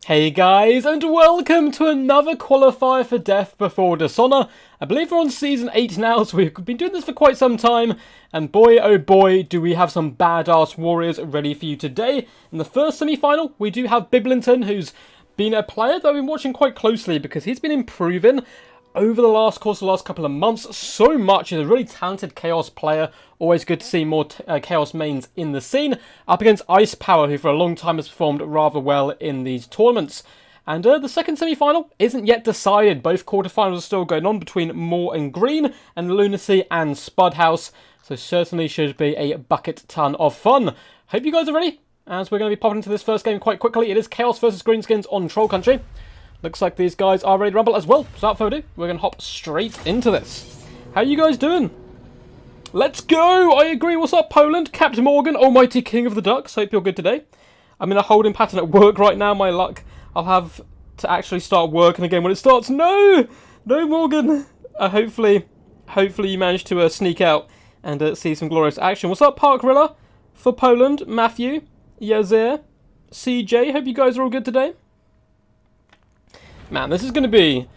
Hey guys, and welcome to another qualifier for Death Before Dishonour. I believe we're on Season 8 now, so we've been doing this for quite some time, and boy oh boy do we have some badass warriors ready for you today. In the first semi-final, we do have Biblington, who's been a player that I've been watching quite closely because he's been improving over the last couple of months so much. He's a really talented Chaos player. Always good to see more Chaos mains in the scene. Up against Ice Power, who for a long time has performed rather well in these tournaments. And the second semi-final isn't yet decided. Both quarterfinals are still going on between Moore and Green and Lunacy and Spudhouse. So certainly should be a bucket ton of fun. Hope you guys are ready, as we're going to be popping into this first game quite quickly. It is Chaos versus Greenskins on Troll Country. Looks like these guys are ready to rumble as well. So without further ado, we're going to hop straight into this. How you guys doing? Let's go! I agree. What's up, Poland? Captain Morgan, almighty king of the ducks. Hope you're good today. I'm in a holding pattern at work right now. My luck. I'll have to actually start working again when it starts. No! No, Morgan! Hopefully you managed to sneak out and see some glorious action. What's up, Parkrilla? For Poland, Matthew, Yazir, CJ. Hope you guys are all good today. Man, this is going to be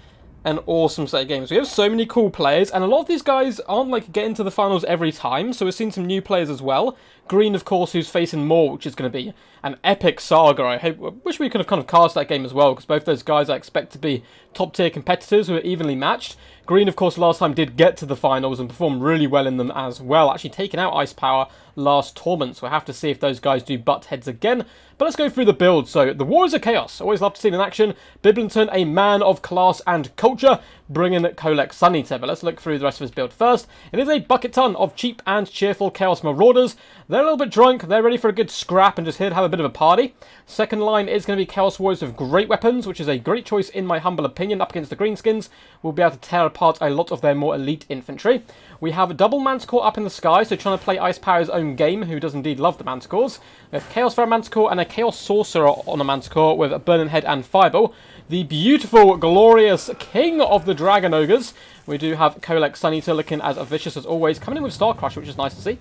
an awesome set of games. We have so many cool players, and a lot of these guys aren't like getting to the finals every time, so we're seeing some new players as well. Green, of course, who's facing Moore, which is going to be an epic saga. I wish we could have kind of cast that game as well, because both those guys I expect to be top-tier competitors who are evenly matched. Green, of course, last time did get to the finals and performed really well in them as well, actually taking out Ice Power last tournament, so we'll have to see if those guys do butt heads again. But let's go through the build. So, the Warriors of Chaos. Always love to see them in action. Biblington, a man of class and culture, bringing Kolek Sunnyter. But let's look through the rest of his build first. It is a bucket ton of cheap and cheerful Chaos Marauders. They're a little bit drunk. They're ready for a good scrap and just here to have a bit of a party. Second line is going to be Chaos Warriors with great weapons, which is a great choice in my humble opinion. Up against the Greenskins, we'll be able to tear apart a lot of their more elite infantry. We have a double Manticore up in the sky, so trying to play Ice Power's own game, who does indeed love the Manticores. We have Chaos Pharaoh Manticore and a Chaos Sorcerer on a Manticore with a Burning Head and Fireball. The beautiful, glorious King of the Dragon Ogres. We do have Kolek Sunnyter looking as vicious as always, coming in with Star Crusher, which is nice to see.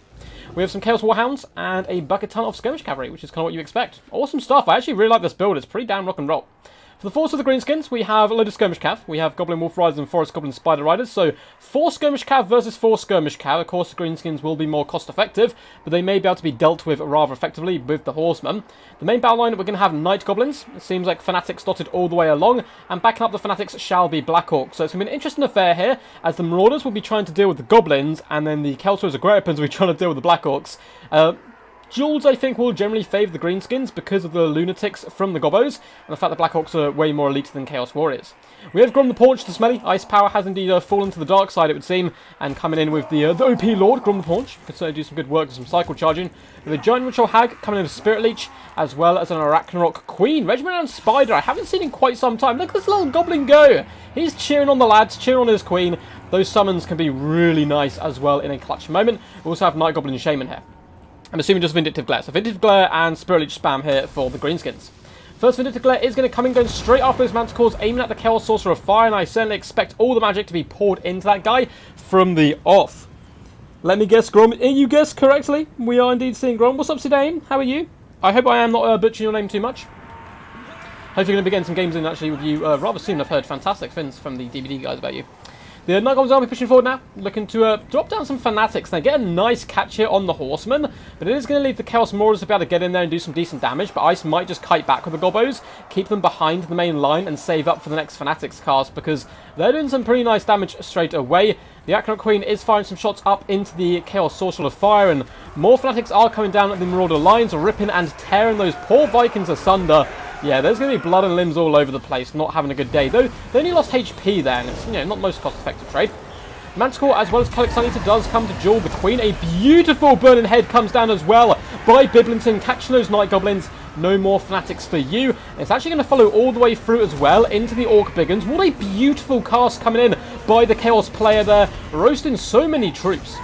We have some Chaos Warhounds and a bucket ton of Skirmish Cavalry, which is kind of what you expect. Awesome stuff. I actually really like this build. It's pretty damn rock and roll. For the force of the Greenskins, we have a load of Skirmish Cav. We have Goblin Wolf Riders and Forest Goblin Spider Riders. So 4 Skirmish Cav versus 4 Skirmish Cav. Of course, the Greenskins will be more cost effective, but they may be able to be dealt with rather effectively with the Horsemen. The main battle line, we're going to have Night Goblins. It seems like Fanatics dotted all the way along, and backing up the Fanatics shall be Black Orcs. So it's going to be an interesting affair here, as the Marauders will be trying to deal with the Goblins, and then the Kelters of Grey Weapons will be trying to deal with the Black Orcs. Jules, I think, will generally favour the Greenskins because of the lunatics from the Gobbos, and the fact that Black Orcs are way more elite than Chaos Warriors. We have Grom the Paunch, the Smelly. Ice Power has indeed fallen to the dark side, it would seem, and coming in with the OP Lord, Grom the Paunch. Could certainly do some good work with some cycle charging. With a Giant Ritual Hag coming in with Spirit Leech, as well as an Arachnarok Queen. Regiment and Spider, I haven't seen in quite some time. Look at this little Goblin go! He's cheering on the lads, cheering on his Queen. Those summons can be really nice as well in a clutch moment. We also have Night Goblin and Shaman here. I'm assuming just Vindictive Glare. So Vindictive Glare and Spirit Leech spam here for the Greenskins. First Vindictive Glare is going to come in going straight after those Manticores, aiming at the Chaos Sorcerer of Fire, and I certainly expect all the magic to be poured into that guy from the off. Let me guess, Grom. You guessed correctly. We are indeed seeing Grom. What's up, Sidane? How are you? I hope I am not butchering your name too much. Hopefully going to be getting some games in actually with you rather soon. I've heard fantastic things from the DVD guys about you. The Night Goblins army pushing forward now, looking to drop down some Fanatics. They get a nice catch here on the Horsemen, but it is going to leave the Chaos Marauders to be able to get in there and do some decent damage, but Ice might just kite back with the Gobbos, keep them behind the main line and save up for the next Fanatics cast, because they're doing some pretty nice damage straight away. The Arachnarok Queen is firing some shots up into the Chaos Sorcerer of Fire, and more Fanatics are coming down at the Marauder lines, ripping and tearing those poor Vikings asunder. Yeah, there's going to be blood and limbs all over the place, not having a good day. Though, they only lost HP there, and it's, you know, not the most cost-effective trade. Manticore, as well as Kolek Sunnyter, does come to duel the Queen. A beautiful Burning Head comes down as well by Biblington, catching those Night Goblins. No more Fanatics for you. It's actually going to follow all the way through as well into the Orc Biggins. What a beautiful cast coming in by the Chaos player there, roasting so many troops.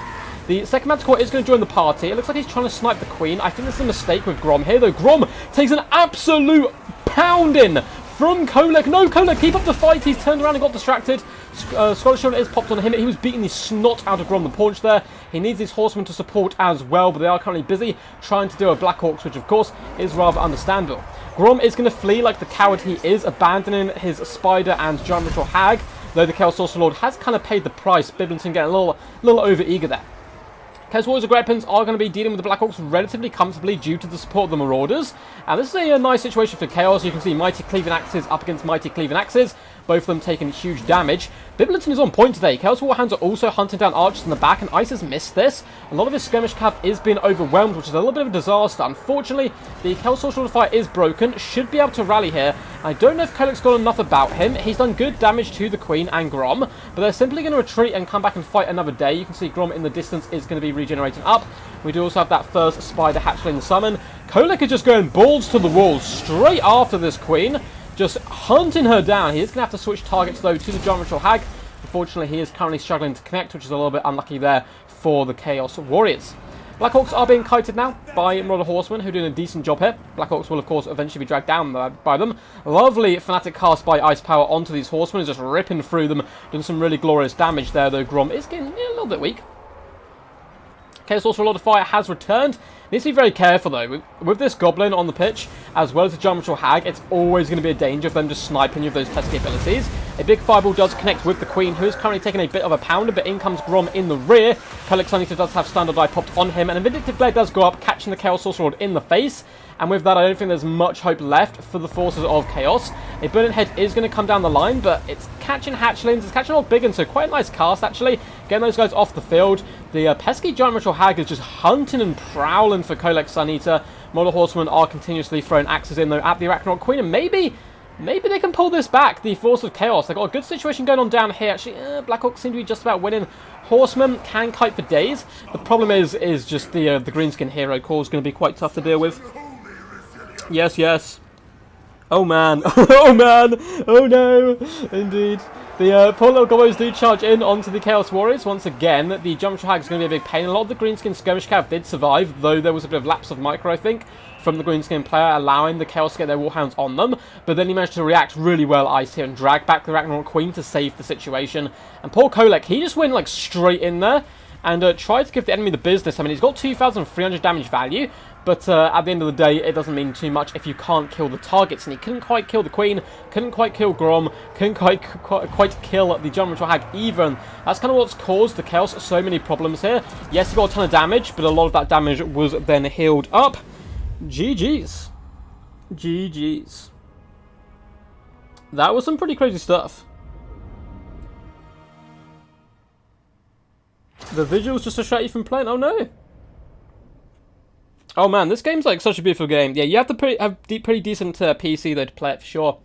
The second Manticore is going to join the party. It looks like he's trying to snipe the Queen. I think this is a mistake with Grom here, though. Grom takes an absolute pounding from Kolek. No, Kolek, keep up the fight. He's turned around and got distracted. Scholar Shield is popped on him. He was beating the snot out of Grom the Paunch there. He needs his horsemen to support as well, but they are currently busy trying to deal with Black Orcs, which of course is rather understandable. Grom is going to flee like the coward he is, abandoning his Spider and Giant Ritual Hag, though the Chaos Sorcerer Lord has kind of paid the price. Bibleton getting a little over-eager there. Chaos Warriors and Great Weapons are going to be dealing with the Black Orcs relatively comfortably due to the support of the Marauders. And this is a nice situation for Chaos. You can see Mighty Cleaving Axes up against Mighty Cleaving Axes, both of them taking huge damage. Bibleton is on point today. Chaos Warhounds are also hunting down archers in the back, and Ice has missed this. A lot of his skirmish cav is being overwhelmed, which is a little bit of a disaster. Unfortunately, the Chaos Sorcerer fire is broken. Should be able to rally here. I don't know if Kolek's got enough about him. He's done good damage to the Queen and Grom, but they're simply going to retreat and come back and fight another day. You can see Grom in the distance is going to be regenerating up. We do also have that first Spider hatchling summon. Kolek is just going balls to the wall straight after this Queen, just hunting her down. He is going to have to switch targets, though, to the Giant Ritual Hag. Unfortunately, he is currently struggling to connect, which is a little bit unlucky there for the Chaos Warriors. Black Orcs are being kited now by Marauder Horsemen, who are doing a decent job here. Black Orcs will, of course, eventually be dragged down by them. Lovely Fanatic cast by Ice Power onto these Horsemen, just ripping through them, doing some really glorious damage there, though Grom is getting a little bit weak. Chaos Sorcerer Lord of Fire has returned. Needs to be very careful, though. With this Goblin on the pitch, as well as the Giant Ritual Hag, it's always going to be a danger of them just sniping you with those pesky abilities. A big Fireball does connect with the Queen, who is currently taking a bit of a pounder, but in comes Grom in the rear. Kolek Sunita does have Standard Eye popped on him, and a Vindictive Glare does go up, catching the Chaos Sorcerer Lord in the face. And with that, I don't think there's much hope left for the forces of Chaos. A Burning Head is going to come down the line, but it's catching hatchlings. It's catching all big, and so quite a nice cast, actually. Getting those guys off the field. The pesky Giant Ritual Hag is just hunting and prowling for Kolek Sunita. Marauder Horsemen are continuously throwing axes in, though, at the Arachnoid Queen, and maybe they can pull this back, the Force of Chaos. They've got a good situation going on down here. Actually, Black Orcs seem to be just about winning. Horsemen can kite for days. The problem is just the Greenskin Hero core is going to be quite tough to deal with. Yes, yes. Oh, man. Oh, man. Oh, no. Indeed. The poor little gobos do charge in onto the Chaos Warriors. Once again, the Jump Hag is going to be a big pain. A lot of the Greenskin Skirmish Cav did survive, though there was a bit of lapse of micro, I think, from the Greenskin player, allowing the Chaos to get their Warhounds on them. But then he managed to react really well, Ice, here, and drag back the Ragnarok Queen to save the situation. And poor Kolek, he just went, like, straight in there and tried to give the enemy the business. I mean, he's got 2,300 damage value, but at the end of the day, it doesn't mean too much if you can't kill the targets. And he couldn't quite kill the Queen, couldn't quite kill Grom, couldn't quite kill the Giant Ritual Hag even. That's kind of what's caused the Chaos so many problems here. Yes, he got a ton of damage, but a lot of that damage was then healed up. GG's. GG's. That was some pretty crazy stuff. The visuals just distract you from playing? Oh no. Oh man, this game's like such a beautiful game. Yeah, you have to have pretty decent PC though to play it for sure.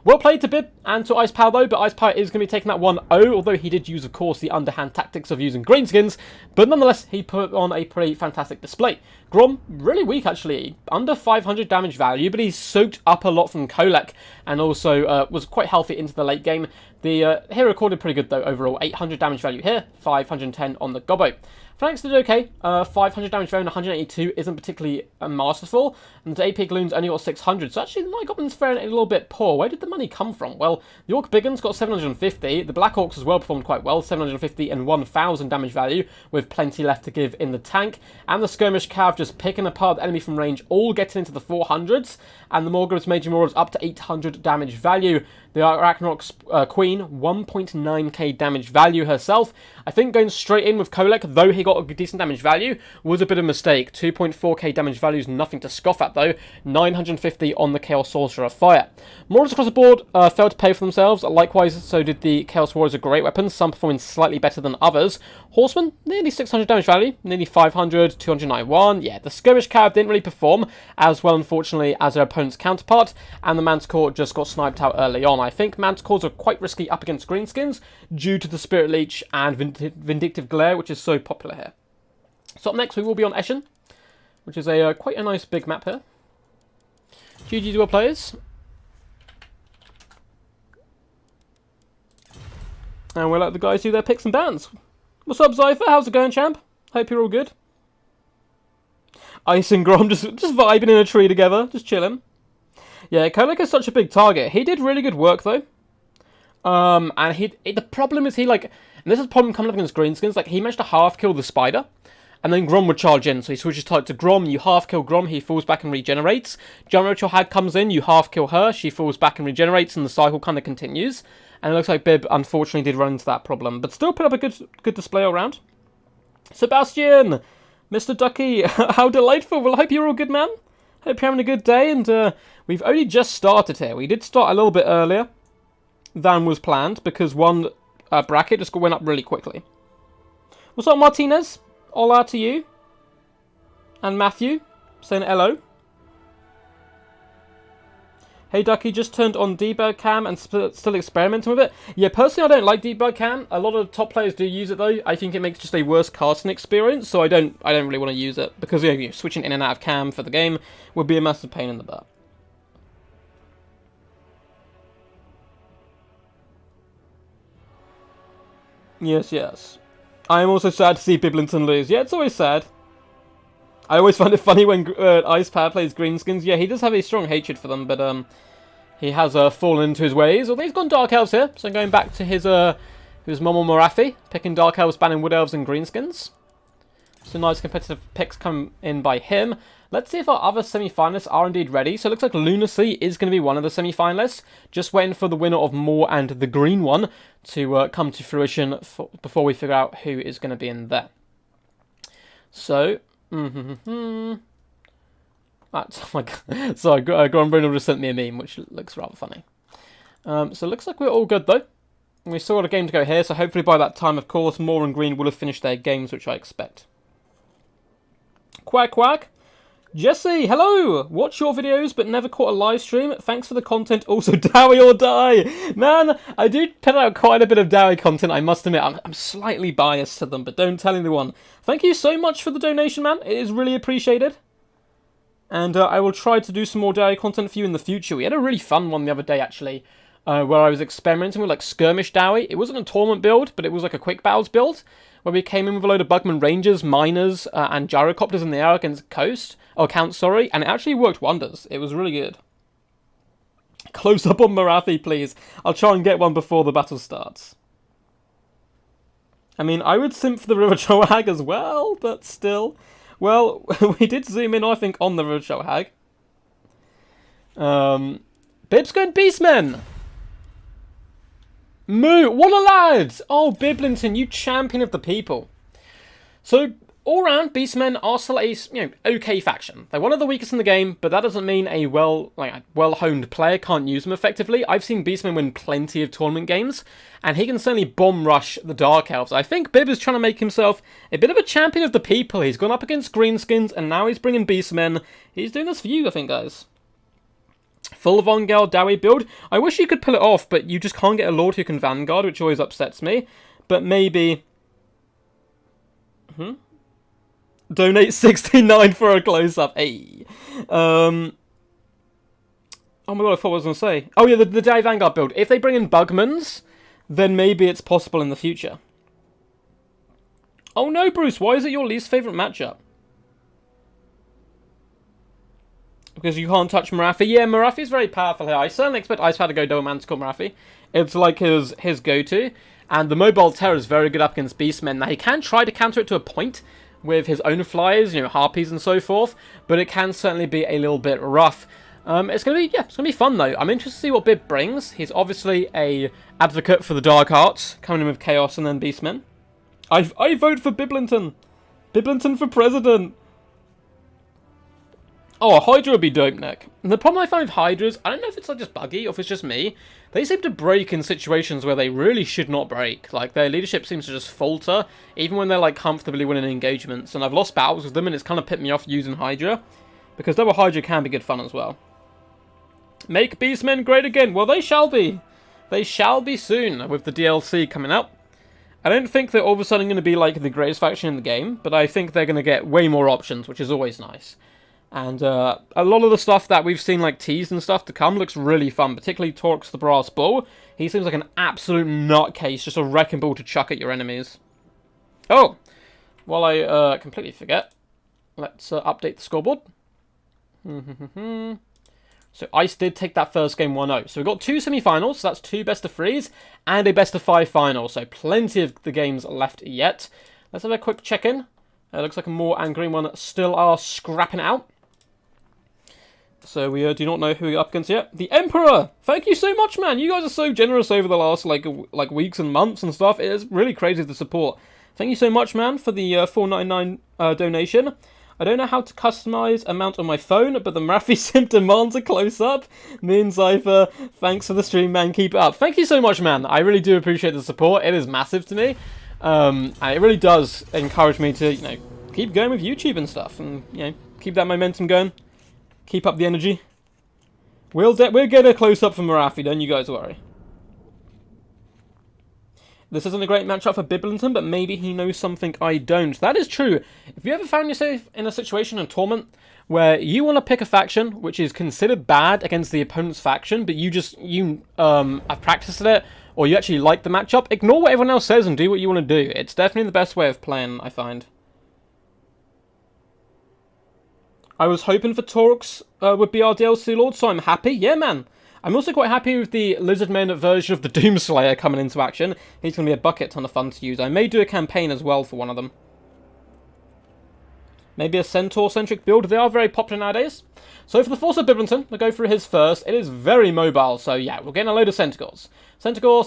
Well played to Bib and to Ice Power though, but Ice Power is going to be taking that 1-0, although he did use, of course, the underhand tactics of using greenskins, but nonetheless, he put on a pretty fantastic display. Grom, really weak actually, under 500 damage value, but he's soaked up a lot from Kolek, and also was quite healthy into the late game. The hero recorded pretty good though overall, 800 damage value here, 510 on the Gobbo. Phalanx did okay, 500 damage value and 182 isn't particularly masterful, and the AP Gloons only got 600, so actually the Night Goblin's faring a little bit poor. Where did the money come from? Well, the Orc Biggins got 750, the Black Orcs as well performed quite well, 750 and 1000 damage value, with plenty left to give in the tank, and the Skirmish Cav just picking apart the enemy from range, all getting into the 400s, and the Morgrim's Major Marauders up to 800 damage value. The Arachnarok's Queen, 1.9k damage value herself. I think going straight in with Kolek, though he got a decent damage value, was a bit of a mistake. 2.4k damage value is nothing to scoff at, though. 950 on the Chaos Sorcerer Fire. Marauders across the board failed to pay for themselves. Likewise, so did the Chaos Warriors of Great Weapons, some performing slightly better than others. Horsemen, nearly 600 damage value, nearly 500, 291. Yeah, the Skirmish Cav didn't really perform as well, unfortunately, as their opponent's counterpart, and the Manticore just got sniped out early on. I think Manticores are quite risky up against Greenskins due to the Spirit Leech and Vindictive Glare, which is so popular here. So up next, we will be on Eschen, which is a quite a nice big map here. GG's well players. And we'll let the guys do their picks and bans. What's up, Zypher? How's it going, champ? Hope you're all good. Ice and Grom just vibing in a tree together, just chilling. Yeah, Kolek is such a big target. He did really good work, though. And the problem is he, like, and this is a problem coming up against Greenskins, like, he managed to half-kill the Spider. and then Grom would charge in. So he switches type to Grom, you half kill Grom, he falls back and regenerates. Giant Ritual Hag comes in, you half kill her, she falls back and regenerates, and the cycle kind of continues. And it looks like Bib unfortunately did run into that problem, but still put up a good display all round. Sebastian, Mr. Ducky, how delightful. Well, I hope you're all good, man. Hope you're having a good day, and we've only just started here. We did start a little bit earlier than was planned, because one bracket just went up really quickly. What's up, Martinez? Hola to you. And Matthew, saying hello. Hey Ducky, just turned on debug cam and still experimenting with it. Yeah, personally I don't like debug cam. A lot of top players do use it though. I think it makes just a worse casting experience, so I don't really want to use it, because switching in and out of cam for the game would be a massive pain in the butt. Yes. I am also sad to see Biblington lose. Yeah, it's always sad. I always find it funny when Ice Power plays Greenskins. Yeah, he does have a strong hatred for them, but he has fallen into his ways. Although he's gone Dark Elves here, so going back to his Momo Morathi, picking Dark Elves, banning Wood Elves and Greenskins. So nice competitive picks come in by him. Let's see if our other semi-finalists are indeed ready. So it looks like Lunacy is going to be one of the semi-finalists. Just waiting for the winner of Moor and the green one to come to fruition before we figure out who is going to be in there. So... oh my god. Sorry, Gron Bruno just sent me a meme, which looks rather funny. So it looks like we're all good though. We still got a game to go here, so hopefully by that time, of course, Moor and Green will have finished their games, which I expect. Quack quack. Jesse, hello! Watch your videos, but never caught a live stream. Thanks for the content. Also, Dowie or Die. Man, I do put out quite a bit of Dowie content, I must admit. I'm slightly biased to them, but don't tell anyone. Thank you so much for the donation, man. It is really appreciated. And I will try to do some more Dowie content for you in the future. We had a really fun one the other day, actually, where I was experimenting with, like, Skirmish Dowie. It wasn't a tournament build, but it was like a quick battles build, where we came in with a load of Bugman Rangers, Miners, and Gyrocopters in the air against Coast. Oh, Count, sorry. And it actually worked wonders. It was really good. Close up on Morathi, please. I'll try and get one before the battle starts. I mean, I would simp for the River Troll Hag as well, but still. Well, we did zoom in, I think, on the River Troll Hag. Bib's going Beastmen! Moo! What a lad! Oh, Biblington, you champion of the people. So, all round, Beastmen are still a, okay faction. They're one of the weakest in the game, but that doesn't mean a well-honed player can't use them effectively. I've seen Beastmen win plenty of tournament games, and he can certainly bomb rush the Dark Elves. I think Bib is trying to make himself a bit of a champion of the people. He's gone up against Greenskins, and now he's bringing Beastmen. He's doing this for you, I think, guys. Full Vanguard Dowie build. I wish you could pull it off, but you just can't get a Lord who can Vanguard, which always upsets me. But maybe... Donate 69 for a close-up. Hey. Oh my god, I thought I was going to say. Oh yeah, the Dowie Vanguard build. If they bring in Bugmans, then maybe it's possible in the future. Oh no, Bruce, why is it your least favourite matchup? Because you can't touch Morathi. Yeah, Morathi's very powerful here. I certainly expect Icepower to go double Manticore Morathi. It's like his go-to. And the Mobile Terror is very good up against Beastmen. Now, he can try to counter it to a point with his own flyers, Harpies and so forth. But it can certainly be a little bit rough. It's going to be fun, though. I'm interested to see what Bib brings. He's obviously a advocate for the Dark Arts, coming in with Chaos and then Beastmen. I vote for Biblington. Biblington for president. Oh, a Hydra would be dope, Nick. And the problem I find with Hydras, I don't know if it's just buggy or if it's just me, they seem to break in situations where they really should not break. Like, their leadership seems to just falter, even when they're, comfortably winning engagements. And I've lost battles with them, and it's kind of pissed me off using Hydra, because double Hydra can be good fun as well. Make Beastmen great again. Well, they shall be. They shall be soon, with the DLC coming out. I don't think they're all of a sudden going to be, the greatest faction in the game, but I think they're going to get way more options, which is always nice. And a lot of the stuff that we've seen, teased and stuff to come, looks really fun. Particularly Torx the Brass Bull. He seems like an absolute nutcase, just a wrecking ball to chuck at your enemies. Oh! While I completely forget, let's update the scoreboard. So Ice did take that first game 1-0. So we've got 2 semi-finals, so that's 2 best-of-3s, and a best-of-5 final. So plenty of the games left yet. Let's have a quick check-in. It looks like a Moor and green one still are scrapping out. So we do not know who we're up against yet. The Emperor! Thank you so much, man! You guys are so generous over the last, like weeks and months and stuff. It is really crazy, the support. Thank you so much, man, for the $4.99 donation. I don't know how to customize a mount on my phone, but the Marathi sim demands a close-up. Me and Cypher, thanks for the stream, man. Keep it up. Thank you so much, man. I really do appreciate the support. It is massive to me. And it really does encourage me to, keep going with YouTube and stuff. And, keep that momentum going. Keep up the energy. We'll get a close-up from Marathi, don't you guys worry. This isn't a great matchup for Biblinton, but maybe he knows something I don't. That is true. If you ever found yourself in a situation in tournament where you want to pick a faction which is considered bad against the opponent's faction, but you have practiced it, or you actually like the matchup, ignore what everyone else says and do what you want to do. It's definitely the best way of playing, I find. I was hoping for Torx would be our DLC Lord, so I'm happy. Yeah, man. I'm also quite happy with the Lizardmen version of the Doomslayer coming into action. He's going to be a bucket ton of fun to use. I may do a campaign as well for one of them. Maybe a Centaur-centric build. They are very popular nowadays. So for the Force of Biblinton, we'll go through his first. It is very mobile, so yeah, we're getting a load of Centaurs. Centaur,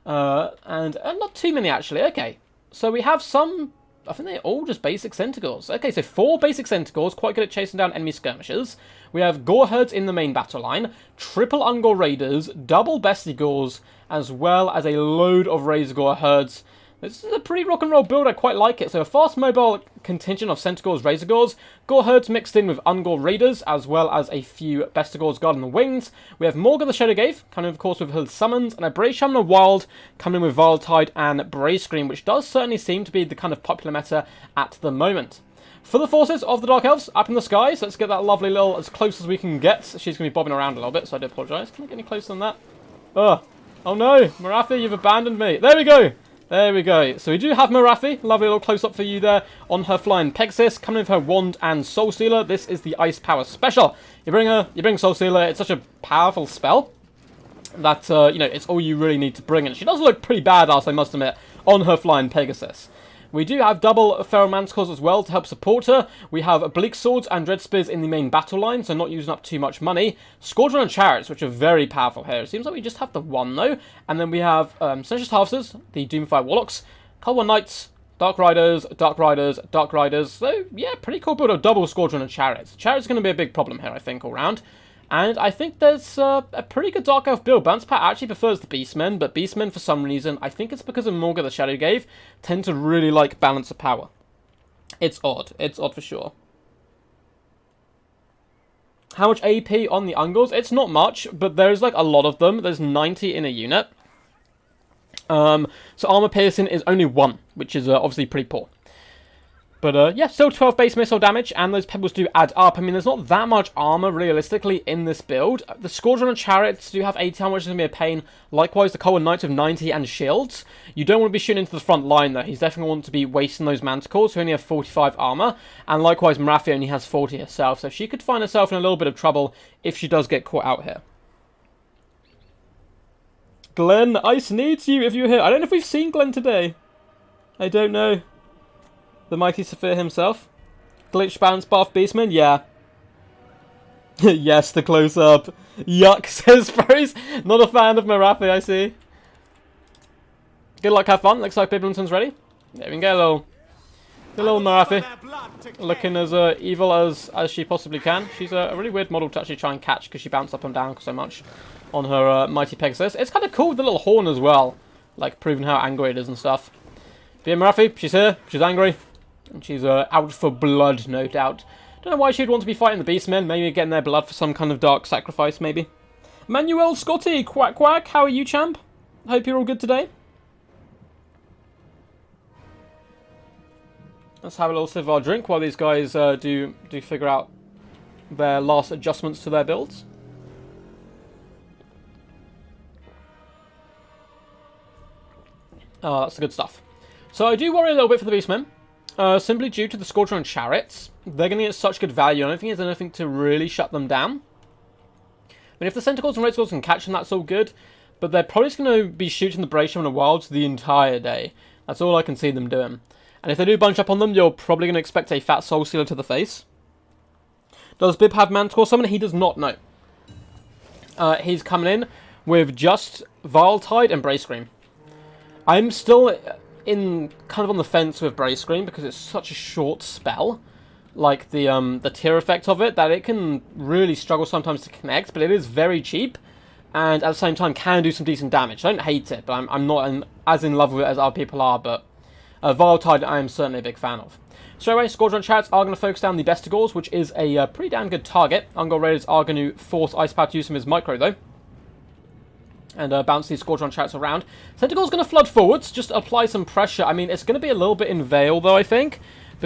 and not too many actually. Okay, so we have some... I think they're all just basic Centaurs. Okay, so 4 basic Centaurs, quite good at chasing down enemy skirmishers. We have Gore Herds in the main battle line, triple Ungor Raiders, double Bestigors, as well as a load of Razor Gore Herds. This is a pretty rock and roll build, I quite like it. So a fast mobile contingent of Centaurs, Razor Gores, Gore Herds mixed in with Ungor Raiders, as well as a few Bestigors guarding the wings. We have Morg of the Shadowgave, coming of course with his summons, and a Brave Shaman of Wild, coming with Viletide and Brave Scream, which does certainly seem to be the kind of popular meta at the moment. For the forces of the Dark Elves, up in the skies, let's get that lovely little, as close as we can get. She's going to be bobbing around a little bit, so I do apologise. Can I get any closer than that? Ugh. Oh no, Marathi, you've abandoned me. There we go. There we go. So we do have Marathi. Lovely little close-up for you there on her flying Pegasus, coming with her Wand and Soul Stealer. This is the Ice Power Special. You bring Soul Stealer. It's such a powerful spell that, it's all you really need to bring. And she does look pretty badass, I must admit, on her flying Pegasus. We do have double Feral Manticores as well to help support her. We have Bleak Swords and Dread Spears in the main battle line, so not using up too much money. Squadron and Chariots, which are very powerful here. It seems like we just have the one, though. And then we have Sensuous Harvesters, the Doomfire Warlocks, Cold War Knights, Dark Riders, Dark Riders, Dark Riders. So, yeah, pretty cool build of double Squadron and Chariots. Chariots are going to be a big problem here, I think, all round. And I think there's a pretty good Dark Elf build. Bounce Pat actually prefers the Beastmen, but Beastmen, for some reason, I think it's because of Morga the Shadowgave, tend to really like balance of power. It's odd. It's odd for sure. How much AP on the Ungors? It's not much, but there's like a lot of them. There's 90 in a unit. So armor piercing is only 1, which is obviously pretty poor. But, yeah, still 12 base missile damage, and those pebbles do add up. I mean, there's not that much armor, realistically, in this build. The Squadron and Chariots do have 80 armor, which is going to be a pain. Likewise, the Cold Knights with 90 and shields. You don't want to be shooting into the front line, though. He's definitely going to want to be wasting those Manticores, who only have 45 armor. And likewise, Marathi only has 40 herself, so she could find herself in a little bit of trouble if she does get caught out here. Glenn, Ice needs you if you're here. I don't know if we've seen Glenn today. I don't know. The mighty Saphir himself. Glitch balance buff Beastman, yeah. Yes, the close-up. Yuck, says Froze. Not a fan of Marathi, I see. Good luck, have fun. Looks like Biblinton's ready. There we can get a little Marathi. Looking as evil as she possibly can. She's a really weird model to actually try and catch because she bounced up and down so much on her mighty Pegasus. It's kind of cool with the little horn as well. Like, proving how angry it is and stuff. But yeah, Marathi, she's here. She's angry. And she's out for blood, no doubt. Don't know why she'd want to be fighting the Beastmen. Maybe getting their blood for some kind of dark sacrifice, maybe. Manuel Scotty, quack quack. How are you, champ? Hope you're all good today. Let's have a little sip of our drink while these guys do figure out their last adjustments to their builds. Oh, that's the good stuff. So I do worry a little bit for the Beastmen. Simply due to the Squadron and Chariots. They're going to get such good value. I don't think there's anything to really shut them down. I mean, if the Centaurs and Red Squads can catch them, that's all good. But they're probably just going to be shooting the Brave Shaman and Wilds the entire day. That's all I can see them doing. And if they do bunch up on them, you're probably going to expect a fat Soul Stealer to the face. Does Bib have Manticore Summon? He does not know. He's coming in with just Viletide and Brace Scream. I'm still kind of on the fence with Brace Scream because it's such a short spell. Like the tear effect of it, that it can really struggle sometimes to connect, but it is very cheap. And at the same time can do some decent damage. I don't hate it, but I'm not as in love with it as other people are, but Viletide I am certainly a big fan of. So anyway, Squadron Chariots are going to focus down the Bestigors, which is a pretty damn good target. Ungol Raiders are going to force Ice Power to use some of his micro, though. And bounce these Squadron Chariots around. Centaur's going to flood forwards, just apply some pressure. I mean, it's going to be a little bit in Veil, though, I think.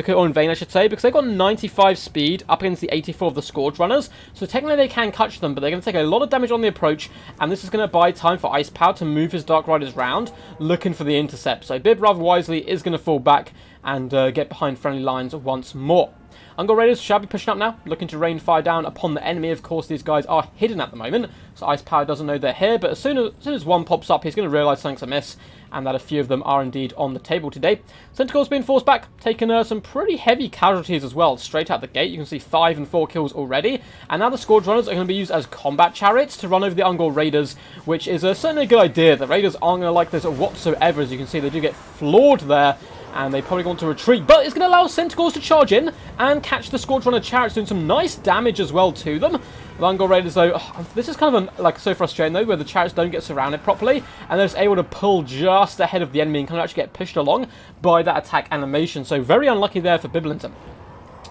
Or in vain, I should say, because they've got 95 speed up against the 84 of the Scourge Runners. So technically they can catch them, but they're going to take a lot of damage on the approach, and this is going to buy time for Ice Power to move his Dark Riders round, looking for the intercept. So Bib, rather wisely, is going to fall back and get behind friendly lines once more. Ungol Raiders shall be pushing up now, looking to rain fire down upon the enemy. Of course, these guys are hidden at the moment, so Ice Power doesn't know they're here, but as soon as one pops up, he's going to realise something's amiss, and that a few of them are indeed on the table today. Centaur's being forced back, taking some pretty heavy casualties as well, straight out the gate. You can see 5 and 4 kills already, and now the Scourge Runners are going to be used as combat chariots to run over the Ungol Raiders, which is certainly a good idea. The Raiders aren't going to like this whatsoever. As you can see, they do get floored there, and they probably want to retreat, but it's going to allow Centaurs to charge in and catch the Scourge Runner chariots, doing some nice damage as well to them. The Ungol Raiders, though, this is kind of so frustrating, though, where the chariots don't get surrounded properly, and they're just able to pull just ahead of the enemy and kind of actually get pushed along by that attack animation. So very unlucky there for Biblinton.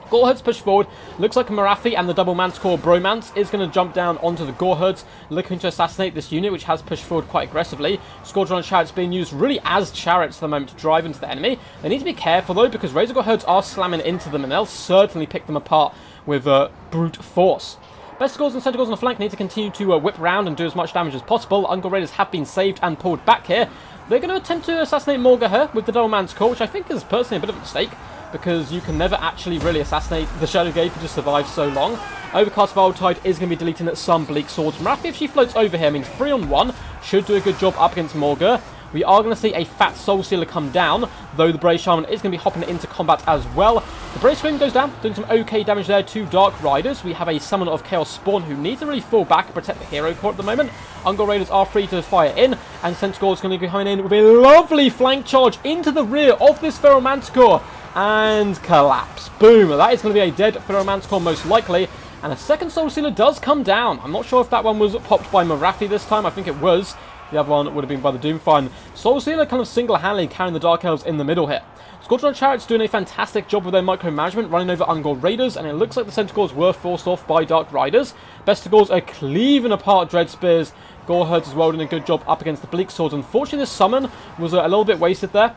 Goreherds push forward. Looks like Marathi and the double Manticore Bromance is going to jump down onto the Goreherds, looking to assassinate this unit, which has pushed forward quite aggressively. Squadron Chariots being used really as chariots at the moment to drive into the enemy. They need to be careful, though, because Razor Goreherds are slamming into them, and they'll certainly pick them apart with brute force. Bestigors and Centaurs on the flank need to continue to whip round and do as much damage as possible. Ungol Raiders have been saved and pulled back here. They're going to attempt to assassinate Morga here with the double Manticore, which I think is personally a bit of a mistake, because you can never actually really assassinate the Shadow Gate if you just survive so long. Overcast Viletide is going to be deleting some Bleak Swords. Marathi, if she floats over here, I mean, 3 on 1, should do a good job up against Morga. We are going to see a fat Soul Stealer come down, though the Brave Shaman is going to be hopping into combat as well. The Brave Scream goes down, doing some okay damage there to Dark Riders. We have a Summon of Chaos Spawn who needs to really fall back and protect the Hero Core at the moment. Ungol Raiders are free to fire in, and Centaur is going to be coming in with a lovely flank charge into the rear of this Feral Manticore, and collapse. Boom! That is going to be a dead Feral Manticore most likely, and a second Soul Stealer does come down. I'm not sure if that one was popped by Marathi this time. I think it was. The other one would have been by the Doomfire. Soul Stealer kind of single-handedly carrying the Dark Elves in the middle here. Squadron Chariots doing a fantastic job with their micromanagement, running over Ungol Raiders, and it looks like the Centaurs were forced off by Dark Riders. Bestigors are cleaving apart Dread Spears. Goreherds as well doing a good job up against the Bleak Swords. Unfortunately, this summon was a little bit wasted there.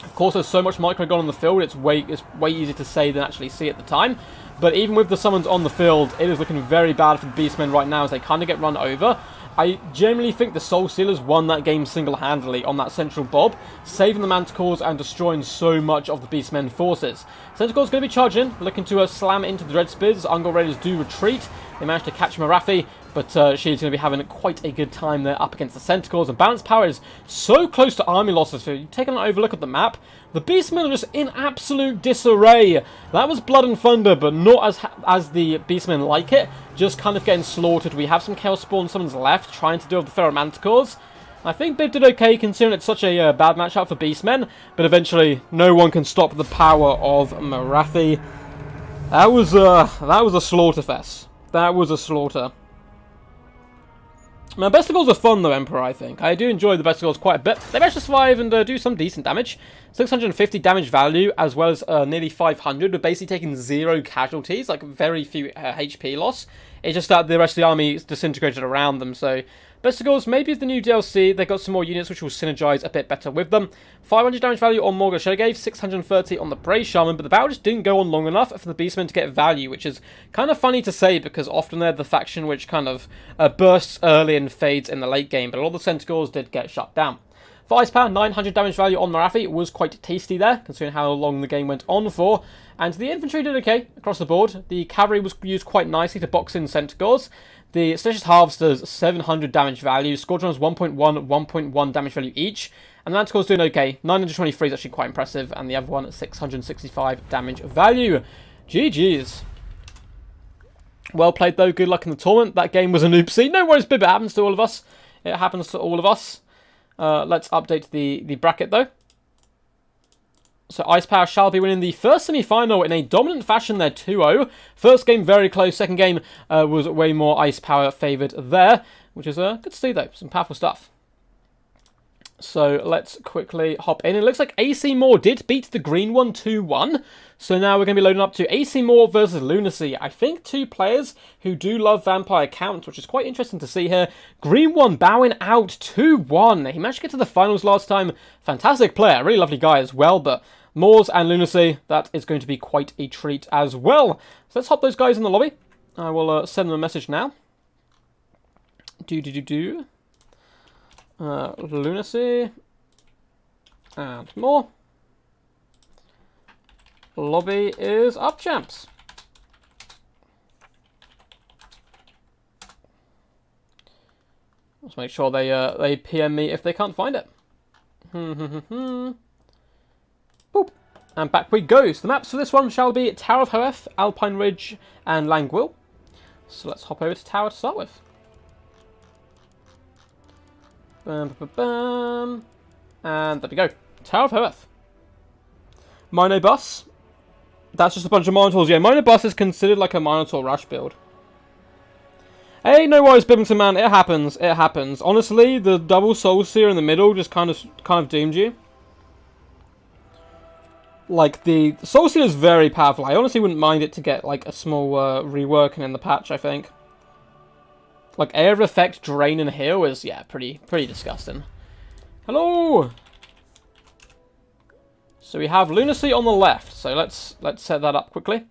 Of course, there's so much micro gone on the field, it's way easier to say than actually see at the time. But even with the summons on the field, it is looking very bad for the Beastmen right now as they kind of get run over. I generally think the Soul Stealers won that game single-handedly on that central bob, saving the Manticores and destroying so much of the Beastmen forces. Centaur's going to be charging, looking to slam into the Dread Spears as Ungol Raiders do retreat. They managed to catch Marathi, but she's going to be having quite a good time there up against the Centaurs. And Balance Power is so close to army losses. So you take an overlook at the map, the Beastmen are just in absolute disarray. That was Blood and Thunder, but not as the Beastmen like it. Just kind of getting slaughtered. We have some Chaos Spawn summons left, trying to deal with the Feral Manticores. I think Bib did okay considering it's such a bad matchup for Beastmen, but eventually no one can stop the power of Marathi. That was a slaughter fest. That was a slaughter. Now, Bestigors are fun, though, Emperor, I think. I do enjoy the Bestigors quite a bit. They managed to survive and do some decent damage. 650 damage value, as well as nearly 500, but basically taking 0 casualties, like very few HP loss. It's just that the rest of the army is disintegrated around them, so Bestigors, maybe it's the new DLC, they've got some more units which will synergize a bit better with them. 500 damage value on Morga Shadowgave, 630 on the Brave Shaman, but the battle just didn't go on long enough for the Beastmen to get value, which is kind of funny to say because often they're the faction which kind of bursts early and fades in the late game, but a lot of the Centaurs did get shut down. For Ice Power, 900 damage value on Marathi was quite tasty there, considering how long the game went on for. And the infantry did okay across the board. The cavalry was used quite nicely to box in Centaurs. The Seditious Halves does 700 damage value. Squadrons 1.1, 1.1 damage value each. And the Manticore's doing okay. 923 is actually quite impressive. And the other one, 665 damage value. GG's. Well played though. Good luck in the tournament. That game was an oopsie. No worries, Bib. It happens to all of us. It happens to all of us. Let's update the bracket though. So Ice Power shall be winning the first semi-final in a dominant fashion there, 2-0. First game very close. Second game was way more Ice Power favoured there, which is good to see though. Some powerful stuff. So let's quickly hop in. It looks like AC Moore did beat the green one 2-1. So now we're going to be loading up to AC Moore versus Lunacy. I think two players who do love Vampire Count, which is quite interesting to see here. Green one bowing out 2-1. He managed to get to the finals last time. Fantastic player. Really lovely guy as well. But Moors and Lunacy, that is going to be quite a treat as well. So let's hop those guys in the lobby. I will send them a message now. Lunacy and more. Lobby is up, champs. Let's make sure they PM me if they can't find it. Boop. And back we go. So the maps for this one shall be Tower of Hoeth, Alpine Ridge, and Langwill. So let's hop over to Tower to start with. And there we go. Tower of Hoeth. Mino Bus. That's just a bunch of Minotaurs. Yeah, Mino Bus is considered like a Minotaur rush build. Hey, no worries, Bibbington man. It happens. It happens. Honestly, the double Soul Seer in the middle just kind of doomed you. Like, the Soul Seer is very powerful. I honestly wouldn't mind it to get, like, a small reworking in the patch, I think. Like, Area of Effect, Drain, and Heal is, yeah, pretty disgusting. Hello! So we have Lunacy on the left. So let's set that up quickly.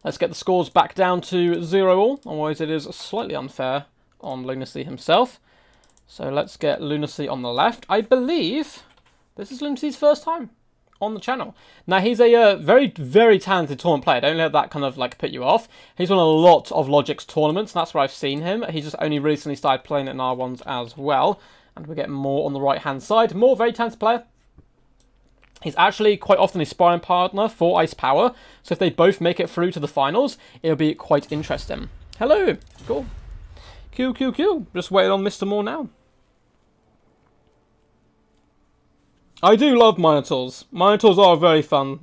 Let's get the scores back down to 0-all. Otherwise it is slightly unfair on Lunacy himself. So let's get Lunacy on the left. I believe this is Lunacy's first time on the channel. Now he's a very, very talented tournament player. Don't let that kind of like put you off. He's won a lot of Logic's tournaments. And that's where I've seen him. He's just only recently started playing in R1s as well. And we get more on the right hand side. More very talented player. He's actually quite often a sparring partner for Ice Power, so if they both make it through to the finals, it'll be quite interesting. Hello! Cool. Cool. Just waiting on Mr. Moore now. I do love Minotaurs. Minotaurs are very fun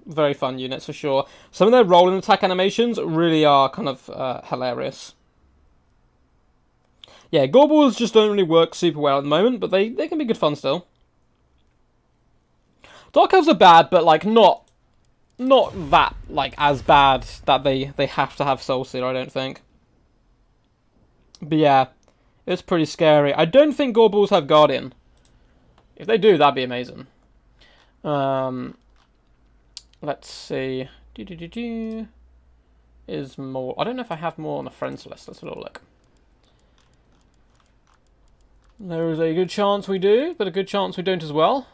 units for sure. Some of their roll and attack animations really are kind of hilarious. Yeah, Gorbles just don't really work super well at the moment, but they can be good fun still. Dark Elves are bad, but like not that like as bad that they have to have Soul Seer, I don't think. But yeah, it's pretty scary. I don't think Gorbles have Guardian. If they do, that'd be amazing. Let's see. Is more? I don't know if I have more on the friends list. Let's have a look. There is a good chance we do, but a good chance we don't as well.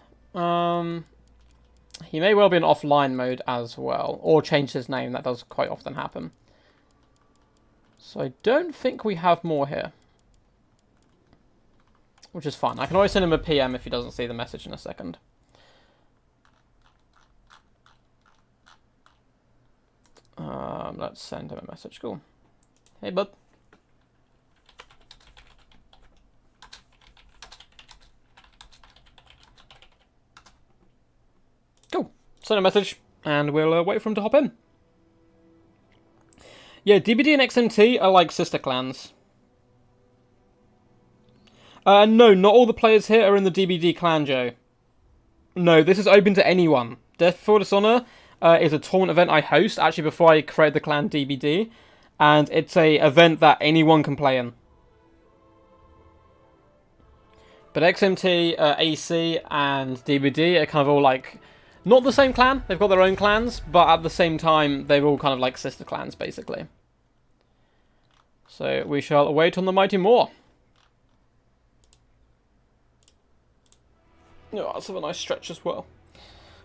He may well be in offline mode as well, or change his name. That does quite often happen. So I don't think we have more here, which is fine. I can always send him a PM if he doesn't see the message in a second. Let's send him a message. Cool. Hey, bud. Cool. Send a message, and we'll wait for him to hop in. Yeah, DBD and XMT are like sister clans. No, not all the players here are in the DBD clan, Joe. No, this is open to anyone. Death Before Dishonour is a tournament event I host, actually before I create the clan DBD. And it's a event that anyone can play in. But XMT, AC, and DBD are kind of all like... not the same clan, they've got their own clans, but at the same time, they're all kind of like sister clans, basically. So we shall wait on the Mighty Moor. Oh, that's a nice stretch as well.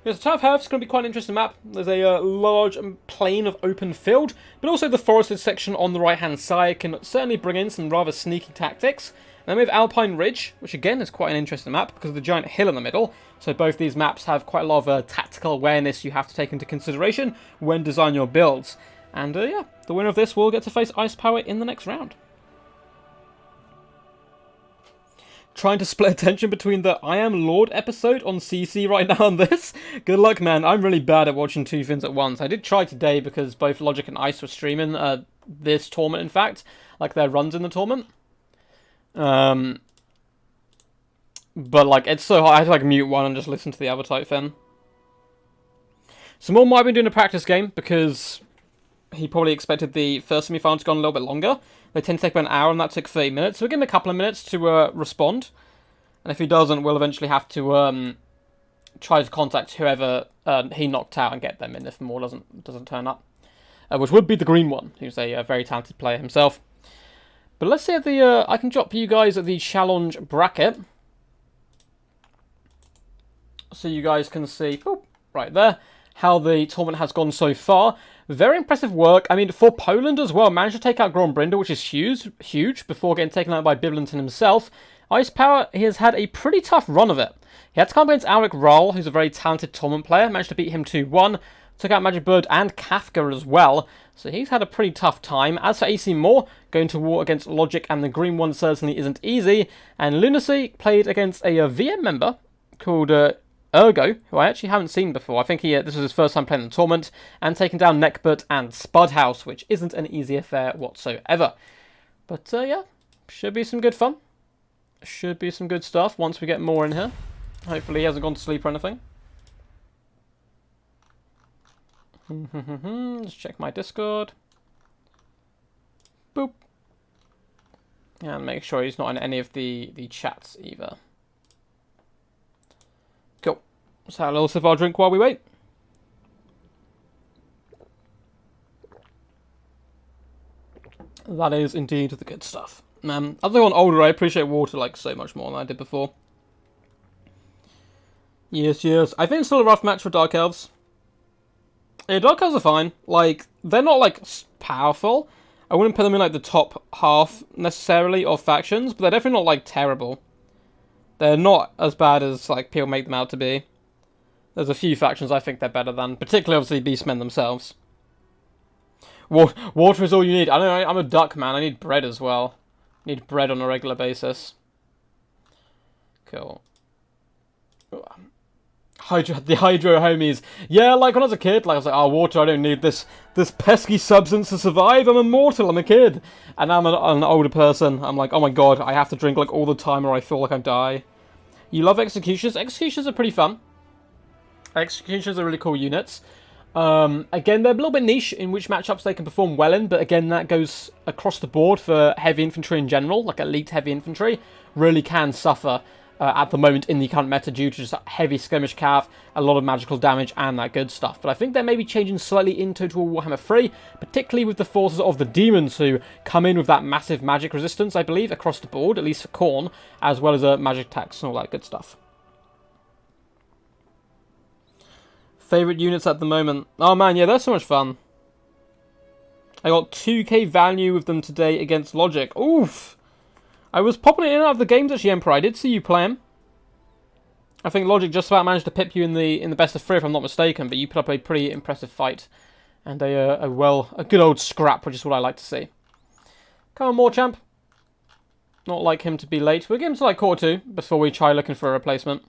Yes, the Tower of Hearth is going to be quite an interesting map. There's a large plain of open field, but also the forested section on the right-hand side can certainly bring in some rather sneaky tactics. And then we have Alpine Ridge, which again is quite an interesting map because of the giant hill in the middle. So both these maps have quite a lot of tactical awareness you have to take into consideration when designing your builds. And yeah, the winner of this will get to face Ice Power in the next round. Trying to split attention between the I Am Lord episode on CC right now and this. Good luck, man. I'm really bad at watching two things at once. I did try today because both Logic and Ice were streaming this tournament, in fact. Like their runs in the tournament. But like, it's so hard. I had to like mute one and just listen to the other type thing. So Moore might have been doing a practice game because he probably expected the first semi-final to go on a little bit longer. They tend to take about an hour, and that took 30 minutes. So we'll give him a couple of minutes to respond. And if he doesn't, we'll eventually have to try to contact whoever he knocked out and get them in if Moore doesn't turn up. Which would be the green one, who's a very talented player himself. But let's see if I can drop you guys the challenge bracket. So you guys can see, right there, how the tournament has gone so far. Very impressive work. I mean, for Poland as well, managed to take out Grombrindle, which is huge, before getting taken out by Biblinton himself. Ice Power, he has had a pretty tough run of it. He had to come against Alric Roll, who's a very talented tournament player, managed to beat him 2-1, took out Magic Bird and Kafka as well, so he's had a pretty tough time. As for AC Moore, going to war against Logic and the green one certainly isn't easy, and Lunacy played against a VM member called Ergo, who I actually haven't seen before. I think this was his first time playing the tournament, and taking down Neckbert and Spudhouse, which isn't an easy affair whatsoever. But yeah, should be some good fun. Should be some good stuff once we get more in here. Hopefully he hasn't gone to sleep or anything. Let's check my Discord. Boop. And make sure he's not in any of the chats either. Cool. Let's have a little sip of our drink while we wait. That is indeed the good stuff. As I got older, I appreciate water like so much more than I did before. Yes. I think it's still a rough match for Dark Elves. Yeah, Dark Elves are fine. Like, they're not like powerful. I wouldn't put them in like the top half necessarily of factions, but they're definitely not like terrible. They're not as bad as like people make them out to be. There's a few factions I think they're better than, particularly obviously Beastmen themselves. Water is all you need. I don't know, I'm a duck man, I need bread as well. I need bread on a regular basis. Cool. The Hydro homies. Yeah, like when I was a kid, like I was like, oh, water, I don't need this pesky substance to survive. I'm immortal, I'm a kid. And I'm an older person. I'm like, oh my god, I have to drink like all the time or I feel like I die. You love Executioners? Executioners are pretty fun. Executioners are really cool units. Again, they're a little bit niche in which matchups they can perform well in, but again, that goes across the board for heavy infantry in general, like elite heavy infantry, really can suffer at the moment in the current meta due to just heavy skirmish cav, a lot of magical damage, and that good stuff. But I think they're maybe changing slightly in Total Warhammer 3, particularly with the forces of the demons who come in with that massive magic resistance, I believe, across the board, at least for Khorne, as well as magic attacks and all that good stuff. Favourite units at the moment? Oh man, yeah, they're so much fun. I got 2k value with them today against Logic. Oof! I was popping it in and out of the games actually, Emperor. I did see you play him. I think Logic just about managed to pip you in the best of 3 if I'm not mistaken, but you put up a pretty impressive fight. And a good old scrap, which is what I like to see. Come on, more champ. Not like him to be late. We'll give him to like quarter 2 before we try looking for a replacement.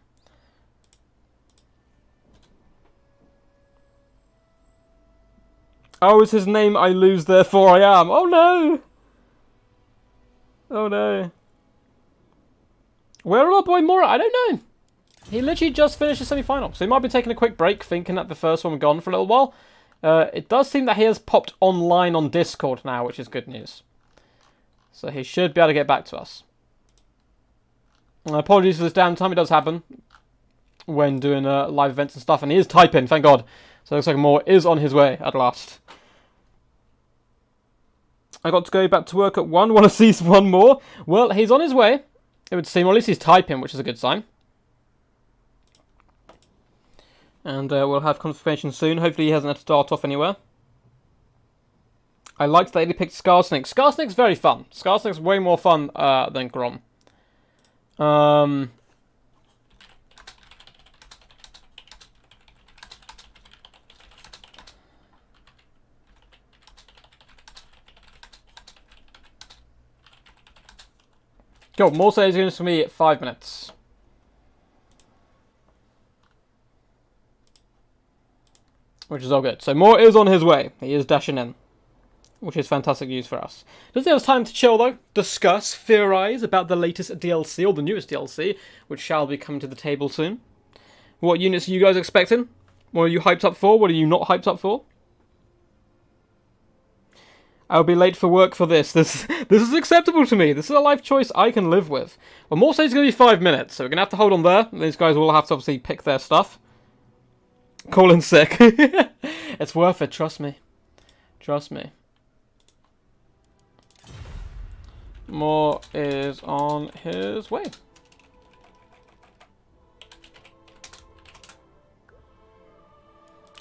Oh, is his name I lose, therefore I am. Oh no! Oh no. Where are our boy Mora? I don't know. He literally just finished the semi-final. So he might be taking a quick break, thinking that the first one was gone for a little while. It does seem that he has popped online on Discord now, which is good news. So he should be able to get back to us. Apologies for this downtime, it does happen when doing live events and stuff. And he is typing, thank God. So it looks like Moore is on his way at last. I got to go back to work at 1. Want to see one more? Well, he's on his way. It would seem, or at least he's typing, which is a good sign. And we'll have confirmation soon. Hopefully he hasn't had to start off anywhere. I liked that he picked Skarsnik. Skarsnik's very fun. Skarsnik's way more fun than Grom. Cool, more saves going to me at 5 minutes. Which is all good. So more is on his way. He is dashing in. Which is fantastic news for us. Does it have time to chill though? Discuss, theorise about the latest DLC, or the newest DLC, which shall be coming to the table soon. What units are you guys expecting? What are you hyped up for? What are you not hyped up for? I'll be late for work for this. This is acceptable to me. This is a life choice I can live with. Well, more say it's going to be 5 minutes, so we're going to have to hold on there. These guys will have to obviously pick their stuff. Call in sick. It's worth it, trust me. Trust me. More is on his way.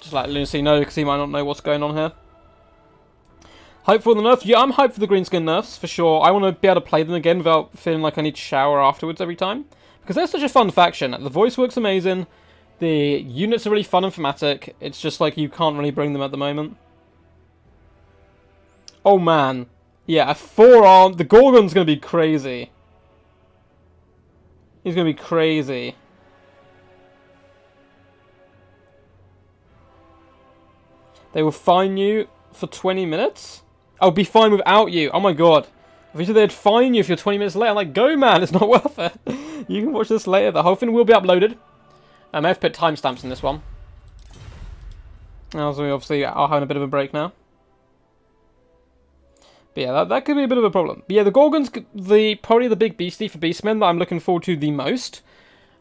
Just let Lucy know, because he might not know what's going on here. Hype for the nerf? Yeah, I'm hyped for the greenskin nerfs, for sure. I want to be able to play them again without feeling like I need to shower afterwards every time. Because they're such a fun faction. The voice works amazing. The units are really fun and thematic. It's just like you can't really bring them at the moment. Oh man. Yeah, a 4-arm. The Gorgon's going to be crazy. He's going to be crazy. They will fine you for 20 minutes? I'll be fine without you. Oh my god. If you said they'd fine you if you're 20 minutes late, I'm like, go man, it's not worth it. You can watch this later. The whole thing will be uploaded. I may have put timestamps in this one. As we obviously are having a bit of a break now. But yeah, that could be a bit of a problem. But yeah, the Gorgon's probably the big beastie for Beastmen that I'm looking forward to the most.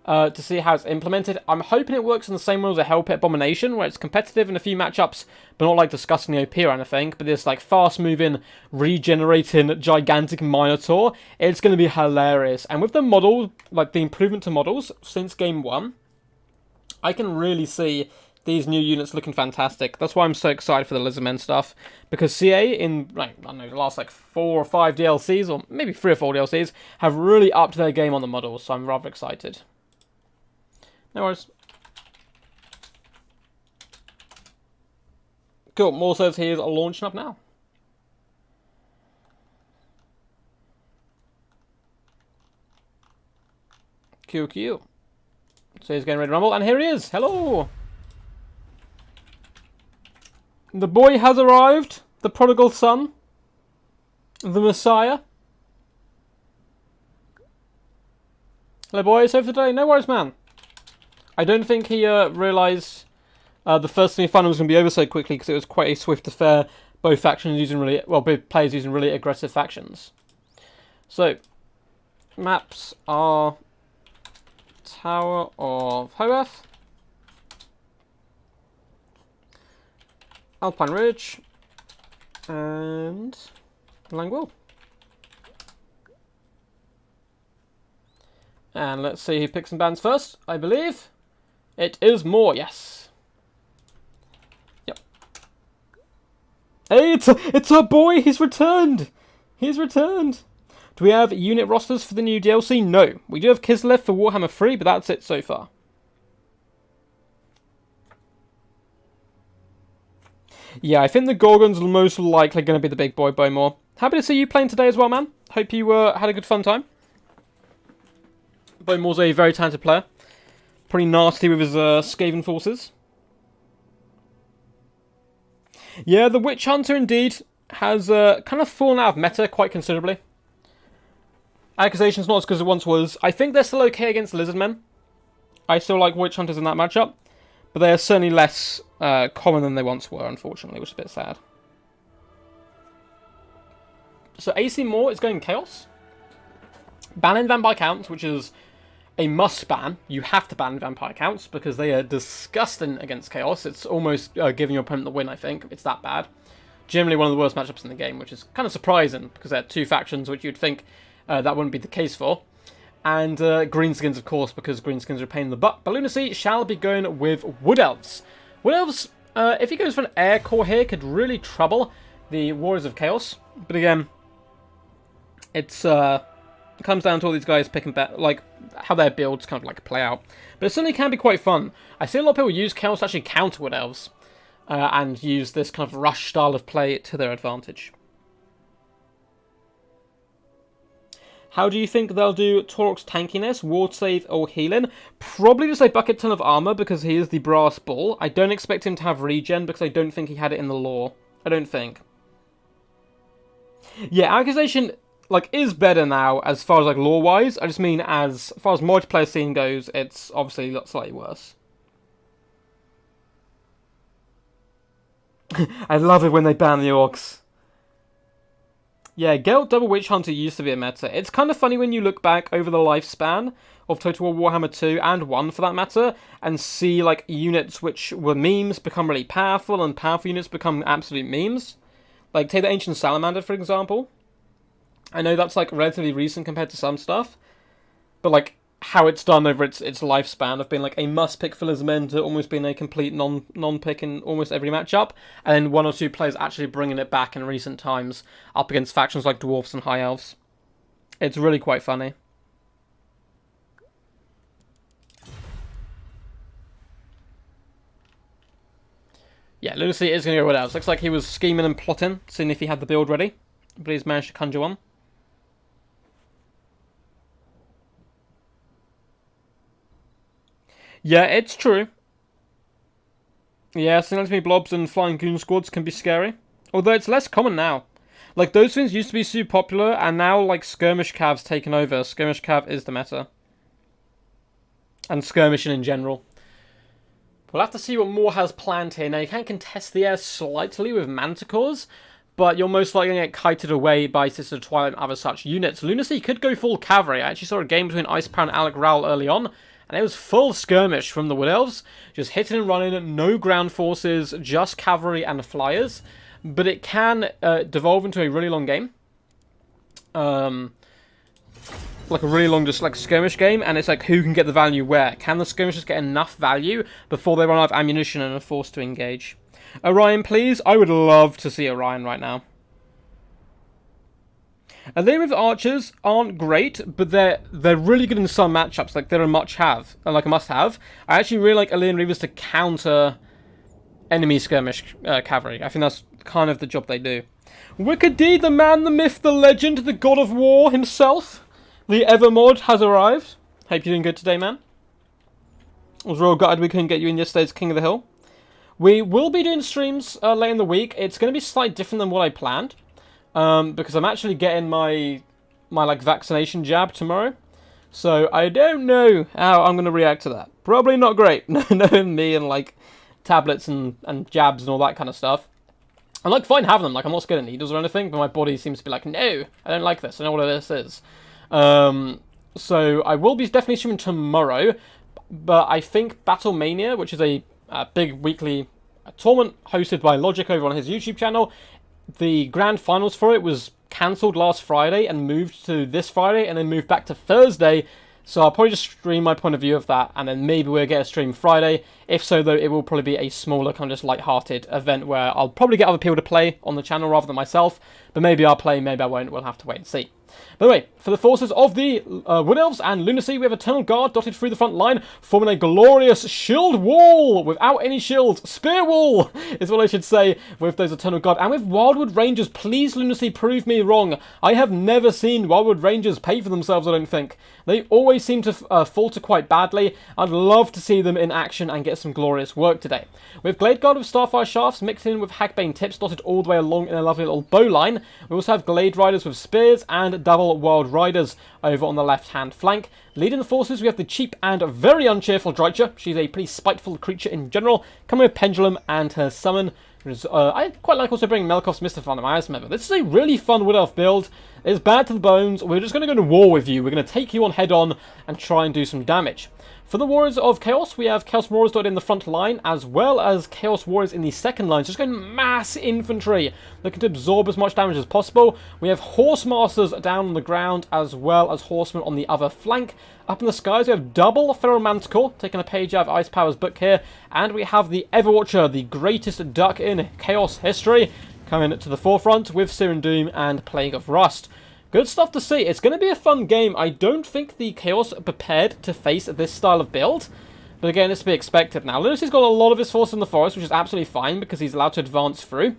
To see how it's implemented. I'm hoping it works in the same way as a Hell Pit Abomination, where it's competitive in a few matchups, but not like disgustingly OP or anything. But this like fast-moving, regenerating, gigantic Minotaur, it's going to be hilarious. And with the model, like the improvement to models since Game 1, I can really see these new units looking fantastic. That's why I'm so excited for the Lizardmen stuff. Because CA in, like, I don't know, the last like 4 or 5 DLCs, or maybe 3 or 4 DLCs, have really upped their game on the models, so I'm rather excited. No worries. Cool, more says he is launching up now. QQ. So he's getting ready to rumble, and here he is! Hello! The boy has arrived, the prodigal son, the Messiah. Hello boys, so for today, no worries man. I don't think he realised the first semi-final was going to be over so quickly because it was quite a swift affair. Both factions using really, well, both players using really aggressive factions. So, maps are Tower of Hogarth, Alpine Ridge, and Langwell. And let's see who picks some bands first, I believe. It is Moore, yes. Yep. Hey, it's our boy, he's returned! He's returned! Do we have unit rosters for the new DLC? No. We do have Kislev for Warhammer 3, but that's it so far. Yeah, I think the Gorgon's most likely going to be the big boy, Bowmore. Happy to see you playing today as well, man. Hope you had a good fun time. Bowmore's a very talented player. Pretty nasty with his Skaven forces. Yeah, the Witch Hunter indeed has kind of fallen out of meta quite considerably. Accusation's not as good as it once was. I think they're still okay against Lizardmen. I still like Witch Hunters in that matchup. But they are certainly less common than they once were, unfortunately, which is a bit sad. So AC Moore is going Chaos. Banning Vampire Counts, which is a must ban. You have to ban Vampire Counts because they are disgusting against Chaos. It's almost giving your opponent the win, I think. It's that bad. Generally one of the worst matchups in the game, which is kind of surprising because they're two factions which you'd think that wouldn't be the case for. And greenskins, of course, because greenskins are a pain in the butt. But Lunacy shall be going with Wood Elves. Wood Elves, if he goes for an air core here, could really trouble the Warriors of Chaos. But again, it comes down to all these guys picking like how their builds kind of like play out. But it certainly can be quite fun. I see a lot of people use Chaos to actually counter Wood Elves and use this kind of rush style of play to their advantage. How do you think they'll do Torok's tankiness, ward save, or healing? Probably just a bucket ton of armor because he is the brass ball. I don't expect him to have regen because I don't think he had it in the lore. I don't think. Yeah, Accusation like is better now as far as like lore wise. I just mean as far as multiplayer scene goes, it's obviously slightly worse. I love it when they ban the orcs. Yeah, Gelt Double Witch Hunter used to be a meta. It's kind of funny when you look back over the lifespan of Total War Warhammer 2 and 1 for that matter, and see like units which were memes become really powerful, and powerful units become absolute memes. Like take the Ancient Salamander for example. I know that's like relatively recent compared to some stuff, but like how it's done over its lifespan of being like a must-pick for Lismen to almost being a complete non-pick in almost every matchup, and then one or two players actually bringing it back in recent times up against factions like Dwarfs and High Elves. It's really quite funny. Yeah, Lunacy is going to go with Elves. Looks like he was scheming and plotting, seeing if he had the build ready, but he's managed to conjure one. Yeah, it's true. Yeah, Single Blobs and Flying Goon Squads can be scary. Although it's less common now. Like, those things used to be super popular, and now, like, Skirmish Cav's taken over. Skirmish Cav is the meta. And skirmishing in general. We'll have to see what Moore has planned here. Now, you can contest the air slightly with Manticores, but you're most likely going to get kited away by Sister Twilight and other such units. Lunacy could go full cavalry. I actually saw a game between Icepower and Alec Rowell early on, and it was full skirmish from the Wood Elves. Just hitting and running, no ground forces, just cavalry and flyers. But it can devolve into a really long game. Like a really long just like skirmish game, and it's like who can get the value where. Can the skirmishers get enough value before they run out of ammunition and are forced to engage? Orion, please. I would love to see Orion right now. Alien with archers aren't great, but they're really good in some matchups. Like they're a must-have. I actually really like Alien Reavers to counter enemy skirmish cavalry. I think that's kind of the job they do. Wicked Deed, the man, the myth, the legend, the god of war himself, the Evermod has arrived. Hope you're doing good today, man. I was real gutted we couldn't get you in yesterday's King of the Hill. We will be doing streams late in the week. It's going to be slightly different than what I planned. Because I'm actually getting my like vaccination jab tomorrow, so I don't know how I'm going to react to that. Probably not great, knowing me and like tablets and jabs and all that kind of stuff. I'm like fine having them, like I'm not scared of needles or anything, but my body seems to be like, no, I don't like this. I know what this is. So I will be definitely streaming tomorrow, but I think Battlemania, which is a big weekly tournament hosted by Logic over on his YouTube channel. The grand finals for it was cancelled last Friday and moved to this Friday and then moved back to Thursday. So I'll probably just stream my point of view of that, and then maybe we'll get a stream Friday. If so, though, it will probably be a smaller, kind of just light-hearted event where I'll probably get other people to play on the channel rather than myself. But maybe I'll play, maybe I won't. We'll have to wait and see. By the way, for the forces of the Wood Elves and Lunacy, we have Eternal Guard dotted through the front line, forming a glorious shield wall without any shields. Spear wall is what I should say with those Eternal Guard. And with Wildwood Rangers, please, Lunacy, prove me wrong. I have never seen Wildwood Rangers pay for themselves, I don't think. They always seem to falter quite badly. I'd love to see them in action and get some glorious work today. With Glade Guard with Starfire Shafts mixed in with Hagbane Tips dotted all the way along in a lovely little bow line. We also have Glade Riders with Spears and double Wild Riders over on the left-hand flank. Leading the forces, we have the cheap and very uncheerful Drycha. She's a pretty spiteful creature in general, coming with Pendulum and her summon. I quite like also bringing Melkov's Mystify on my Ice member. This is a really fun Wood Elf build. is bad to the bones. We're just going to go to war with you. We're going to take you on head on and try and do some damage. For the Warriors of Chaos, we have Chaos Marauders dotted in the front line, as well as Chaos Warriors in the second line. So just going mass infantry, looking to absorb as much damage as possible. We have Horse Masters down on the ground, as well as Horsemen on the other flank. Up in the skies, we have double Feral Manticore, taking a page out of Ice Power's book here. And we have the Everwatcher, the greatest duck in Chaos history, coming to the forefront with Searing Doom and Plague of Rust. Good stuff to see. It's going to be a fun game. I don't think the Chaos are prepared to face this style of build. But again, it's to be expected now. Lunacy's got a lot of his force in the forest, which is absolutely fine because he's allowed to advance through.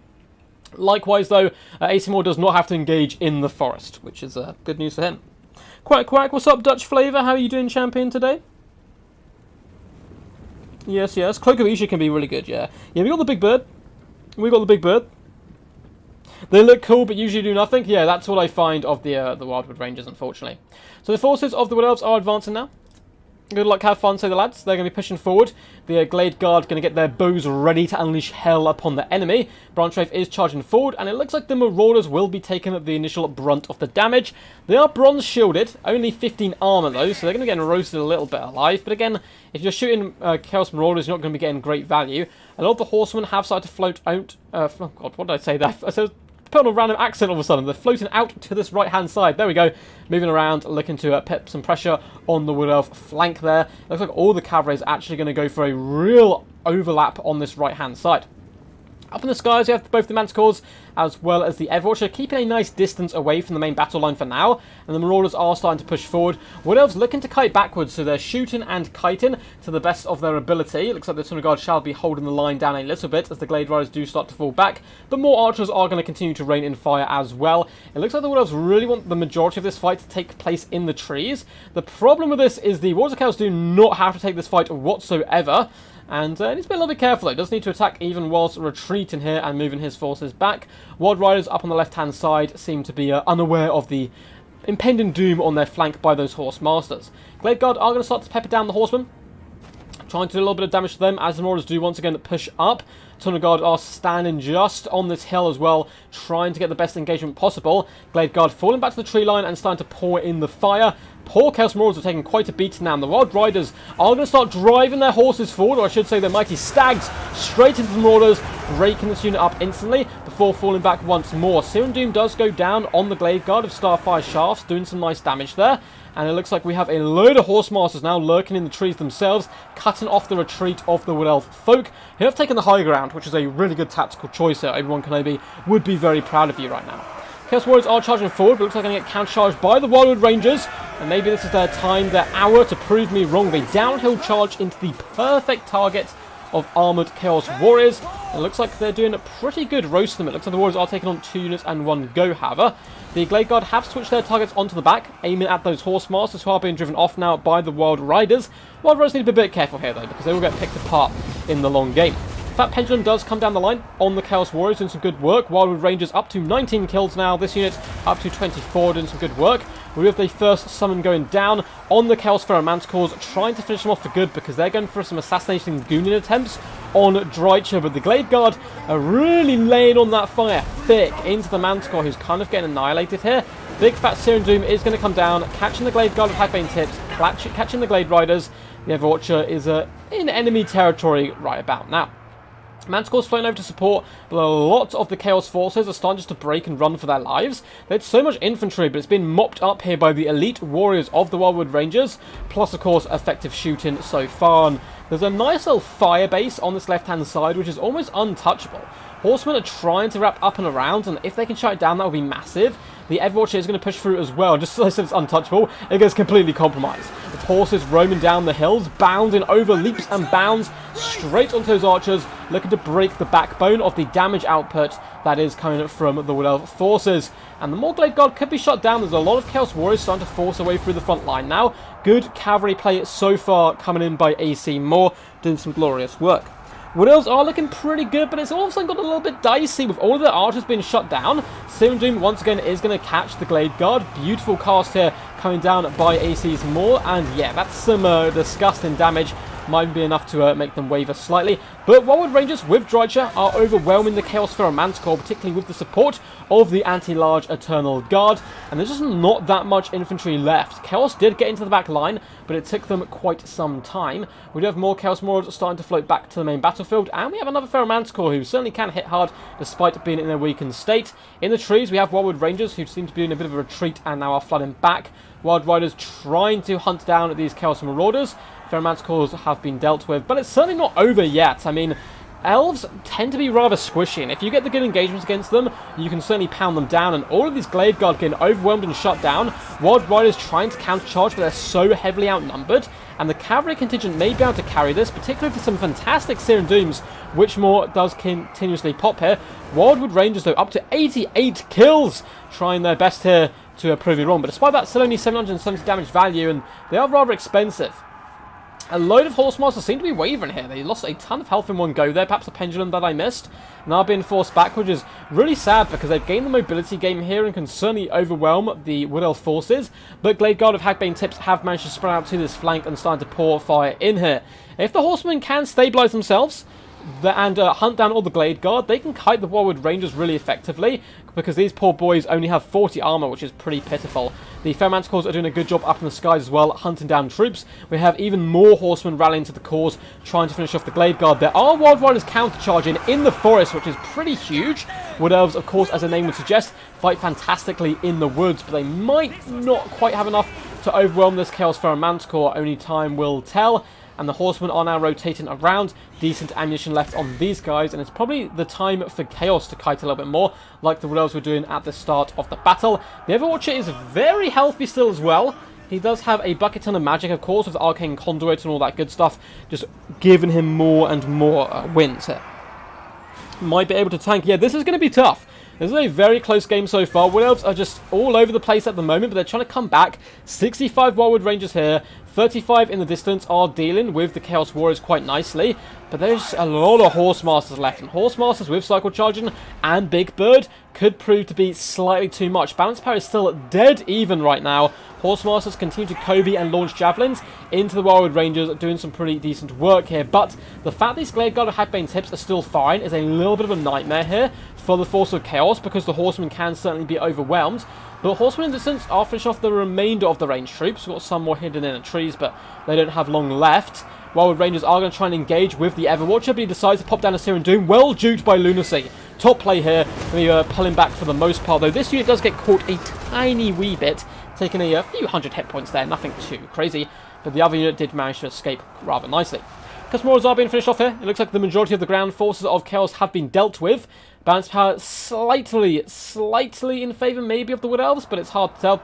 Likewise, though, AC Moore does not have to engage in the forest, which is good news for him. Quack, quack. What's up, Dutch Flavour? How are you doing, champion, today? Yes, yes. Cloak of Isha can be really good, yeah. Yeah, we got the big bird. We got the big bird. They look cool, but usually do nothing. Yeah, that's what I find of the Wildwood Rangers, unfortunately. So the forces of the Wood Elves are advancing now. Good luck, have fun, say the lads. They're going to be pushing forward. The Glade Guard going to get their bows ready to unleash hell upon the enemy. Branch Wraith is charging forward, and it looks like the Marauders will be taking the initial brunt of the damage. They are bronze shielded, only 15 armor though, so they're going to be getting roasted a little bit alive. But again, if you're shooting Chaos Marauders, you're not going to be getting great value. A lot of the Horsemen have started to float out. Oh god, what did I say there? Put on a random accent all of a sudden. They're floating out to this right-hand side. There we go. Moving around, looking to pip some pressure on the Wood Elf flank there. Looks like all the cavalry is actually going to go for a real overlap on this right-hand side. Up in the skies, you have both the Manticores as well as the Everwatcher, keeping a nice distance away from the main battle line for now, and the Marauders are starting to push forward. Wood Elves looking to kite backwards, so they're shooting and kiting to the best of their ability. It looks like the Dishonour Guard shall be holding the line down a little bit as the Glade Riders do start to fall back, but more archers are going to continue to rain in fire as well. It looks like the Wood Elves really want the majority of this fight to take place in the trees. The problem with this is the Warriors of Chaos do not have to take this fight whatsoever. And he needs to be a little bit careful though. Does need to attack even whilst retreating here and moving his forces back. Wild Riders up on the left-hand side seem to be unaware of the impending doom on their flank by those Horse Masters. Glade Guard are going to start to pepper down the Horsemen, trying to do a little bit of damage to them as the Marauders do once again push up. Dishonour Guard are standing just on this hill as well, trying to get the best engagement possible. Glade Guard falling back to the tree line and starting to pour in the fire. Poor Chaos Marauders are taking quite a beat now, and the Wild Riders are going to start driving their horses forward, or I should say their mighty stags, straight into the Marauders, breaking this unit up instantly before falling back once more. Searing Doom does go down on the Glade Guard of Starfire Shafts, doing some nice damage there. And it looks like we have a load of Horse Masters now lurking in the trees themselves, cutting off the retreat of the Wood Elf folk, who have taken the high ground, which is a really good tactical choice here. Obi-Wan Kenobi would be very proud of you right now. Chaos Warriors are charging forward, but looks like they're going to get counter-charged by the Wildwood Rangers. And maybe this is their time, their hour to prove me wrong. They downhill charge into the perfect target of armoured Chaos Warriors. It looks like they're doing a pretty good roast them. It looks like the Warriors are taking on 2 units and 1 go, however. The Glade Guard have switched their targets onto the back, aiming at those Horse Masters who are being driven off now by the Wild Riders. Wild Riders need to be a bit careful here, though, because they will get picked apart in the long game. Fat Pendulum does come down the line on the Chaos Warriors, doing some good work. Wildwood Rangers up to 19 kills now. This unit up to 24, doing some good work. We have the first summon going down on the Chaos Feral Manticores, trying to finish them off for good because they're going for some assassination gooning attempts on Dreicher. But the Glade Guard are really laying on that fire thick into the Manticore, who's kind of getting annihilated here. Big fat Searing Doom is going to come down, catching the Glade Guard with Hagbane tips, catching the Glade Riders. The Everwatcher is in enemy territory right about now. Manticore's flown over to support, but a lot of the Chaos forces are starting just to break and run for their lives. They had so much infantry, but it's been mopped up here by the elite warriors of the Wildwood Rangers, plus, of course, effective shooting so far. And there's a nice little fire base on this left-hand side, which is almost untouchable. Horsemen are trying to wrap up and around, and if they can shut it down, that would be massive. The Everwatcher is going to push through as well. Just as I said, it's untouchable. It gets completely compromised. With horses roaming down the hills, bounding over leaps and bounds, straight onto those archers, looking to break the backbone of the damage output that is coming from the Wood Elf forces. And the more Glade Guard could be shut down. There's a lot of Chaos Warriors starting to force their way through the front line now. Good cavalry play so far coming in by AC Moore, doing some glorious work. Wood Elves are looking pretty good, but it's all of a sudden got a little bit dicey with all of their archers being shut down. Searing Doom once again is going to catch the Glade Guard. Beautiful cast here coming down by AC's Moore, and yeah, that's some disgusting damage might be enough to make them waver slightly. But Wildwood Rangers with Drycha are overwhelming the Chaos Pharaoh Manticore, particularly with the support of the anti-large Eternal Guard. And there's just not that much infantry left. Chaos did get into the back line, but it took them quite some time. We do have more Chaos Marauders starting to float back to the main battlefield, and we have another Pharaoh Manticore who certainly can hit hard despite being in a weakened state. In the trees, we have Wildwood Rangers who seem to be in a bit of a retreat and now are flooding back. Wild Riders trying to hunt down these Chaos Marauders. Pharaoh Manticores have been dealt with, but it's certainly not over yet. I mean, elves tend to be rather squishy, and if you get the good engagements against them, you can certainly pound them down, and all of these Glade Guard getting overwhelmed and shut down. Wild Riders trying to countercharge, but they're so heavily outnumbered, and the cavalry contingent may be able to carry this, particularly for some fantastic Searing Dooms, which more does continuously pop here. Wildwood Rangers, though, up to 88 kills, trying their best here to prove you wrong, but despite that, still only 770 damage value, and they are rather expensive. A load of Horsemasters seem to be wavering here. They lost a ton of health in one go there, perhaps a pendulum that I missed, and are being forced back, which is really sad because they've gained the mobility game here and can certainly overwhelm the Wood Elf forces, but Glade Guard of Hagbane Tips have managed to spread out to this flank and starting to pour fire in here. If the Horsemen can stabilise themselves and hunt down all the Glade Guard, they can kite the Wildwood Rangers really effectively, because these poor boys only have 40 armor, which is pretty pitiful. The Pharaoh Manticores are doing a good job up in the skies as well, hunting down troops. We have even more horsemen rallying to the cause, trying to finish off the Glade Guard. There are Wild Riders countercharging in the forest, which is pretty huge. Wood Elves, of course, as the name would suggest, fight fantastically in the woods, but they might not quite have enough to overwhelm this Chaos Pharaoh Manticore. Only time will tell. And the horsemen are now rotating around. Decent ammunition left on these guys, and it's probably the time for Chaos to kite a little bit more, like the Wood Elves were doing at the start of the battle. The Everwatcher is very healthy still as well. He does have a bucket ton of magic, of course, with Arcane Conduit and all that good stuff, just giving him more and more wins here. Might be able to tank. Yeah, this is going to be tough. This is a very close game so far. Wood Elves are just all over the place at the moment, but they're trying to come back. 65 Wildwood Rangers here. 35 in the distance are dealing with the Chaos Warriors quite nicely. But there's a lot of Horsemasters left. And Horsemasters with Cycle Charging and Big Bird could prove to be slightly too much. Balance power is still dead even right now. Horsemasters continue to Kobe and launch Javelins into the Wildwood Rangers, doing some pretty decent work here. But the fact these Glade Guard of Hagbane Tips are still fine is a little bit of a nightmare here for the Force of Chaos, because the Horsemen can certainly be overwhelmed. But Horsemen in distance are finishing off the remainder of the ranged troops. We've got some more hidden in the trees, but they don't have long left. Wildwood Rangers are going to try and engage with the Everwatcher, but he decides to pop down a Searing Doom. Well duped by Lunacy. Top play here. We pulling back for the most part, though. This unit does get caught a tiny wee bit, taking a few hundred hit points there. Nothing too crazy, but the other unit did manage to escape rather nicely. Customers are being finished off here. It looks like the majority of the ground forces of Chaos have been dealt with. Balance power slightly in favour maybe of the Wood Elves, but it's hard to tell.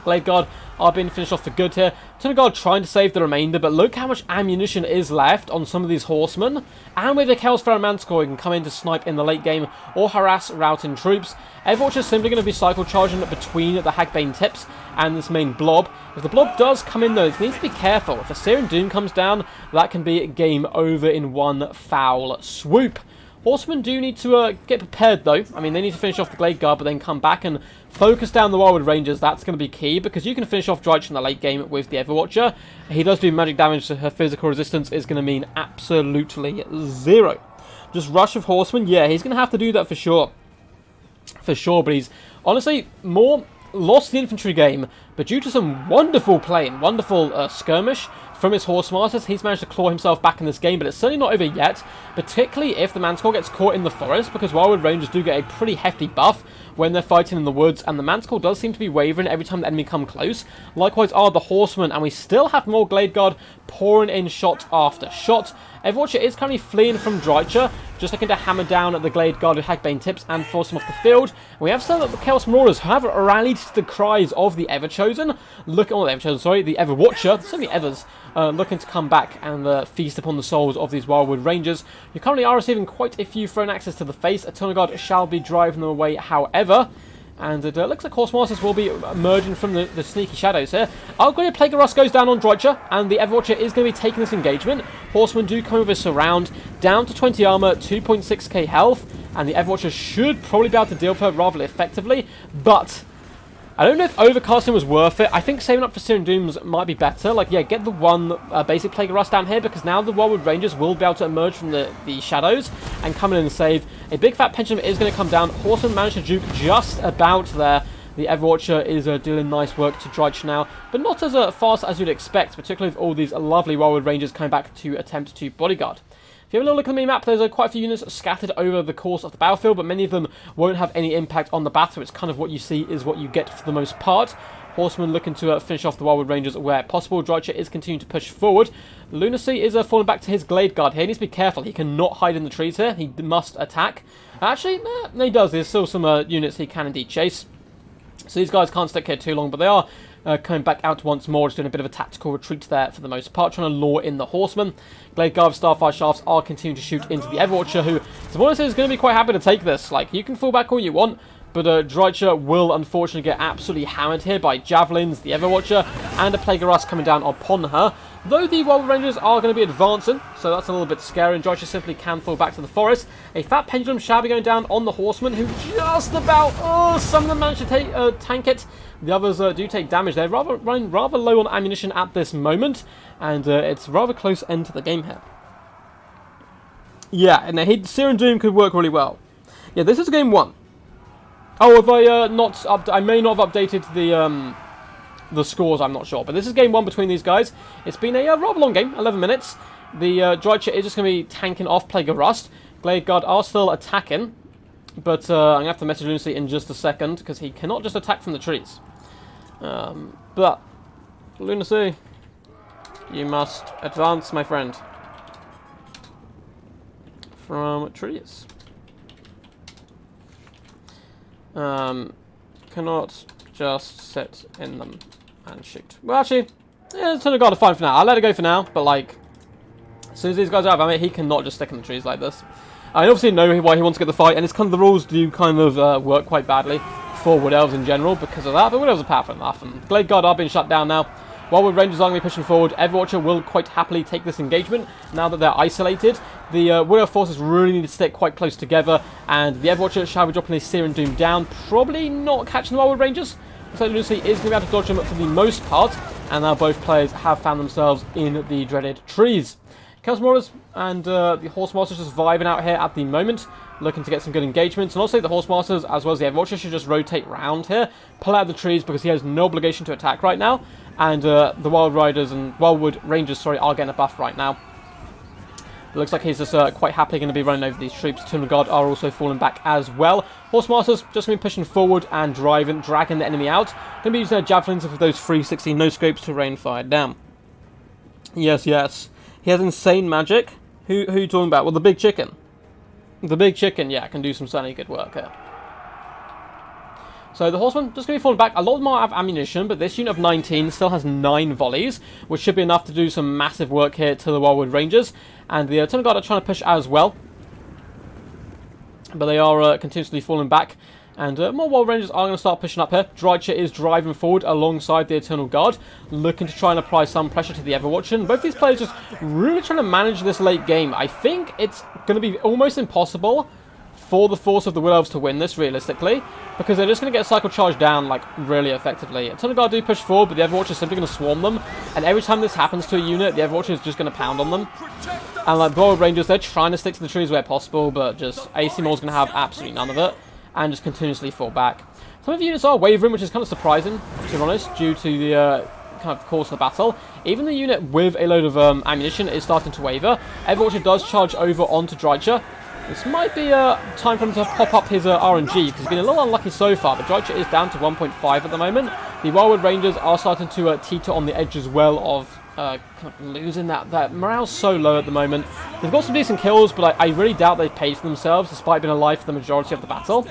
Glade Guard are being finished off for good here. Eternal Guard trying to save the remainder, but look how much ammunition is left on some of these horsemen. And with the Chaos Pharaoh Manticore, you can come in to snipe in the late game or harass routing troops. Everwatch is simply going to be cycle charging between the Hagbane Tips and this main blob. If the blob does come in though, it needs to be careful. If a Searing Doom comes down, that can be game over in one foul swoop. Horsemen do need to get prepared though. I mean, they need to finish off the Glade Guard, but then come back and focus down the Wildwood Rangers. That's going to be key, because you can finish off Drycha in the late game with the Everwatcher. He does do magic damage, so her physical resistance is going to mean absolutely zero. Just rush of Horsemen, yeah, he's going to have to do that for sure. For sure, but he's honestly more lost the infantry game, but due to some wonderful playing, wonderful skirmish from his Horsemasters, he's managed to claw himself back in this game, but it's certainly not over yet, particularly if the Manticore gets caught in the forest, because Wildwood Rangers do get a pretty hefty buff when they're fighting in the woods, and the Manticore does seem to be wavering every time the enemy come close. Likewise are the Horsemen, and we still have more Glade Guard pouring in shot after shot. Everwatcher is currently fleeing from Drycha, just looking to hammer down at the Glade Guard with Hagbane Tips and force him off the field. We have some of the Chaos Marauders who have rallied to the cries of the Everchosen. The Everwatcher, so the Evers, looking to come back and feast upon the souls of these Wildwood Rangers. You currently are receiving quite a few thrown axes to the face. Eternal Guard shall be driving them away, however. And it looks like Horsemasters will be emerging from the sneaky shadows here. Outgraded Plague of Rust goes down on Drycha, and the Everwatcher is going to be taking this engagement. Horsemen do come with a surround, down to 20 armor, 2.6k health, and the Everwatcher should probably be able to deal with her rather effectively, but I don't know if overcasting was worth it. I think saving up for Searing Dooms might be better. Like, yeah, get the one basic Plague of Rust down here, because now the Wildwood Rangers will be able to emerge from the shadows and come in and save. A big fat Pendulum is going to come down. Horseman managed to juke just about there. The Everwatcher is doing nice work to Drycha now, but not as fast as you'd expect, particularly with all these lovely Wildwood Rangers coming back to attempt to bodyguard. If you have a little look at the mini-map, there's quite a few units scattered over the course of the battlefield, but many of them won't have any impact on the battle. It's kind of what you see is what you get for the most part. Horsemen looking to finish off the Wildwood Rangers where possible. Drycha is continuing to push forward. Lunacy is falling back to his Glade Guard here. He needs to be careful. He cannot hide in the trees here. He must attack. Actually, no, he does. There's still some units he can indeed chase. So these guys can't stick here too long, but they are coming back out once more, just doing a bit of a tactical retreat there for the most part, trying to lure in the Horsemen. Glade Guard Starfire Shafts are continuing to shoot into the Everwatcher, who, to be honest, is going to be quite happy to take this. Like, you can fall back all you want, but Drycha will unfortunately get absolutely hammered here by Javelins, the Everwatcher, and a Plague of Rust coming down upon her. Though the Wild Rangers are going to be advancing, so that's a little bit scary, and Drycha simply can fall back to the forest. A fat Pendulum shall be going down on the Horsemen, who just about, some of them manage to tank it. The others do take damage. They're running rather low on ammunition at this moment, and it's a rather close end to the game here. Yeah, and Searing Doom could work really well. Yeah, this is game 1. Oh, have I I may not have updated the scores, I'm not sure. But this is game 1 between these guys. It's been a rather long game, 11 minutes. The Drycha is just going to be tanking off Plague of Rust. Glade Guard are still attacking, but I'm going to have to message Lunacy in just a second, because he cannot just attack from the trees. But, Lunacy, you must advance, my friend. From trees. Cannot just sit in them and shoot. Well, actually, yeah, it's Guard are fine for now. I'll let it go for now, but like, as soon as these guys are out, I mean, he cannot just stick in the trees like this. I obviously know why he wants to get the fight, and it's kind of the rules do kind of work quite badly for Wood Elves in general because of that, but Wood Elves are powerful enough, and Glade Guard are being shut down now. While Wood Rangers are going to be pushing forward, Everwatcher will quite happily take this engagement now that they're isolated. The Wood Elf forces really need to stick quite close together, and the Everwatcher shall be dropping his Searing Doom down, probably not catching the Wood Rangers. So Lucy is going to be able to dodge them for the most part, and now both players have found themselves in the dreaded trees. Chaos Marauders and the Horse Masters just vibing out here at the moment, looking to get some good engagements. And also the Horse Masters, as well as the Everwatcher, should just rotate round here, pull out of the trees because he has no obligation to attack right now. And the Wild Riders and Wildwood Rangers, are getting a buff right now. It looks like he's just quite happily going to be running over these troops. Eternal Guard are also falling back as well. Horse Masters just going to be pushing forward and dragging the enemy out. Going to be using their javelins with those 360 no scopes to rain fire down. Yes, yes. He has insane magic. Who you talking about? Well, the big chicken. The big chicken, yeah, can do some certainly good work here. So the Horsemen just going to be falling back. A lot of them have ammunition, but this unit of 19 still has 9 volleys, which should be enough to do some massive work here to the Wildwood Rangers. And the Eternal Guard are trying to push as well, but they are continuously falling back. And more Wild Rangers are going to start pushing up here. Drycha is driving forward alongside the Eternal Guard, looking to try and apply some pressure to the Everwatcher. And both these players just really trying to manage this late game. I think it's going to be almost impossible for the force of the Wood Elves to win this, realistically, because they're just going to get Cycle Charge down, like, really effectively. Eternal Guard do push forward, but the Everwatcher is simply going to swarm them, and every time this happens to a unit, the Everwatcher is just going to pound on them. And, like, the Wild Rangers, they're trying to stick to the trees where possible, but just AC Maul's going to have absolutely none of it, and just continuously fall back. Some of the units are wavering, which is kind of surprising, to be honest, due to the kind of course of the battle. Even the unit with a load of ammunition is starting to waver. Everwatcher does charge over onto Drycha. This might be time for him to pop up his RNG, because he's been a little unlucky so far, but Drycha is down to 1.5 at the moment. The Wildwood Rangers are starting to teeter on the edge as well of kind of losing that. Morale's so low at the moment. They've got some decent kills, but I really doubt they've paid for themselves, despite being alive for the majority of the battle.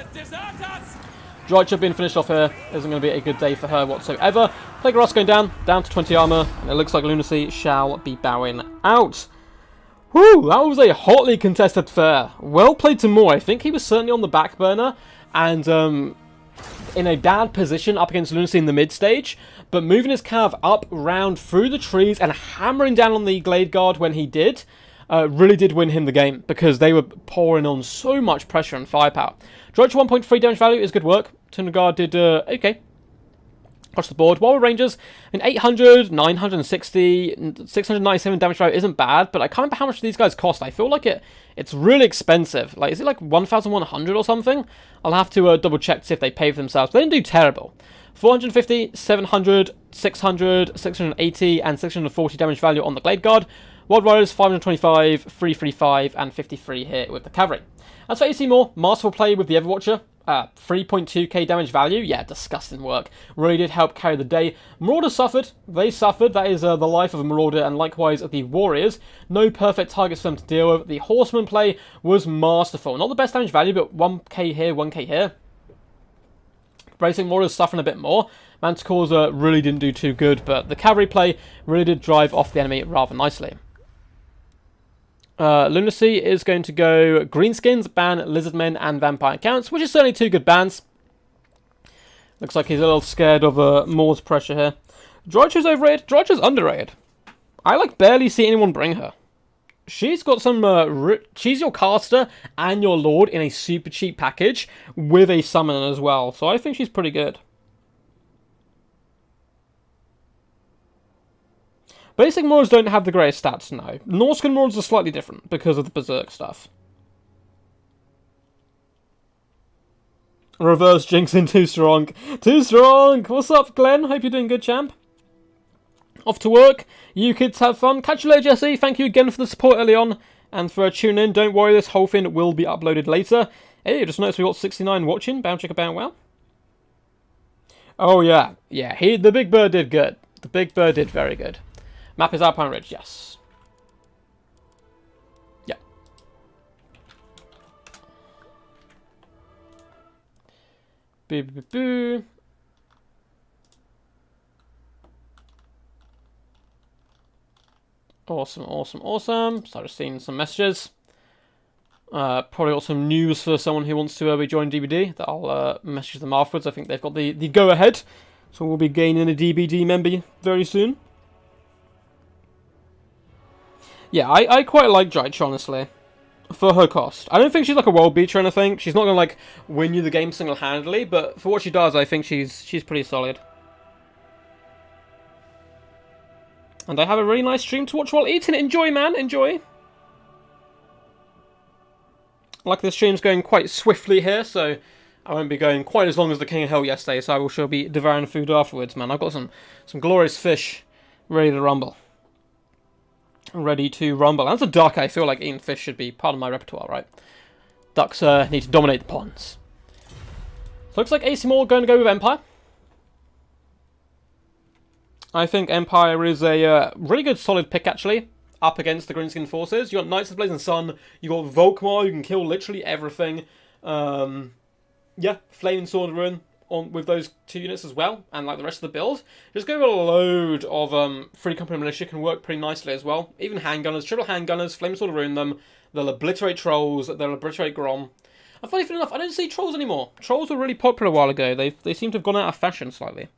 Drycha being finished off here isn't going to be a good day for her whatsoever. Plague of Rust going down to 20 armor, and it looks like Lunacy shall be bowing out. Whew, that was a hotly contested fair. Well played to Moore. I think he was certainly on the back burner and in a bad position up against Lunacy in the mid stage, but moving his cav up, round, through the trees and hammering down on the Glade Guard when he did, really did win him the game because they were pouring on so much pressure and firepower. Drycha 1.3 damage value is good work. Eternal Guard did okay. Across the board. While we're Rangers, in 800, 960, 697 damage value isn't bad, but I can't remember how much these guys cost. I feel like it's really expensive. Like, is it like 1,100 or something? I'll have to double check to see if they pay for themselves. But they didn't do terrible. 450, 700, 600, 680, and 640 damage value on the Glade Guard. Wild Riders, 525, 335, and 53 here with the Cavalry. As for AC Moore, masterful play with the Everwatcher. 3.2k damage value. Yeah, disgusting work. Really did help carry the day. Marauders suffered. They suffered. That is the life of a Marauder, and likewise the Warriors. No perfect targets for them to deal with. The Horseman play was masterful. Not the best damage value, but 1k here, 1k here. Bracing Marauders suffering a bit more. Manticores really didn't do too good, but the Cavalry play really did drive off the enemy rather nicely. Lunacy is going to go Greenskins, ban Lizardmen, and Vampire Counts, which is certainly two good bans. Looks like he's a little scared of Moore's pressure here. Droicher's overrated. Droicher's underrated. I barely see anyone bring her. She's got some... she's your caster and your lord in a super cheap package with a summon as well, so I think she's pretty good. Basic Marauders don't have the greatest stats, no. Norscan Marauders are slightly different because of the Berserk stuff. Reverse Jinxing too strong. Too strong! What's up, Glenn? Hope you're doing good, champ. Off to work. You kids have fun. Catch you later, Jesse. Thank you again for the support early on and for tuning in. Don't worry, this whole thing will be uploaded later. Hey, just noticed we got 69 watching. Bound chicka bound well. Oh, yeah. Yeah, the Big Bird did good. The Big Bird did very good. Map is Alpine Ridge, yes. Yeah. Boo, boo, boo. Awesome, awesome, awesome. Started seeing some messages. Probably got some news for someone who wants to be joining DBD that I'll message them afterwards. I think they've got the go-ahead. So we'll be gaining a DBD member very soon. Yeah, I quite like Droicher, honestly. For her cost. I don't think she's like a world beater or anything. She's not going to win you the game single-handedly, but for what she does, I think she's pretty solid. And I have a really nice stream to watch while eating. Enjoy, man. Enjoy. Like this stream's going quite swiftly here, so I won't be going quite as long as the King of Hell yesterday, so I will sure be devouring food afterwards, man. I've got some glorious fish ready to rumble. Ready to rumble. As a duck, I feel like eating fish should be part of my repertoire, right? Ducks need to dominate the ponds. So looks like AC Moore going to go with Empire. I think Empire is a really good solid pick, actually, up against the Greenskin forces. You got Knights of the Blazing Sun, you got Volkmar, you can kill literally everything. Yeah, Flaming Sword Ruin with those two units as well, and the rest of the build. Just go with a load of Free Company Militia can work pretty nicely as well. Even handgunners, triple handgunners, Flaming Sword Ruin them. They'll obliterate trolls, they'll obliterate Grom. And funny enough, I don't see trolls anymore. Trolls were really popular a while ago. They seem to have gone out of fashion slightly.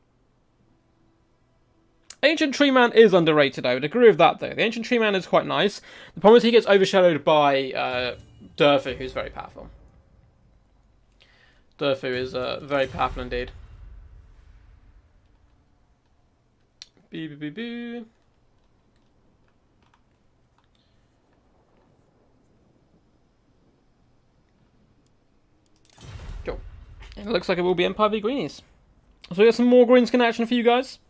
Ancient Tree Man is underrated, I would agree with that, though. The Ancient Tree Man is quite nice. The problem is he gets overshadowed by Durfu, who's very powerful. Durfu is very powerful indeed. Boo, boo, boo, boo. Cool. And it looks like it will be Empire v Greenies. So we got some more Greenskin action for you guys.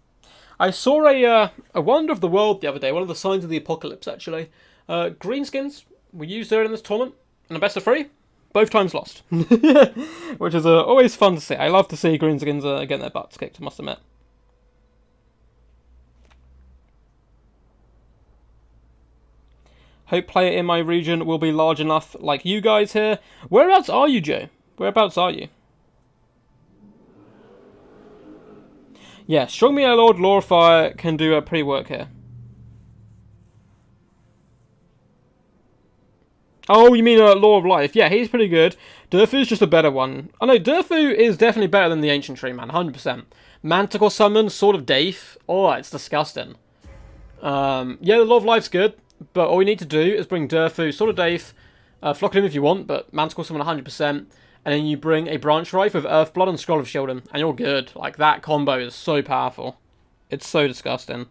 I saw a Wonder of the World the other day, one of the signs of the apocalypse, actually. Greenskins were used there in this tournament, and a best of 3, both times lost. Which is always fun to see. I love to see Greenskins getting their butts kicked, I must admit. Hope player in my region will be large enough like you guys here. Whereabouts are you, Joe? Whereabouts are you? Yeah, Strong Me Lord, Law of Fire can do a pretty work here. Oh, you mean Law of Life? Yeah, he's pretty good. Durfu's just a better one. Oh no, Durfu is definitely better than the Ancient Tree Man, 100%. Manticore Summon, Sword of Daith. Oh, it's disgusting. Yeah, the Law of Life's good, but all you need to do is bring Durfu, Sword of Daith, Flock him if you want, but Manticore Summon 100%. and then you bring a Branch Rife with Earthblood and Scroll of Shielding, and you're good. Like, that combo is so powerful. It's so disgusting.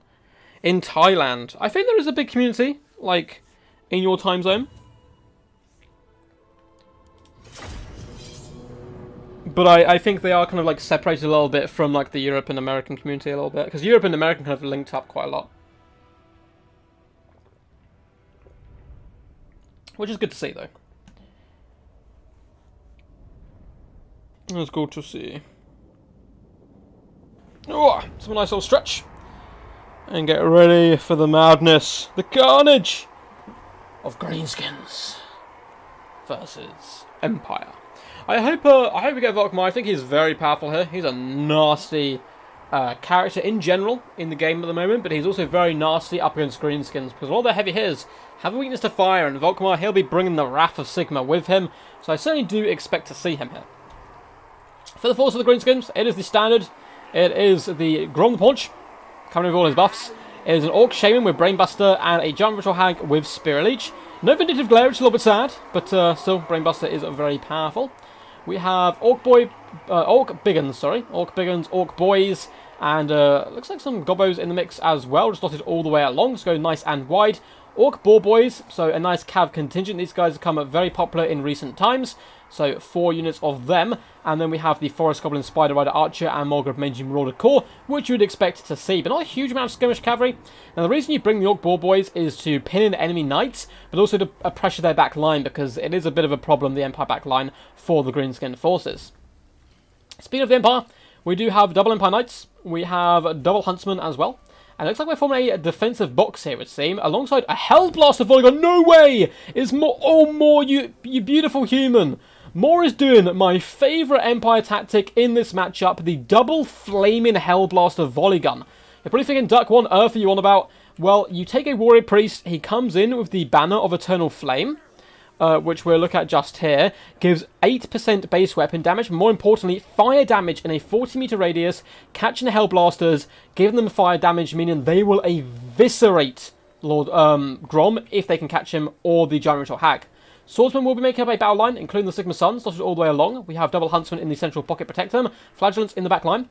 In Thailand, I think there is a big community, like, in your time zone. But I think they are kind of, like, separated a little bit from, like, the Europe and American community a little bit. Because Europe and American kind of linked up quite a lot. Which is good to see, though. It's good to see. Oh, some nice little stretch. And get ready for the madness, the carnage of Greenskins versus Empire. I hope we get Volkmar. I think he's very powerful here. He's a nasty character in general in the game at the moment, but he's also very nasty up against Greenskins because all their heavy hitters have a weakness to fire, and Volkmar, he'll be bringing the Wrath of Sigma with him, so I certainly do expect to see him here. For the force of the Greenskins, it is the standard. It is the Grom the Paunch, coming with all his buffs. It is an Orc Shaman with Brainbuster and a Giant Ritual Hag with Spirit Leech. No Vindictive Glare, which is a little bit sad, but still, Brainbuster is very powerful. We have Orc Biggins, Orc Boys, and looks like some Gobbos in the mix as well, just dotted all the way along, just go nice and wide. Orc Boar Boys, so a nice cav contingent. These guys have become very popular in recent times, so 4 units of them. And then we have the Forest Goblin, Spider Rider Archer, and Morgrove Mangy Marauder Corps, which you would expect to see, but not a huge amount of skirmish cavalry. Now, the reason you bring the Orc Boar Boys is to pin in enemy knights, but also to pressure their back line, because it is a bit of a problem, the Empire back line, for the Greenskin forces. Speaking of the Empire, we do have double Empire Knights, we have double Huntsmen as well. And it looks like we're forming a defensive box here, it would seem, alongside a Hellblaster Volleygun. No way! Is more? Oh, more, you beautiful human. Moore is doing my favourite Empire tactic in this matchup, the double flaming Hellblaster Volley Gun. You're probably thinking, Duck, what on earth are you on about? Well, you take a Warrior Priest, he comes in with the Banner of Eternal Flame, which we'll look at just here, gives 8% base weapon damage, but more importantly, fire damage in a 40-meter radius, catching the Hellblasters, giving them fire damage, meaning they will eviscerate Lord Grom if they can catch him, or the Giant Ritual Hag. Swordsmen will be making up a battle line, including the Sigma Suns, dotted all the way along. We have double Huntsmen in the central pocket protect them, Flagellants in the back line.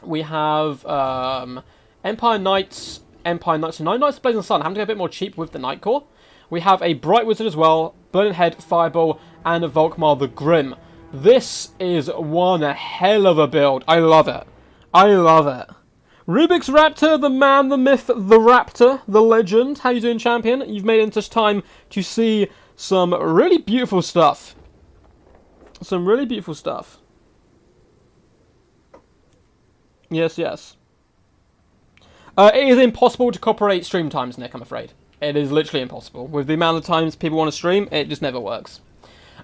We have Empire Knights, so 9 Knights of Blazing Sun, having to go a bit more cheap with the Knight Corps. We have a Bright Wizard as well, Burning Head, Fireball, and a Volkmar the Grim. This is one hell of a build. I love it. I love it. Rubik's Raptor, the man, the myth, the Raptor, the legend. How you doing, champion? You've made it just time to see some really beautiful stuff. Some really beautiful stuff. Yes, yes. It is impossible to cooperate stream times, Nick, I'm afraid. It is literally impossible. With the amount of times people want to stream, it just never works.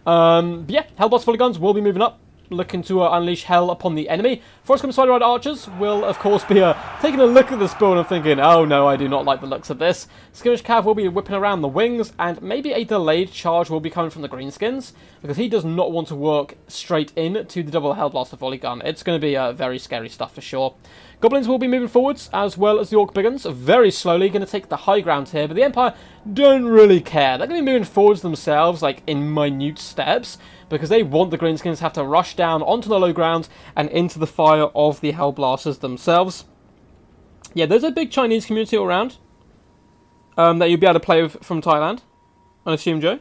But yeah, Hellblast Volley Guns will be moving up, looking to unleash hell upon the enemy. Forest Goblin Spider Rider Archers will, of course, be taking a look at this build and thinking, oh no, I do not like the looks of this. Skirmish Cav will be whipping around the wings, and maybe a delayed charge will be coming from the Greenskins, because he does not want to work straight in to the double Hellblaster Volley Gun. It's going to be very scary stuff for sure. Goblins will be moving forwards, as well as the Orc Biggins, very slowly, going to take the high ground here, but the Empire don't really care. They're going to be moving forwards themselves, like in minute steps, because they want the Greenskins to have to rush down onto the low ground and into the fire of the Hellblasters themselves. Yeah, there's a big Chinese community all around that you'll be able to play with from Thailand, I assume, Joe.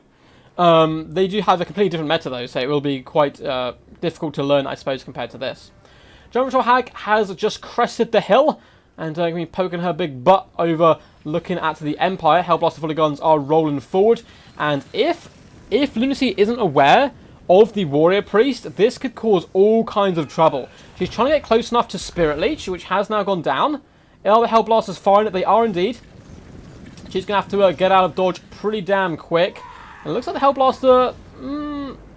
They do have a completely different meta, though, so it will be quite difficult to learn, I suppose, compared to this. Giant Ritual Hag has just crested the hill, and going to be poking her big butt over looking at the Empire. Hellblaster Volley Guns are rolling forward, and if Lunacy isn't aware of the Warrior Priest, this could cause all kinds of trouble. She's trying to get close enough to Spirit Leech, which has now gone down. Are the Hellblasters firing it? They are indeed. She's going to have to get out of dodge pretty damn quick. It looks like the Hellblaster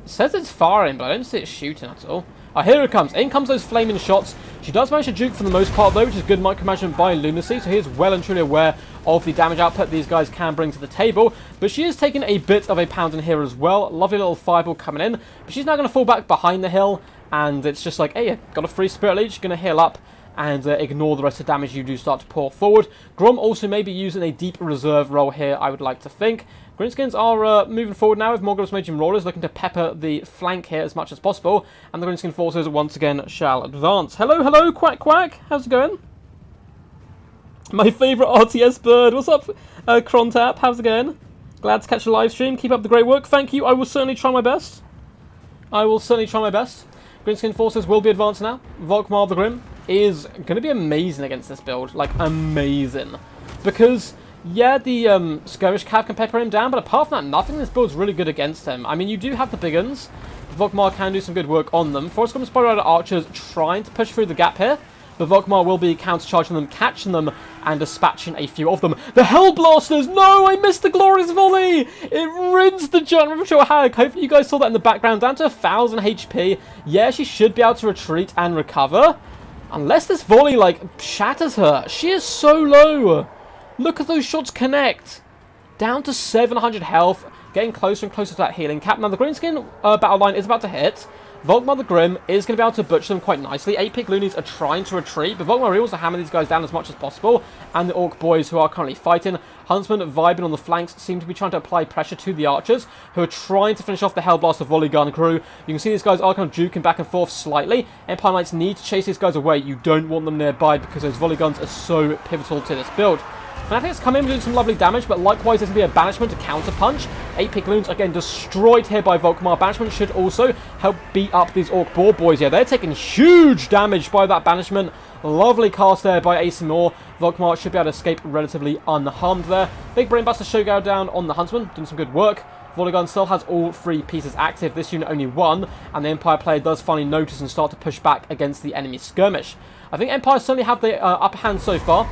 says it's firing, but I don't see it shooting at all. Oh, here it comes. In comes those flaming shots. She does manage to juke for the most part, though, which is good micromanagement by Lunacy, so he is well and truly aware of the damage output these guys can bring to the table. But she is taking a bit of a pound in here as well. Lovely little fireball coming in. But she's now going to fall back behind the hill, and it's just like, hey, got a free Spirit Leech, going to heal up, and ignore the rest of the damage you do start to pour forward. Grom also may be using a deep reserve role here, I would like to think. Greenskins are moving forward now with more Ghost Mage Marauders, looking to pepper the flank here as much as possible, and the Greenskin forces once again shall advance. Hello, hello, Quack Quack, how's it going? My favourite RTS bird, what's up, Crontap, how's it going? Glad to catch a live stream, keep up the great work, thank you, I will certainly try my best. I will certainly try my best. Greenskin forces will be advanced now. Volkmar the Grim is going to be amazing against this build, like amazing. Because, yeah, the Skirmish Cav can pepper him down, but apart from that, nothing in this build is really good against him. I mean, you do have the big uns. Volkmar can do some good work on them. Forest Grim Spider Rider Archers trying to push through the gap here, but Volkmar will be counter-charging them, catching them, and dispatching a few of them. The Hellblasters! No, I missed the glorious volley! It rinsed the giant River Hag. Hopefully you guys saw that in the background, down to 1,000 HP. Yeah, she should be able to retreat and recover. Unless this volley, like, shatters her. She is so low. Look at those shots connect. Down to 700 health, getting closer and closer to that healing cap. Now, the Greenskin battle line is about to hit. Volkmar the Grim is going to be able to butcher them quite nicely. 8-pick Loonies are trying to retreat, but Volkmar really wants to hammer these guys down as much as possible. And the Orc boys who are currently fighting. Huntsmen vibing on the flanks seem to be trying to apply pressure to the archers, who are trying to finish off the Hellblaster volley gun crew. You can see these guys are kind of juking back and forth slightly. Empire Knights need to chase these guys away. You don't want them nearby because those volley guns are so pivotal to this build. Fanatics come in doing some lovely damage, but likewise there's going to be a Banishment to counter-punch. 8-pick Loons are getting destroyed here by Volkmar. Banishment should also help beat up these Orc Boar boys. Yeah, they're taking huge damage by that Banishment. Lovely cast there by Asimor. Volkmar should be able to escape relatively unharmed there. Big Brainbuster Shogun down on the Huntsman, doing some good work. Volleygun still has all 3 pieces active. This unit only 1, and the Empire player does finally notice and start to push back against the enemy skirmish. I think Empire certainly have the upper hand so far.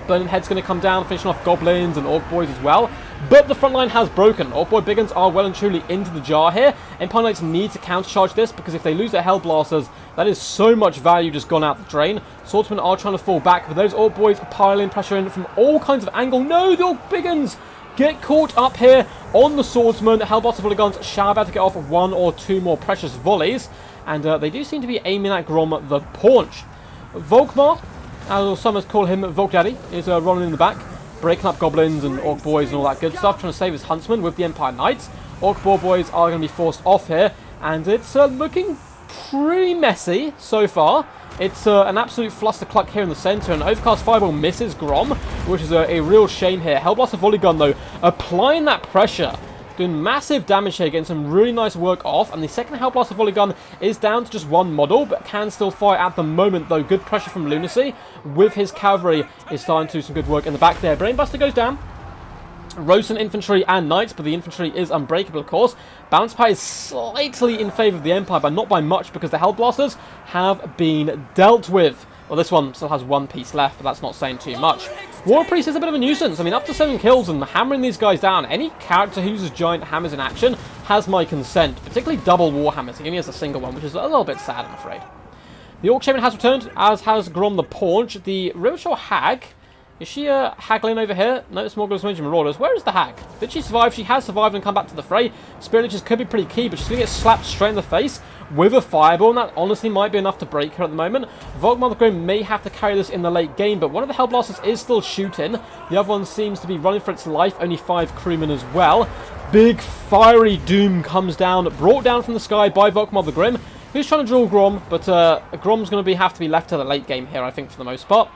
Burning Head's going to come down, finishing off Goblins and Orc Boys as well. But the front line has broken. Orc Boy Big Uns are well and truly into the jar here. Empire Knights need to countercharge this, because if they lose their Hellblasters, that is so much value just gone out the drain. Swordsmen are trying to fall back, but those Orc Boys are piling pressure in from all kinds of angle. No, the Orc Big Uns get caught up here on the Swordsman. Hellblaster volley guns shall be able to get off 1 or 2 more precious volleys. And they do seem to be aiming at Grom the Paunch. Volkmar, as some call him Volk Daddy, is rolling in the back, breaking up Goblins and Orc Boys and all that good stuff, trying to save his Huntsman with the Empire Knights. Orc Boar Boys are going to be forced off here, and it's looking pretty messy so far. It's an absolute flustercluck here in the centre, and Overcast Fireball misses Grom, which is a real shame here. Hellblaster Volley Gun, though, applying that pressure, doing massive damage here, getting some really nice work off, and the second Hellblaster Volley Gun is down to just 1 model, but can still fire at the moment, though. Good pressure from Lunacy, with his cavalry, is starting to do some good work in the back there. Brainbuster goes down. Roasting infantry and knights, but the infantry is unbreakable, of course. Balance Pie is slightly in favour of the Empire, but not by much, because the Hellblasters have been dealt with. Well, this one still has 1 piece left, but that's not saying too much. War Priest is a bit of a nuisance. I mean, up to 7 kills and hammering these guys down. Any character who uses giant hammers in action has my consent, particularly double Warhammers. He only has a single one, which is a little bit sad, I'm afraid. The Orc Shaman has returned, as has Grom the Paunch. The Rivershore Hag, is she haggling over here? No, it's more Ghost Mage Marauders. Where is the Hag? Did she survive? She has survived and come back to the fray. Spirit Leeches could be pretty key, but she's going to get slapped straight in the face with a Fireball, and that honestly might be enough to break her at the moment. Volkmar the Grim may have to carry this in the late game, but one of the Hellblasters is still shooting. The other one seems to be running for its life, only 5 crewmen as well. Big fiery doom comes down, brought down from the sky by Volkmar the Grim, who's trying to draw Grom, but Grom's going to have to be left to the late game here, I think, for the most part.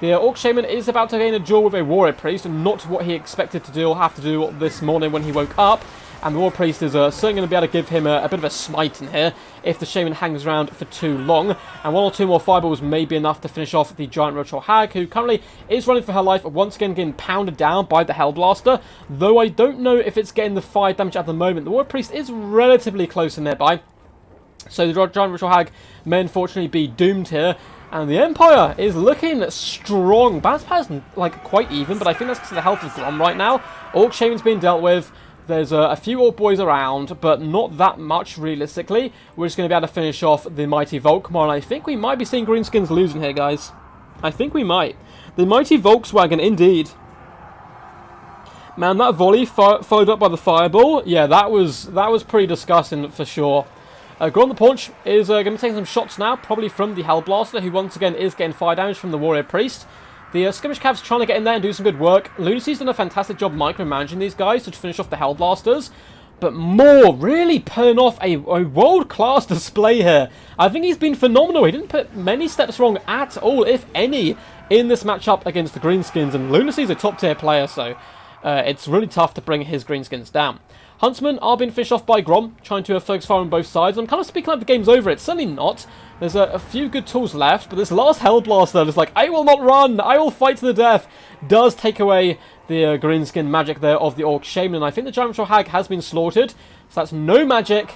The Orc Shaman is about to gain a duel with a Warrior Priest, not what he expected to do or have to do this morning when he woke up. And the War Priest is certainly going to be able to give him a bit of a smite in here if the Shaman hangs around for too long. And 1 or 2 more Fireballs may be enough to finish off the Giant Roachor Hag, who currently is running for her life, once again getting pounded down by the Hellblaster. Though I don't know if it's getting the fire damage at the moment. The War Priest is relatively close in nearby, so the Giant Roachor Hag may unfortunately be doomed here. And the Empire is looking strong. Balance Power is like quite even, but I think that's because of the health of Grom right now. Orc Shaman's being dealt with. There's a few Orc Boys around, but not that much realistically. We're just going to be able to finish off the mighty Volkmar, and I think we might be seeing Greenskins losing here, guys. I think we might. The mighty Volkswagen, indeed. Man, that volley followed up by the Fireball, yeah, that was pretty disgusting for sure. Grom the Paunch is going to be taking some shots now, probably from the Hellblaster, who once again is getting fire damage from the Warrior Priest. The Skirmish Cav's trying to get in there and do some good work. Lunacy's done a fantastic job micromanaging these guys to finish off the Hellblasters. But Moore really pulling off a world-class display here. I think he's been phenomenal. He didn't put many steps wrong at all, if any, in this matchup against the Greenskins. And Lunacy's a top-tier player, so it's really tough to bring his Greenskins down. Huntsmen are being fished off by Grom, trying to focus fire on both sides. I'm kind of speaking like the game's over. It's certainly not. There's a few good tools left, but this last Hellblaster is like, I will not run, I will fight to the death, does take away the Greenskin magic there of the Orc Shaman. I think the Giant Ritual Hag has been slaughtered, so that's no magic,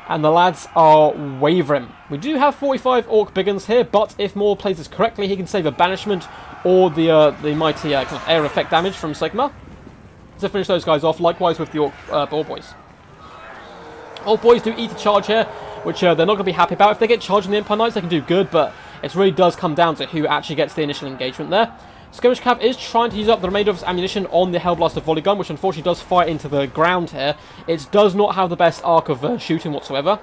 and the lads are wavering. We do have 45 Orc Biggins here, but if Moore plays this correctly, he can save a Banishment or the mighty kind of air effect damage from Sigma to finish those guys off. Likewise with the Orc Ball Boys. Orc Boys do eat a charge here, which they're not going to be happy about. If they get charged in the Empire Knights, they can do good, but it really does come down to who actually gets the initial engagement there. Skirmish Cav is trying to use up the remainder of its ammunition on the Hellblaster volley gun, which unfortunately does fire into the ground here. It does not have the best arc of shooting whatsoever,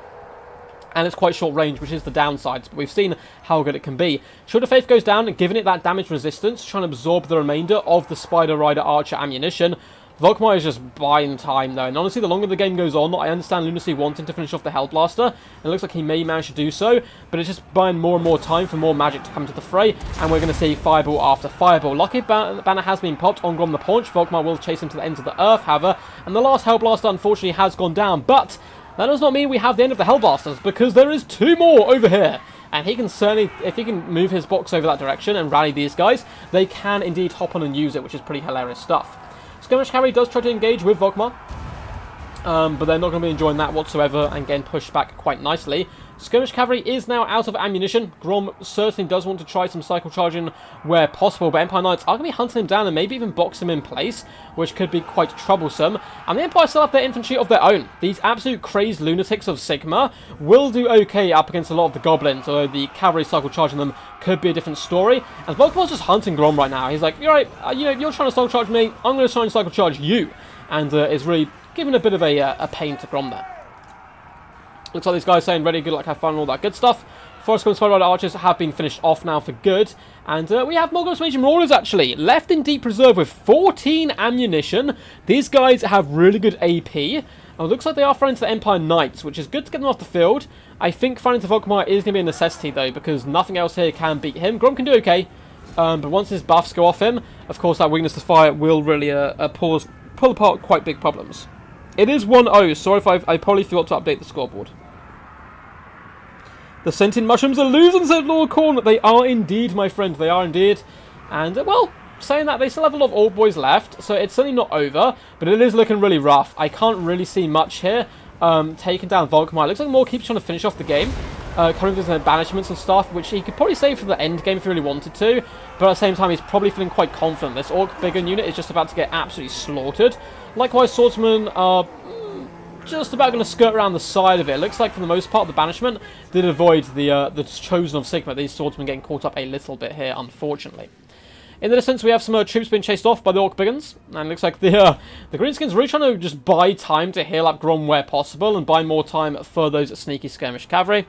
and it's quite short range, which is the downside, but we've seen how good it can be. Shield of Faith goes down, giving it that damage resistance, trying to absorb the remainder of the Spider Rider Archer ammunition. Volkmar is just buying time, though, and honestly, the longer the game goes on, I understand Lunacy wanting to finish off the Hellblaster, and it looks like he may manage to do so, but it's just buying more and more time for more magic to come to the fray, and we're going to see Fireball after Fireball. Lucky banner has been popped on Grom the Paunch. Volkmar will chase him to the ends of the earth, however, and the last Hellblaster, unfortunately, has gone down, but that does not mean we have the end of the Hellblasters, because there is 2 more over here. And he can certainly, if he can move his box over that direction and rally these guys, they can indeed hop on and use it, which is pretty hilarious stuff. Skirmish Cavalry does try to engage with Volkmar, but they're not going to be enjoying that whatsoever and getting pushed back quite nicely. Skirmish Cavalry is now out of ammunition. Grom certainly does want to try some cycle charging where possible, but Empire Knights are going to be hunting him down and maybe even box him in place, which could be quite troublesome. And the Empire still have their infantry of their own. These absolute crazed lunatics of Sigma will do okay up against a lot of the goblins, although the cavalry cycle charging them could be a different story. And Volkmar's just hunting Grom right now. He's like, you're right, you're trying to cycle charge me, I'm going to try and cycle charge you. And is really giving a bit of a pain to Grom there. Looks like these guys saying ready, good luck, have fun, and all that good stuff. Forest Golem Spider Rider Archers have been finished off now for good. And we have more Ghost Mage Marauders actually. Left in Deep Reserve with 14 ammunition. These guys have really good AP. And it looks like they are fighting to the Empire Knights, which is good to get them off the field. I think fighting to Volkmar is going to be a necessity though, because nothing else here can beat him. Grom can do okay, but once his buffs go off him, of course that weakness to fire will really pull apart quite big problems. It is 1-0. Sorry if I probably forgot to update the scoreboard. The sentient mushrooms are losing, said Lord Corn. They are indeed, my friend. They are indeed. And, well, saying that, they still have a lot of old boys left, so it's certainly not over, but it is looking really rough. I can't really see much here. Taking down Volkmar. It looks like Moore keeps trying to finish off the game. Coming with his banishments and stuff, which he could probably save for the end game if he really wanted to, but at the same time, he's probably feeling quite confident. This Orc Biggin unit is just about to get absolutely slaughtered. Likewise, Swordsmen are just about going to skirt around the side of it. It looks like, for the most part, the banishment did avoid the chosen of Sigma. These swordsmen getting caught up a little bit here, unfortunately. In the distance, we have some troops being chased off by the Orc Biggins, and it looks like the Greenskins really trying to just buy time to heal up Grom where possible and buy more time for those sneaky skirmish cavalry.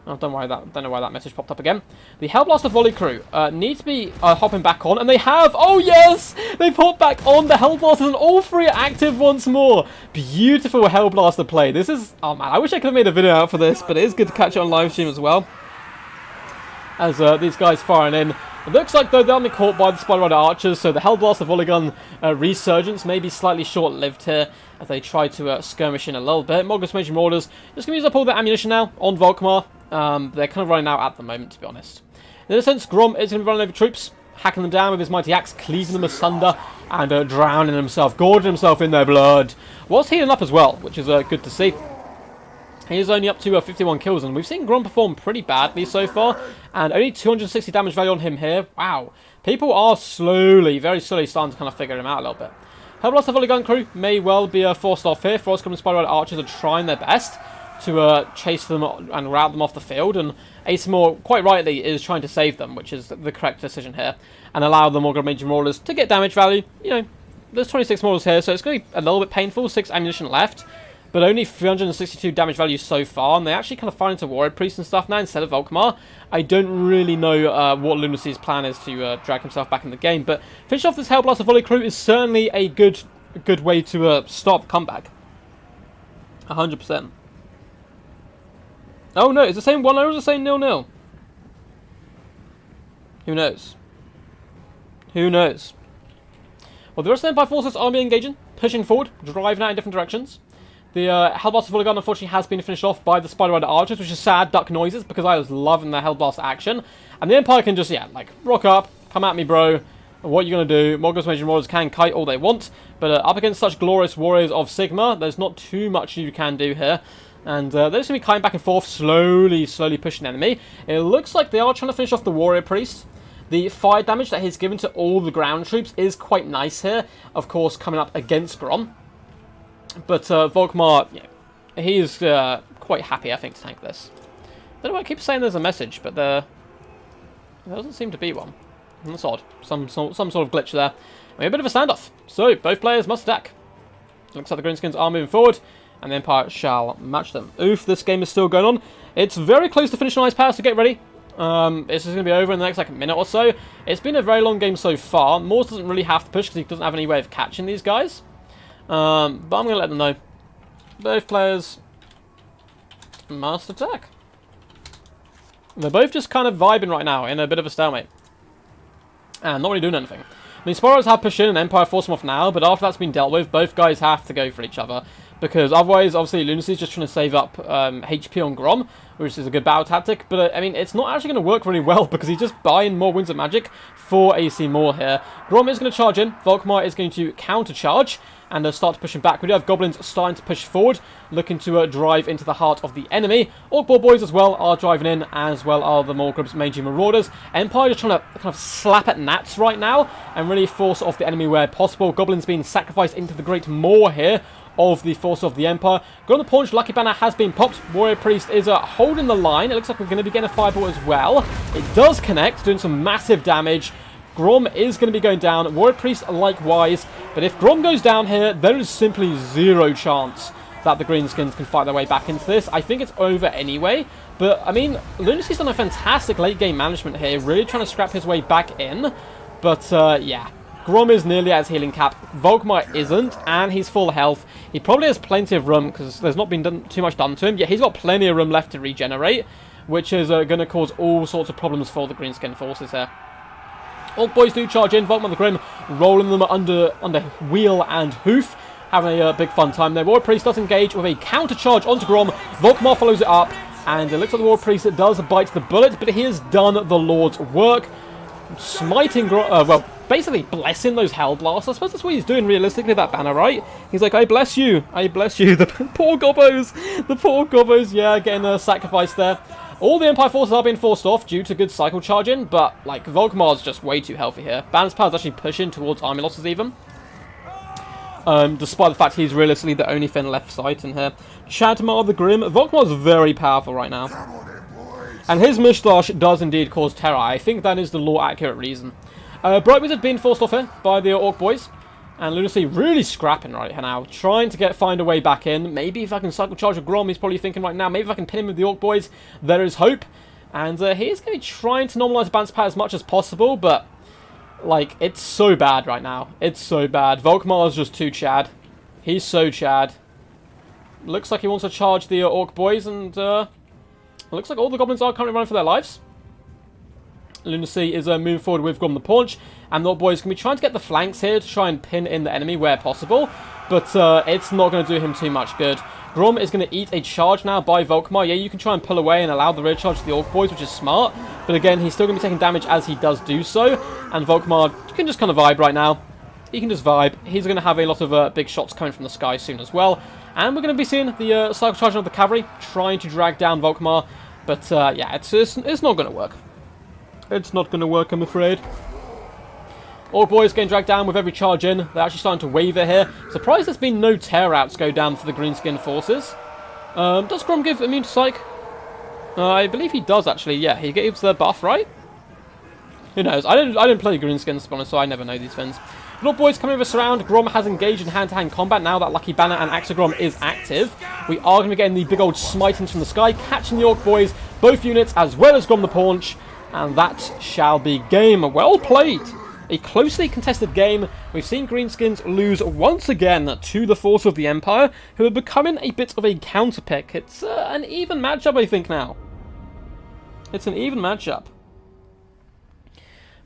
Oh, don't know why that message popped up again. The Hellblaster volley crew need to be hopping back on, and they have. Oh yes, they've hopped back on. The Hellblasters, and all 3 are active once more. Beautiful Hellblaster play. This is, oh man, I wish I could have made a video out for this, but it is good to catch it on live stream as well. As these guys firing in. It looks like though they'll be caught by the Spider Rider Archers, so the Hellblaster volley gun resurgence may be slightly short-lived here as they try to skirmish in a little bit. Morgus Mage Marauders just going to use up all their ammunition now on Volkmar. They're kind of running out at the moment, to be honest. In a sense, Grom is going to be running over troops, hacking them down with his mighty axe, cleaving them asunder, and drowning himself, gorging himself in their blood. Was healing up as well, which is good to see. He is only up to 51 kills, and we've seen Grom perform pretty badly so far, and only 260 damage value on him here. Wow. People are slowly, very slowly starting to kind of figure him out a little bit. Hellblaster Volley Gun crew may well be forced off here. Frost Golem Spider Rider Archers are trying their best to chase them and rout them off the field, and Asimor, quite rightly, is trying to save them, which is the correct decision here, and allow the Morgan Major Marauders to get damage value. You know, there's 26 Marauders here, so it's going to be a little bit painful. 6 ammunition left. but only 362 damage value so far, and they actually kind of find into Warrior Priest and stuff now instead of Volkmar. I don't really know what Lunacy's plan is to drag himself back in the game, but finish off this Hellblaster Volley crew is certainly a good way to start the comeback. 100%. Oh no, is it saying 1-0 or is it saying 0-0? Who knows? Who knows? Well, the rest of the Empire forces are engaging, pushing forward, driving out in different directions. The Hellblaster Volley gun, unfortunately, has been finished off by the Spider Rider Archers, which is sad, duck noises, because I was loving the Hellblast action. And the Empire can just, yeah, like, rock up, come at me, bro. What are you going to do? Morgos Major Marauders can kite all they want, but up against such glorious warriors of Sigma, there's not too much you can do here. And they're just going to be kiting back and forth, slowly pushing the enemy. It looks like they are trying to finish off the Warrior Priest. The fire damage that he's given to all the ground troops is quite nice here, of course, coming up against Grom. But Volkmar, yeah, he is quite happy, I think, to tank this. I don't know why I keep saying there's a message, but there doesn't seem to be one. That's odd. Some sort of glitch there. We have a bit of a standoff, so both players must attack. Looks like the Greenskins are moving forward, and the Empire shall match them. Oof, this game is still going on. It's very close to finishing Ice Power, so get ready. This is going to be over in the next, like, minute or so. It's been a very long game so far. Morse doesn't really have to push because he doesn't have any way of catching these guys. But I'm going to let them know. Both players must attack. They're both just kind of vibing right now in a bit of a stalemate. And not really doing anything. The Spirals have pushed in and Empire force them off now, but after that's been dealt with, both guys have to go for each other. Because otherwise, obviously, Lunacy's just trying to save up HP on Grom, which is a good battle tactic. But, I mean, it's not actually going to work really well because he's just buying more Winds of Magic for AC more here. Grom is going to charge in. Volkmar is going to counter-charge and start to push him back. We do have Goblins starting to push forward, looking to drive into the heart of the enemy. Orc Boys as well are driving in, as well are the Morgrub's Mangy Marauders. Empire just trying to kind of slap at gnats right now and really force off the enemy where possible. Goblins being sacrificed into the Great Maw here of the force of the Empire. Go on the Paunch, Lucky Banner has been popped. Warrior Priest is holding the line. It looks like we're going to be getting a fireball as well. It does connect, doing some massive damage. Grom is going to be going down. Warrior Priest likewise. But if Grom goes down here, there is simply zero chance that the Greenskins can fight their way back into this. I think it's over anyway. But, I mean, Lunacy's done a fantastic late game management here, really trying to scrap his way back in. But, yeah. Grom is nearly at his healing cap. Volkmar isn't, and he's full health. He probably has plenty of room, because there's not been too much done to him. Yet he's got plenty of room left to regenerate, which is going to cause all sorts of problems for the Greenskin forces here. All boys do charge in. Volkmar the Grim rolling them under wheel and hoof. Having a big fun time there. Warrior Priest does engage with a counter charge onto Grom. Volkmar follows it up, and it looks like the Warrior Priest does bite the bullet, but he has done the Lord's work. Smiting well, basically blessing those Hellblasts. I suppose that's what he's doing realistically, that banner, right? He's like, I bless you, I bless you. The poor Gobbos, yeah, getting sacrificed there. All the Empire forces are being forced off due to good cycle charging, but, like, Volkmar's just way too healthy here. Balance Power's actually pushing towards army losses even. Despite the fact he's realistically the only thing left sight in here. Chadmar the Grim. Volkmar's very powerful right now. And his Mishlosh does indeed cause terror. I think that is the lore-accurate reason. Bright Wizard being forced off here by the Orc Boys. And Lunacy really scrapping right now. Trying to find a way back in. Maybe if I can cycle charge with Grom, he's probably thinking right now. Maybe if I can pin him with the Orc Boys, there is hope. And he's going to be trying to normalize the bounce pad as much as possible. But, like, it's so bad right now. It's so bad. Volkmar is just too Chad. He's so Chad. Looks like he wants to charge the Orc Boys. And looks like all the Goblins are currently running for their lives. Lunacy is moving forward with Grom the Paunch, and the Orc Boys can be trying to get the flanks here to try and pin in the enemy where possible, but it's not going to do him too much good. Grom is going to eat a charge now by Volkmar. Yeah, you can try and pull away and allow the rear charge to the Orc Boys, which is smart, but again, he's still going to be taking damage as he does do so, and Volkmar can just kind of vibe right now. He can just vibe. He's going to have a lot of big shots coming from the sky soon as well, and we're going to be seeing the cycle charging of the cavalry trying to drag down Volkmar, but yeah, it's not going to work. It's not going to work, I'm afraid. Orc Boys getting dragged down with every charge in. They're actually starting to waver here. Surprised there's been no tear outs go down for the Greenskin forces. Does Grom give immune to psych? I believe he does, actually. Yeah, he gives the buff, right? Who knows? I didn't play Greenskins, to be honest, so I never know these things. Lord Boys coming over surround. Grom has engaged in hand-to-hand combat now that Lucky Banner and Axogrom is active. We are going to be getting the big old smitings from the sky, catching the Orc Boys, both units, as well as Grom the Paunch. And that shall be game. Well played. A closely contested game. We've seen Greenskins lose once again to the force of the Empire, who are becoming a bit of a counterpick. It's an even matchup, I think, now. It's an even matchup.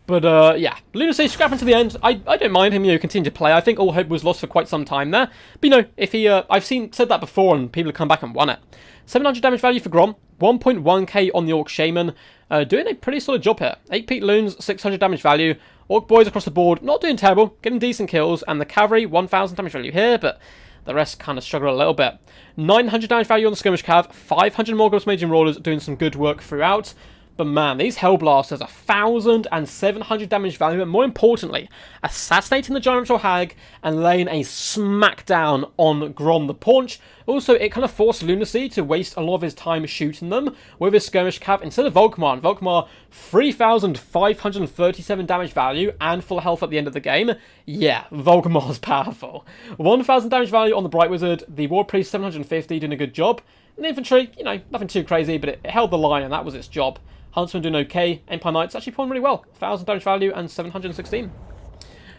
But, yeah, Lunacy scrapping to the end. I don't mind him, continue to play. I think all hope was lost for quite some time there. But, if he, I've said that before, and people have come back and won it. 700 damage value for Grom, 1.1k on the Orc Shaman. Doing a pretty solid job here. 8 Peak Loons, 600 damage value. Orc Boys across the board, not doing terrible, getting decent kills. And the Cavalry, 1000 damage value here, but the rest kind of struggle a little bit. 900 damage value on the Skirmish Cav, 500 more Ghost Mage and Rollers doing some good work throughout. But man, these Hellblasters, 1,700 damage value, and more importantly, assassinating the Giant Ritual Hag and laying a smackdown on Grom the Paunch. Also, it kind of forced Lunacy to waste a lot of his time shooting them with his Skirmish Cav instead of Volkmar. And Volkmar, 3,537 damage value and full health at the end of the game. Yeah, Volkmar's powerful. 1,000 damage value on the Bright Wizard, the War Priest 750, doing a good job. And the Infantry, nothing too crazy, but it held the line and that was its job. Huntsman doing okay. Empire Knights actually pulling really well. 1,000 damage value and 716.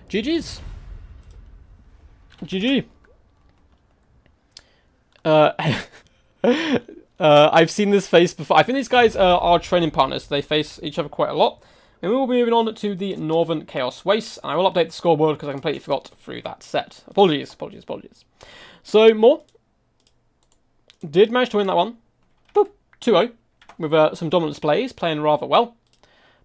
GG's. GG. I've seen this face before. I think these guys are training partners. They face each other quite a lot. And we will be moving on to the Northern Chaos Waste. And I will update the scoreboard because I completely forgot through that set. Apologies. So, more. Did manage to win that one. Boop. 2-0. With some dominant displays, playing rather well.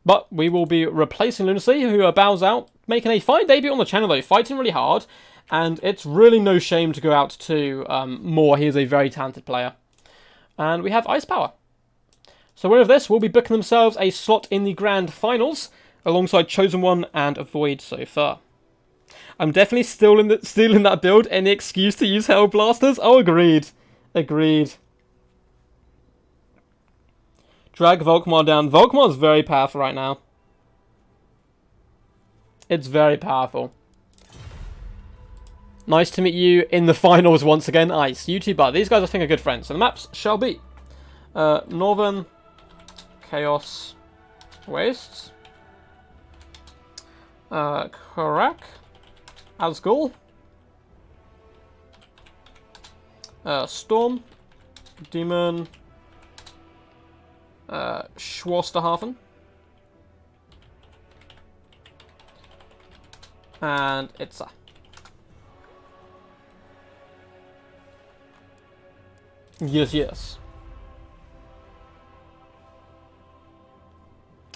But we will be replacing Lunacy, who bows out, making a fine debut on the channel though, fighting really hard. And it's really no shame to go out to Moore. He is a very talented player. And we have Ice Power. So winner of this will be booking themselves a slot in the Grand Finals, alongside Chosen One and Void so far. I'm definitely still in that build. Any excuse to use Hellblasters? Oh, agreed. Agreed. Drag Volkmar down. Volkmar's very powerful right now. It's very powerful. Nice to meet you in the finals once again. Ice. YouTuber. These guys I think are good friends. So the maps shall be Northern Chaos Wastes. Karak. Asgul. Storm. Demon. Schwarsterhafen. And Itza. Yes.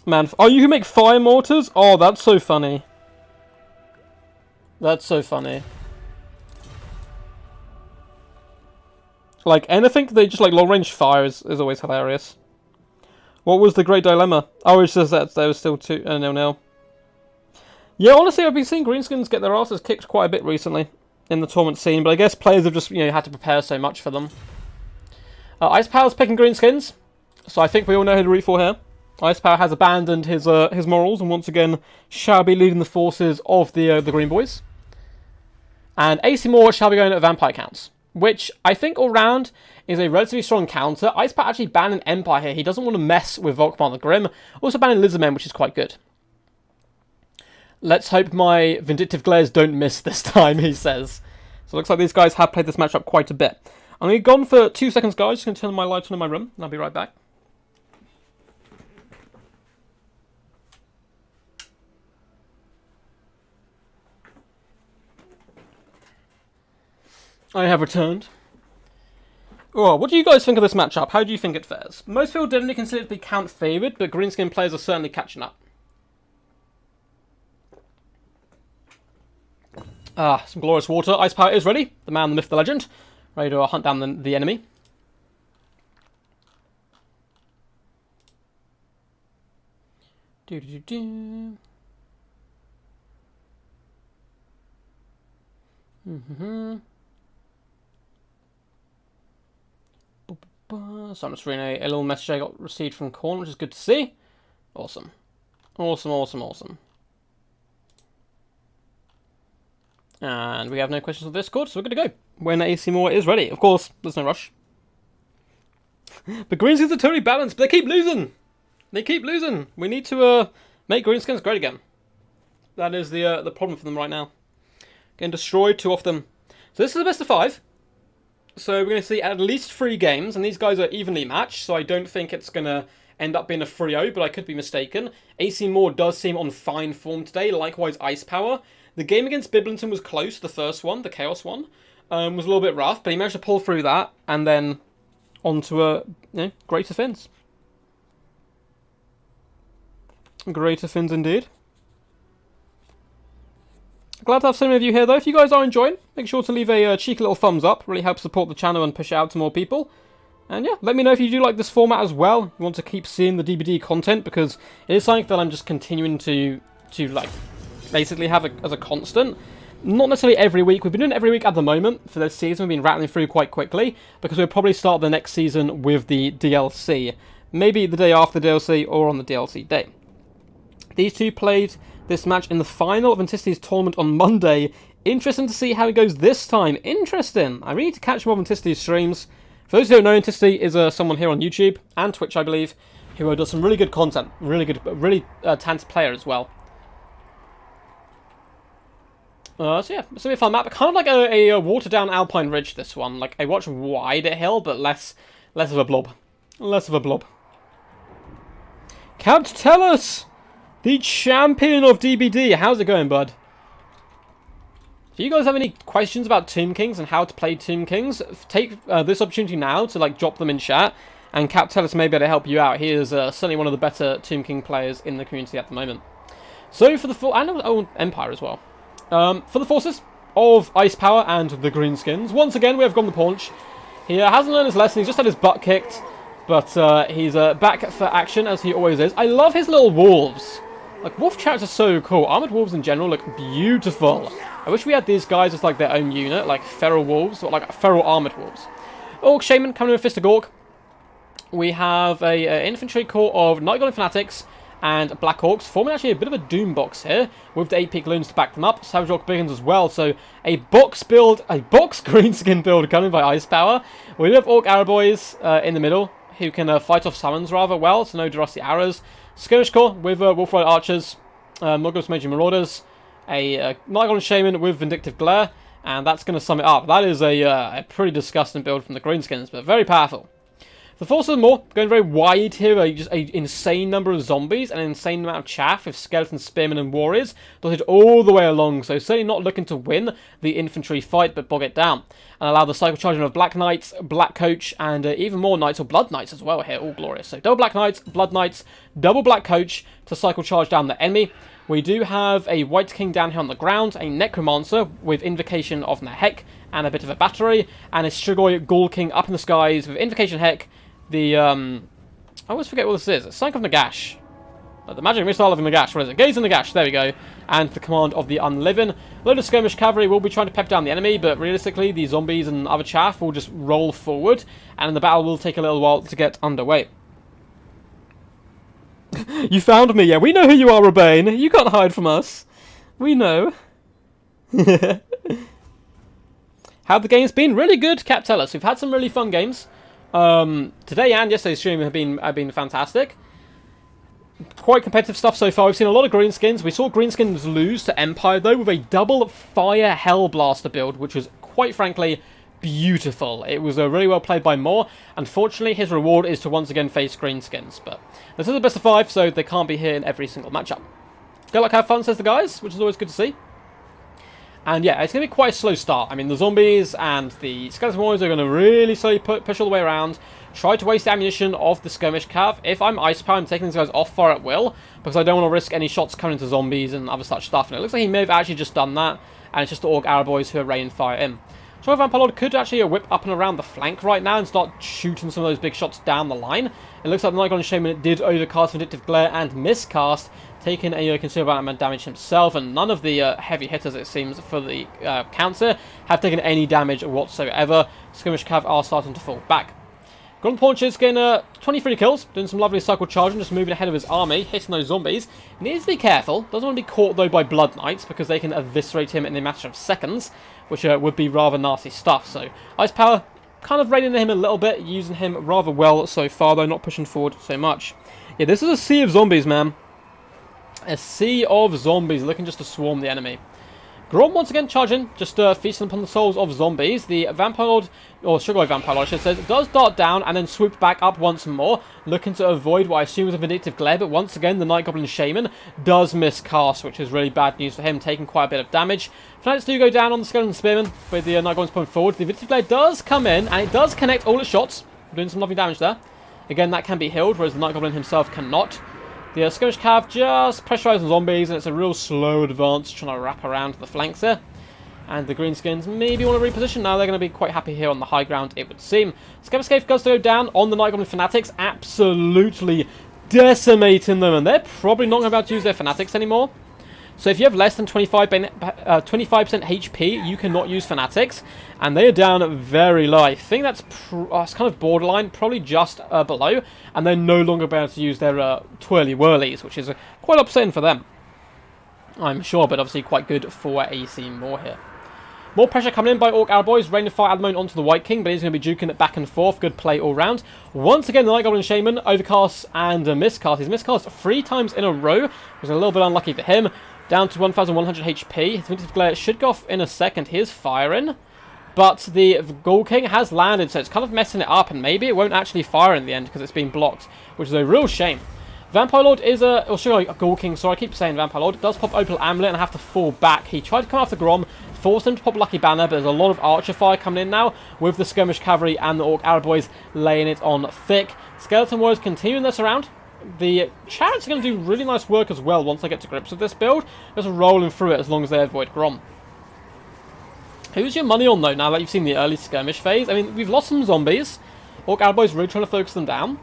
Man, oh, you can make fire mortars? Oh, that's so funny. That's so funny. Like, anything they just like long-range fire is always hilarious. What was the great dilemma? Oh, it's just that there was still 2-0. Yeah, honestly, I've been seeing Greenskins get their asses kicked quite a bit recently in the tournament scene, but I guess players have just, had to prepare so much for them. Ice Power's picking Greenskins, so I think we all know who to root for here. Ice Power has abandoned his morals and once again shall be leading the forces of the Green Boys. And AC Moore shall be going at Vampire Counts, which I think all round is a relatively strong counter. Ice Power actually banning Empire here. He doesn't want to mess with Volkmar the Grim. Also banning Lizardmen, which is quite good. Let's hope my vindictive glares don't miss this time, he says. So it looks like these guys have played this matchup quite a bit. I'm going to be gone for 2 seconds, guys. Just going to turn my light on in my room, and I'll be right back. I have returned. Oh, what do you guys think of this matchup? How do you think it fares? Most people didn't consider it to be count favoured, but Greenskin players are certainly catching up. Ah, some glorious water. Ice Power is ready. The man, the myth, the legend. Ready to hunt down the enemy. Do-do-do-do. So I'm just reading a little message I got received from Corn, which is good to see. Awesome. Awesome. And we have no questions on Discord, so we're good to go. When AC Moore is ready. Of course, there's no rush. But greenskins are totally balanced, but they keep losing. They keep losing. We need to make greenskins great again. That is the problem for them right now. Getting destroyed too often. So this is the best of 5. So we're going to see at least 3 games, and these guys are evenly matched, so I don't think it's going to end up being a 3-0, but I could be mistaken. AC Moore does seem on fine form today, likewise Ice Power. The game against Biblinton was close, the first one, the Chaos one. Was a little bit rough, but he managed to pull through that, and then onto a greater fins. Greater fins indeed. Glad to have so many of you here, though. If you guys are enjoying, make sure to leave a cheeky little thumbs up. Really helps support the channel and push it out to more people. And yeah, let me know if you do like this format as well. You want to keep seeing the DBD content, because it is something that I'm just continuing to like, basically have as a constant. Not necessarily every week. We've been doing it every week at the moment for this season. We've been rattling through quite quickly, because we'll probably start the next season with the DLC. Maybe the day after the DLC, or on the DLC day. These two played this match in the final of Anticity's tournament on Monday. Interesting to see how it goes this time. Interesting. I really need to catch more of Anticity's streams. For those who don't know, Anticity is someone here on YouTube and Twitch, I believe, who does some really good content. Really good, really talented player as well. So yeah, it's gonna be a fun map. Kind of like a watered down Alpine Ridge, this one. Like a much wider hill, but less of a blob. Less of a blob. Count Tellus! The champion of DBD. How's it going, bud? Do you guys have any questions about Tomb Kings and how to play Tomb Kings? Take this opportunity now to like drop them in chat, and Cap Tellus may be able to help you out. He is certainly one of the better Tomb King players in the community at the moment. So for the and Empire as well. For the forces of Ice Power and the Greenskins, once again we have gone the paunch. He hasn't learned his lesson. He's just had his butt kicked, but he's back for action as he always is. I love his little wolves. Like, wolf characters are so cool. Armored wolves in general look beautiful. I wish we had these guys as like their own unit, like feral wolves, or like feral armored wolves. Orc Shaman coming in with Fist of Gork. We have a infantry corps of Night Golem Fanatics and Black Orcs, forming actually a bit of a Doom box here, with the 8-peak loons to back them up. Savage Orc Biggins as well, so a box greenskin build coming by Ice Power. We have Orc Arrowboys in the middle, who can fight off summons rather well, so no Durasti arrows. Skirmish Corps with Wolfride Archers, Morgos Major Marauders, a Night Golem Shaman with Vindictive Glare, and that's going to sum it up. That is a pretty disgusting build from the Greenskins, but very powerful. The forces of Moore going very wide here, just an insane number of zombies and an insane amount of chaff with skeletons, spearmen and warriors dotted all the way along, so certainly not looking to win the infantry fight but bog it down. And allow the cycle charging of Black Knights, Black Coach and even more Knights or Blood Knights as well here, all glorious. So double Black Knights, Blood Knights, double Black Coach to cycle charge down the enemy. We do have a White King down here on the ground, a Necromancer with Invocation of Nahek and a bit of a battery, and a Strigoi Ghoul King up in the skies with Invocation Heck. The, I always forget what this is. It's Sank of Nagash. The magic missile of Nagash. What is it? Gaze of Nagash. There we go. And the command of the Unliving. A load of skirmish cavalry will be trying to pep down the enemy, but realistically, the zombies and other chaff will just roll forward, and the battle will take a little while to get underway. You found me. Yeah, we know who you are, Rebane. You can't hide from us. We know. How the game's been? Really good, Cap Tellus. We've had some really fun games. Today and yesterday's stream have been fantastic. Quite competitive stuff so far. We've seen a lot of Greenskins. We saw Greenskins lose to Empire, though, with a double Fire Hellblaster build, which was, quite frankly, beautiful. It was really well played by Moore. Unfortunately, his reward is to once again face Greenskins, but this is the best of 5, so they can't be here in every single matchup. Go like have fun, says the guys, which is always good to see. And yeah, it's going to be quite a slow start. I mean, the zombies and the skeleton warriors are going to really slowly push all the way around. Try to waste the ammunition of the skirmish cav. If I'm Ice Power, I'm taking these guys off fire at will, because I don't want to risk any shots coming into zombies and other such stuff. And it looks like he may have actually just done that, and it's just the Orc Arrowboys who are raining fire in. So Vampire Lord could actually whip up and around the flank right now and start shooting some of those big shots down the line. It looks like the Night Golem Shaman did overcast Vindictive Glare and miscast, taking a considerable amount of damage himself, and none of the heavy hitters, it seems, for the counter have taken any damage whatsoever. Skirmish Cav are starting to fall back. Grom the Paunch is getting 23 kills, doing some lovely cycle charging, just moving ahead of his army, hitting those zombies. Needs to be careful. Doesn't want to be caught, though, by Blood Knights, because they can eviscerate him in a matter of seconds, which would be rather nasty stuff. So, Ice Power kind of reining him a little bit, using him rather well so far, though not pushing forward so much. Yeah, this is a sea of zombies, man. A sea of zombies looking just to swarm the enemy. Grom once again charging, just feasting upon the souls of zombies. The Vampire Lord, or Sugar Vampire Lord I should say, does dart down and then swoop back up once more, looking to avoid what I assume is a Vindictive Glare, but once again the Night Goblin Shaman does miscast, which is really bad news for him, taking quite a bit of damage. Fanatics do go down on the Skeleton Spearman, with the Night Goblins pulling forward. The Vindictive Glare does come in, and it does connect all its shots, doing some lovely damage there. Again, that can be healed, whereas the Night Goblin himself cannot. The Skirmish Cav just pressurising zombies, and it's a real slow advance trying to wrap around the flanks there. And the Greenskins maybe want to reposition now. They're going to be quite happy here on the high ground, it would seem. Scavescape does go down on the Night Goblin Fanatics, absolutely decimating them, and they're probably not going to be able to use their Fanatics anymore. So if you have less than 25% HP, you cannot use Fanatics, and they are down very low. I think that's it's kind of borderline, probably just below, and they're no longer able to use their twirly-whirlies, which is quite upsetting for them, I'm sure, but obviously quite good for AC Moore here. More pressure coming in by Orc Boys. Rain of Fire at the moment onto the White King, but he's going to be juking it back and forth. Good play all round. Once again, the Night Goblin Shaman overcasts and miscasts. He's miscast 3 times in a row, which is a little bit unlucky for him. Down to 1,100 HP. His Vindictive Glare should go off in a second. He is firing, but the Ghoul King has landed, so it's kind of messing it up, and maybe it won't actually fire in the end because it's been blocked, which is a real shame. Vampire Lord is a Ghoul King, sorry, I keep saying Vampire Lord. It does pop Opal Amulet and have to fall back. He tried to come after Grom, forced him to pop Lucky Banner, but there's a lot of Archer Fire coming in now, with the Skirmish Cavalry and the Orc Arab Boys laying it on thick. Skeleton Warriors continuing this around. The Chariots are going to do really nice work as well once they get to grips with this build. Just rolling through it as long as they avoid Grom. Who's your money on, though, now that you've seen the early skirmish phase? I mean, we've lost some zombies. Orc Arab Boys really trying to focus them down.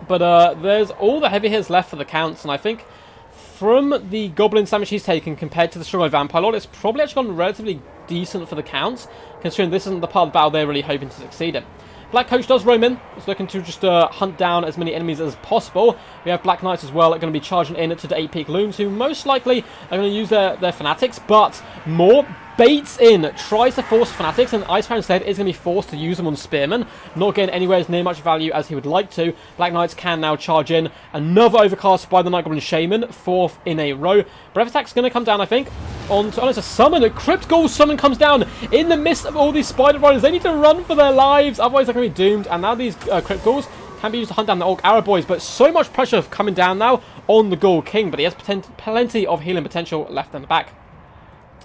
But there's all the heavy hitters left for the counts, and I think from the Goblin damage he's taken compared to the Strong Vampire Lord, it's probably actually gone relatively decent for the counts, considering this isn't the part of the battle they're really hoping to succeed in. Black Coach does roam in. He's looking to just hunt down as many enemies as possible. We have Black Knights as well that are going to be charging in to the 8-peak Looms, who most likely are going to use their Fanatics, but more baits in, tries to force Fanatics, and Icepower instead is going to be forced to use them on Spearmen, not getting anywhere as near much value as he would like to. Black Knights can now charge in. Another overcast by the Night Goblin Shaman, 4th in a row. Breath Attack's going to come down, I think. It's a summon. A Crypt Ghoul summon comes down in the midst of all these Spider Riders. They need to run for their lives, otherwise they're going to be doomed. And now these Crypt Ghouls can be used to hunt down the Orc Arab Boys, but so much pressure coming down now on the Ghoul King, but he has plenty of healing potential left in the back.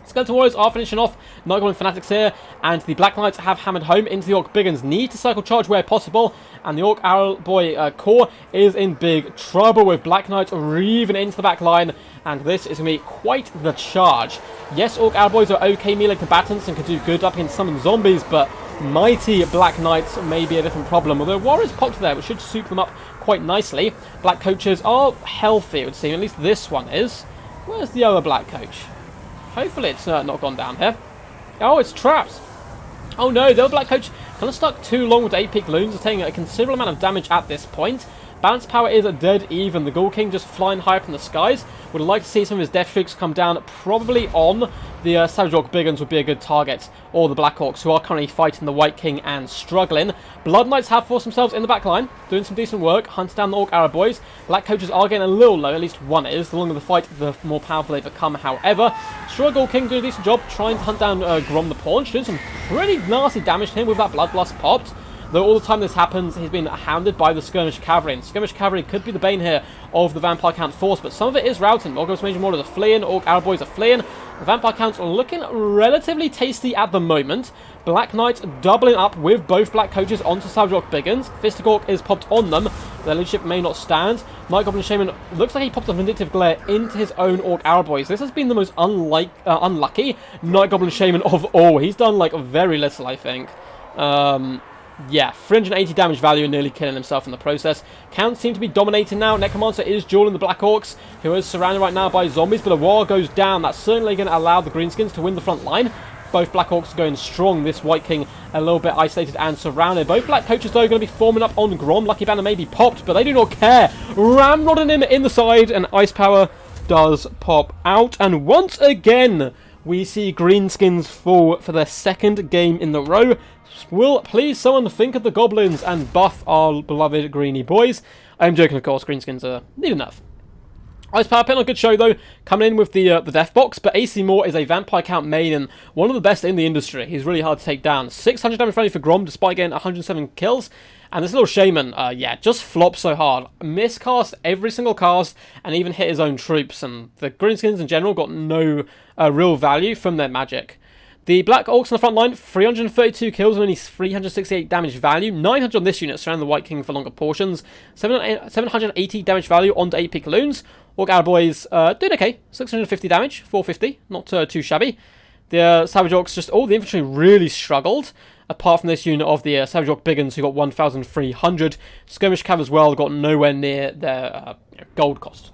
Skeleton Warriors are finishing off Night Goblin Fanatics here, and the Black Knights have hammered home into the Orc Biggins. Need to cycle charge where possible, and the Orc Arrow Boy core is in big trouble with Black Knights reaving into the back line, and this is going to be quite the charge. Yes, Orc Arrow Boys are okay melee combatants and can do good up against some zombies, but mighty Black Knights may be a different problem, although Warriors popped there, which should soup them up quite nicely. Black Coaches are healthy, it would seem, at least this one is. Where's the other Black Coach? Hopefully it's not gone down here. Oh, it's trapped. Oh no, the other Black Coach kind of stuck too long with 8-peak Loons. It's taking a considerable amount of damage at this point. Balance power is dead even. The Ghoul King just flying high up in the skies. Would like to see some of his Death Streaks come down. Probably on the Savage Orc Biggins would be a good target. Or the Black Orcs, who are currently fighting the White King and struggling. Blood Knights have forced themselves in the back line, doing some decent work, hunting down the Orc Arab Boys. Black Coaches are getting a little low, at least one is. The longer the fight, the more powerful they become, however. Strong Ghoul King doing a decent job trying to hunt down Grom the Paunch, doing some pretty nasty damage to him with that Bloodlust popped. Though all the time this happens, he's been hounded by the Skirmish Cavalry. And Skirmish Cavalry could be the bane here of the Vampire Count force, but some of it is routing. Morgos Major Mortars are fleeing, Orc Arab Boys are fleeing. The Vampire Counts are looking relatively tasty at the moment. Black Knights doubling up with both Black Coaches onto Savage Orc Biggins. Fistic Orc is popped on them. Their leadership may not stand. Night Goblin Shaman looks like he popped a Vindictive Glare into his own Orc Arab Boys. This has been the most unlucky Night Goblin Shaman of all. He's done like very little, I think. Yeah, 380 damage value and nearly killing himself in the process. Counts seem to be dominating now. Necromancer is dueling the Black Orcs, who is surrounded right now by zombies, but a war goes down. That's certainly going to allow the Greenskins to win the front line. Both Black Orcs going strong. This White King a little bit isolated and surrounded. Both Black Coaches, though, going to be forming up on Grom. Lucky Banner may be popped, but they do not care. Ramrodding him in the side, and Ice Power does pop out. And once again, we see Greenskins fall for their second game in the row. Will please someone think of the Goblins and buff our beloved Greeny boys. I'm joking, of course. Greenskins are need enough. Ice Power putting on a good show, though, coming in with the Death Box, but AC Moore is a Vampire Count main and one of the best in the industry. He's really hard to take down. 600 damage value for Grom, despite getting 107 kills. And this little Shaman, yeah, just flops so hard. Miscast every single cast, and even hit his own troops. And the Greenskins in general got no real value from their magic. The Black Orcs on the front line, 332 kills and only 368 damage value. 900 on this unit, surrounding the White King for longer portions. 780 damage value onto 8 Peak Loons. Orc Boys doing okay. 650 damage, 450, not too shabby. The Savage Orcs, just all the infantry really struggled. Apart from this unit of the Savage Orc Biggins, who got 1,300. Skirmish Cav as well got nowhere near their gold cost.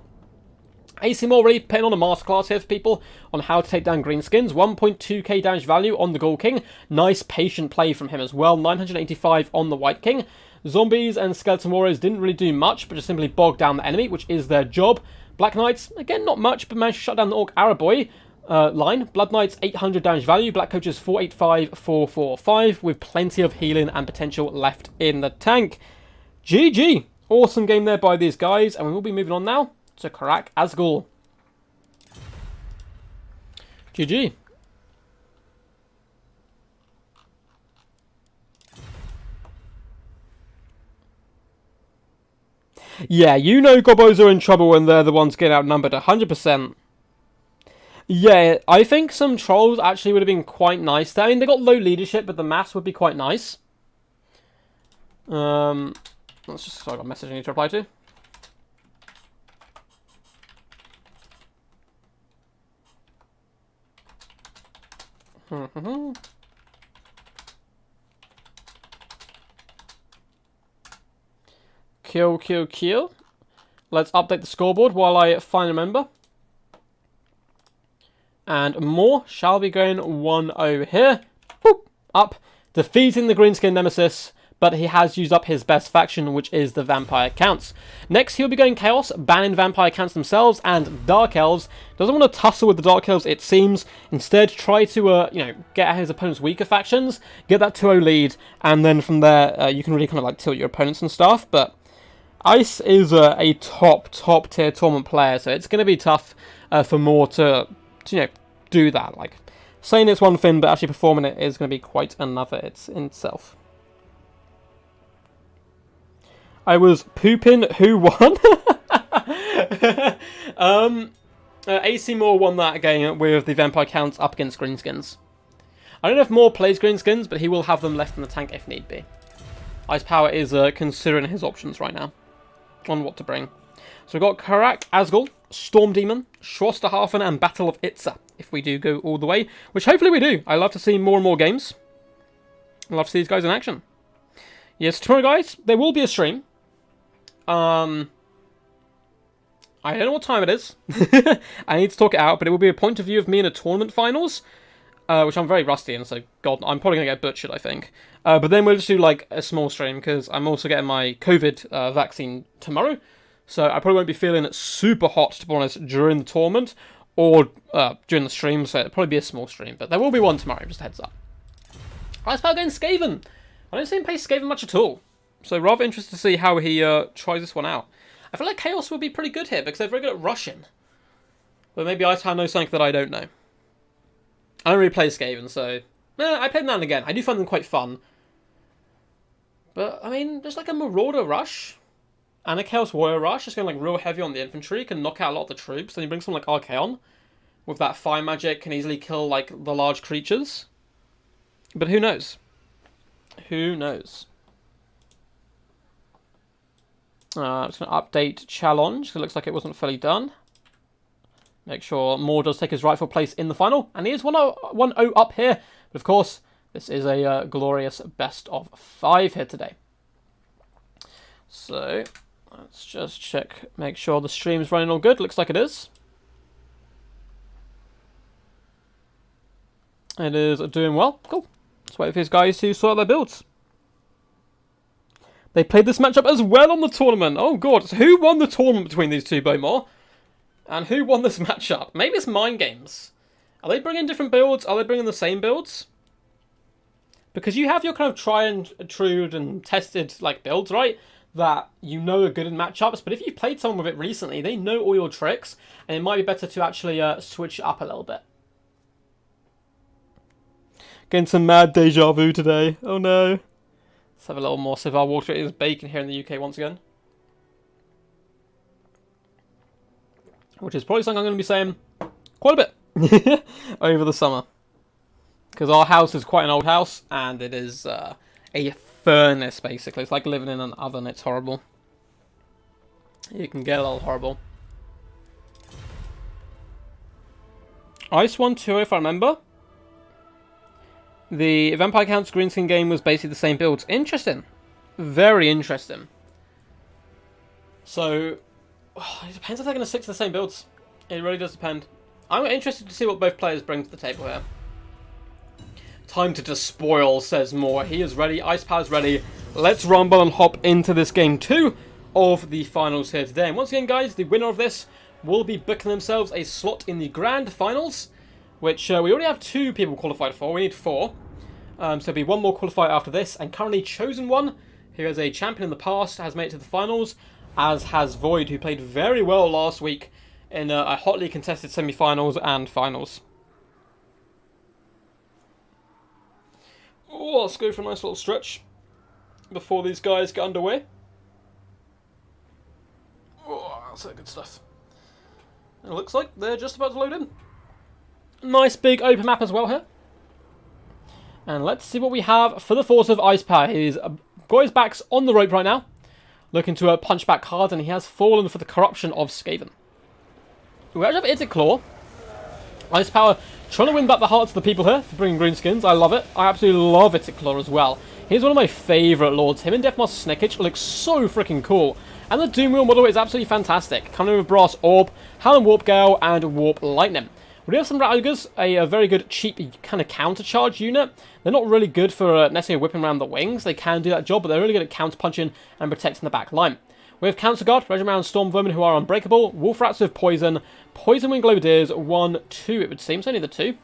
AC Moore really putting on a masterclass here for people on how to take down Greenskins. 1.2k damage value on the Gold King. Nice patient play from him as well. 985 on the White King. Zombies and Skeleton Warriors didn't really do much, but just simply bogged down the enemy, which is their job. Black Knights, again, not much, but managed to shut down the Orc Araboy line. Blood Knights, 800 damage value. Black Coaches, 485, 445, with plenty of healing and potential left in the tank. GG. Awesome game there by these guys, and we will be moving on now to Karak Asgul. GG. Yeah, you know Gobos are in trouble when they're the ones getting outnumbered 100%. Yeah, I think some trolls actually would have been quite nice there. I mean, they got low leadership, but the mass would be quite nice. Let's just... Sorry, I got a message I need to reply to. Kill. Let's update the scoreboard while I find a member. And Moore shall be going 1-0 here. Boop, up. Defeating the Greenskin Nemesis, but he has used up his best faction, which is the Vampire Counts. Next, he'll be going Chaos, banning Vampire Counts themselves, and Dark Elves. Doesn't want to tussle with the Dark Elves, it seems. Instead, try to, get at his opponent's weaker factions, get that 2-0 lead, and then from there, you can really kind of, like, tilt your opponents and stuff, but Ice is a top tier tournament player, so it's going to be tough for Moore to do that. Like, saying it's one thing, but actually performing it is going to be quite another in itself. I was pooping. Who won? AC Moore won that game with the Vampire Counts up against Greenskins. I don't know if Moore plays Greenskins, but he will have them left in the tank if need be. Ice Power is considering his options right now on what to bring. So we've got Karak Asgul, Storm Demon, Schwasterhafen, and Battle of Itza, if we do go all the way, which hopefully we do. I love to see more and more games. I love to see these guys in action. Yes, tomorrow, guys, there will be a stream. I don't know what time it is. I need to talk it out, but it will be a point of view of me in a tournament finals, which I'm very rusty in, so God, I'm probably going to get butchered, I think. But then we'll just do, like, a small stream, because I'm also getting my COVID vaccine tomorrow. So I probably won't be feeling super hot, to be honest, during the tournament or during the stream. So it'll probably be a small stream. But there will be one tomorrow, just a heads up. Ice Power going Skaven. I don't see him play Skaven much at all. So rather interested to see how he tries this one out. I feel like Chaos would be pretty good here because they're very good at rushing. But maybe Ice Power knows something that I don't know. I don't really play Skaven, so... I play them now and again. I do find them quite fun. But, I mean, just like a Marauder rush... and a Chaos Warrior rush, just going like real heavy on the infantry, can knock out a lot of the troops. Then you bring something like Archaon, with that fire magic, can easily kill like the large creatures. But who knows? Who knows? I'm just going to update challenge, because it looks like it wasn't fully done. Make sure Moore does take his rightful place in the final, and he is 1-0 up here. But of course, this is a glorious best of 5 here today. So... let's just check, make sure the stream's running all good. Looks like it is. It is doing well. Cool. Let's wait for these guys to sort out their builds. They played this matchup as well on the tournament. Oh, God. So who won the tournament between these two, Bowmore? And who won this matchup? Maybe it's Mind Games. Are they bringing different builds? Are they bringing the same builds? Because you have your kind of tried and true and tested like builds, right? That you know are good in matchups. But if you've played someone with it recently, they know all your tricks. And it might be better to actually switch it up a little bit. Getting some mad deja vu today. Oh, no. Let's have a little more Civar water. It is bacon here in the UK once again. Which is probably something I'm going to be saying quite a bit over the summer. Because our house is quite an old house, and it is a furnace, basically. It's like living in an oven. It's horrible. You can get a little horrible. Ice 1-2, if I remember. The Vampire Count's Greenskin game was basically the same builds. Interesting. Very interesting. So, it depends if they're going to stick to the same builds. It really does depend. I'm interested to see what both players bring to the table here. Time to despoil, says Moore. He is ready. Ice Power's ready. Let's rumble and hop into this game 2 of the finals here today. And once again, guys, the winner of this will be booking themselves a slot in the grand finals, which we already have 2 people qualified for. We need 4. So there'll be 1 more qualified after this. And currently Chosen One, who is a champion in the past, has made it to the finals, as has Void, who played very well last week in a hotly contested semi-finals and finals. Oh, let's go for a nice little stretch before these guys get underway. Oh, that's good stuff. And it looks like they're just about to load in. Nice big open map as well here. And let's see what we have for the force of Ice Power. He's got his backs on the rope right now, looking to punch back hard, and he has fallen for the corruption of Skaven. We actually have Itic Claw. Ice Power trying to win back the hearts of the people here for bringing green skins. I love it. I absolutely love Itic Claw as well. He's one of my favourite lords. Him and Deathmoss Snickage look so freaking cool. And the Doomwheel model is absolutely fantastic. Coming with Brass Orb, Howling Warp Gale, and Warp Lightning. We do have some Rat Ogres, a very good cheap kind of counter-charge unit. They're not really good for necessarily whipping around the wings. They can do that job, but they're really good at counter-punching and protecting the back line. We have Council Guard, Regiment Round Storm Vermin, who are unbreakable. Wolf Rats with Poison. Poison Wing Globadiers, 1-2 it would seem, so only the 2.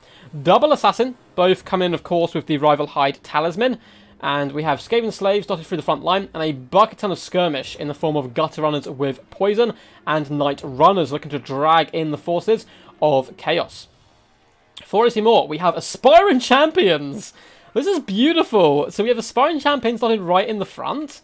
Double Assassin, both come in, of course, with the Rival Hide Talisman. And we have Skaven Slaves dotted through the front line, and a bucket ton of skirmish in the form of Gutter Runners with Poison, and Night Runners looking to drag in the forces of Chaos. For us more, we have Aspiring Champions. This is beautiful. So we have Aspiring Champions dotted right in the front,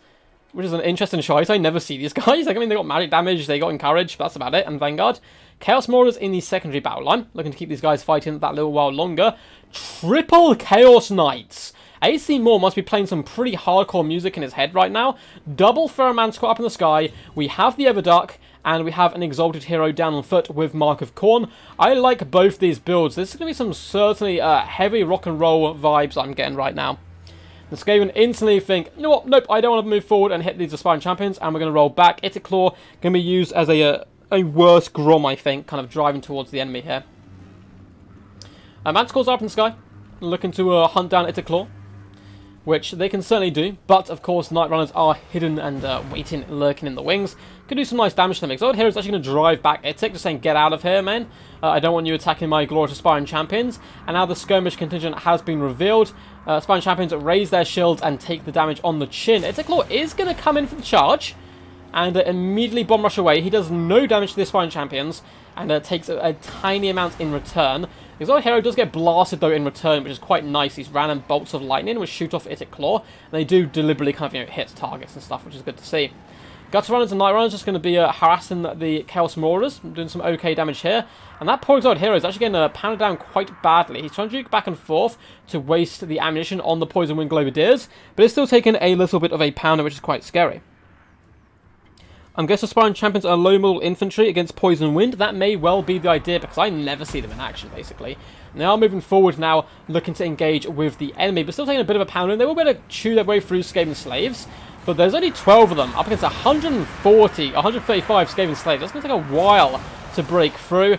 which is an interesting choice. I never see these guys. Like, I mean, they got magic damage, they got encourage, but that's about it. And Vanguard. Chaos Marauders in the secondary battle line, looking to keep these guys fighting that little while longer. Triple Chaos Knights. AC Moore must be playing some pretty hardcore music in his head right now. Double Ferroman Squad up in the sky. We have the Everdark, and we have an Exalted Hero down on foot with Mark of Khorne. I like both these builds. This is going to be some certainly heavy rock and roll vibes I'm getting right now. The Skaven instantly think, you know what, nope, I don't want to move forward and hit these Aspiring Champions, and we're going to roll back. Itic Claw going to be used as a worse Grom, I think, kind of driving towards the enemy here. Manticores are up in the sky, looking to hunt down Itic Claw, which they can certainly do, but of course Night Runners are hidden and waiting, lurking in the wings. Could do some nice damage to them. Exalted Hero is actually going to drive back Itic, just saying, get out of here, man. I don't want you attacking my glorious Aspiring Champions. And now the skirmish contingent has been revealed. Aspiring Champions raise their shields and take the damage on the chin. Itic Claw is going to come in for the charge and immediately bomb rush away. He does no damage to the Aspiring Champions and takes a tiny amount in return. The Exalted Hero does get blasted, though, in return, which is quite nice. These random bolts of lightning which shoot off Itic Claw, and they do deliberately kind of, hit targets and stuff, which is good to see. Gutter Runners and Night Runners just going to be harassing the Chaos Marauders, doing some okay damage here. And that poor Exalted Hero is actually getting pounded down quite badly. He's trying to juke back and forth to waste the ammunition on the Poison Wing Globadiers, but it's still taking a little bit of a pounder, which is quite scary. I'm guessing Aspiring Champions are low model infantry against Poison Wind. That may well be the idea, because I never see them in action, basically. And they are moving forward now, looking to engage with the enemy, but still taking a bit of a pounding. They will be able to chew their way through Skaven Slaves, but there's only 12 of them, up against 135 Skaven Slaves. That's going to take a while to break through.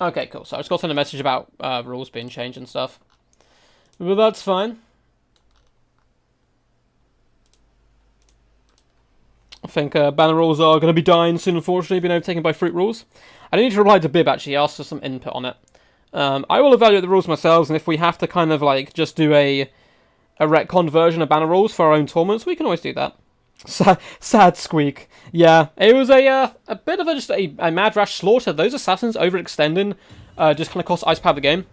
Okay, cool. So I just got sent a message about rules being changed and stuff. But that's fine. I think banner rules are going to be dying soon, unfortunately, being overtaken by fruit rules. I need to reply to Bib, actually. He asked for some input on it. I will evaluate the rules myself, and if we have to kind of, like, just do a retcon version of banner rules for our own tournaments, we can always do that. Sad squeak. Yeah, it was a bit of just a mad rash slaughter. Those assassins overextending just kind of cost Ice Power the game.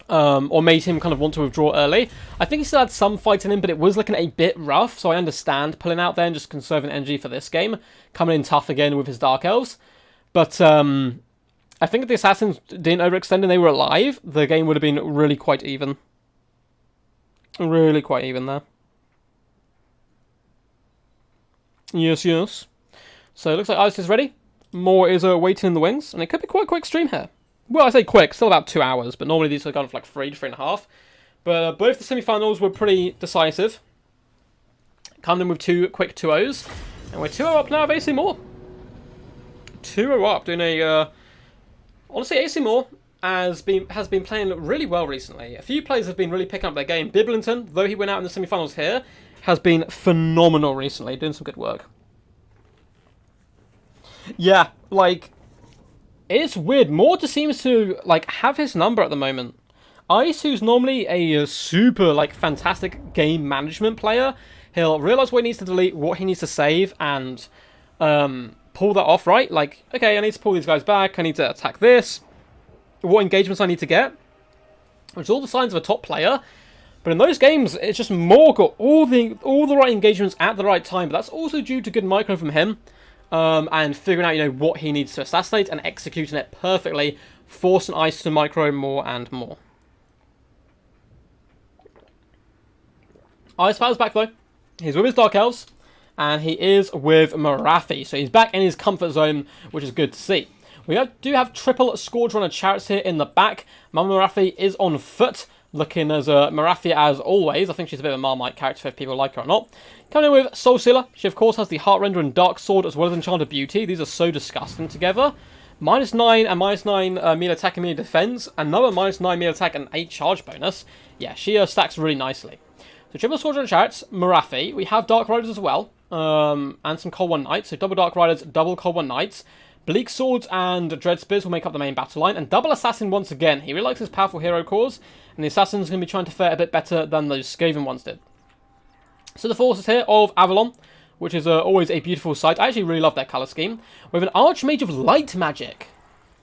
Or made him kind of want to withdraw early. I think he still had some fight in him, but it was looking a bit rough, so I understand pulling out there and just conserving energy for this game. Coming in tough again with his Dark Elves. But I think if the assassins didn't overextend and they were alive, the game would have been really quite even. Really quite even there. Yes, yes. So it looks like Ice is ready. More is waiting in the wings, and it could be quite a quick stream here. Well, I say quick, still about 2 hours, but normally these have gone for like 3 to 3.5. But both the semi-finals were pretty decisive. Coming in with 2 quick 2-0s. And we're 2-0 up now of AC Moore. 2-0 up, doing a... honestly, AC Moore has been playing really well recently. A few players have been really picking up their game. Biblington, though he went out in the semi-finals here, has been phenomenal recently, doing some good work. Yeah, like... It's weird. Moore just seems to, like, have his number at the moment. Ice, who's normally a super, like, fantastic game management player, he'll realise what he needs to delete, what he needs to save, and pull that off, right? Like, okay, I need to pull these guys back, I need to attack this, what engagements I need to get, which is all the signs of a top player. But in those games, it's just Moore got all the right engagements at the right time, but that's also due to good micro from him. And figuring out, you know, what he needs to assassinate and executing it perfectly, forcing Ice to micro more and more. Ice Power's back though. He's with his Dark Elves, and he is with Marathi, so he's back in his comfort zone, which is good to see. We do have triple Scourge Runner Chariots here in the back. Mama Marathi is on foot, looking as Marathi as always. I think she's a bit of a Marmite character if people like her or not. Coming in with Soul Sealer. She, of course, has the Heartrender and Dark Sword as well as Enchanted Beauty. These are so disgusting together. -9 and -9 melee attack and melee defense. Another -9 melee attack and 8 charge bonus. Yeah, she stacks really nicely. So triple Scourge Runner Chariots, Marathi. We have Dark Riders as well. And some Cold One Knights. So double Dark Riders, double Cold One Knights. Bleak Swords and Dread Spears will make up the main battle line. And double Assassin once again. He really likes his powerful hero cores. And the Assassin's going to be trying to fare a bit better than those Skaven ones did. So the forces here of Avalon, which is always a beautiful sight. I actually really love that colour scheme. We have an Archmage of Light Magic.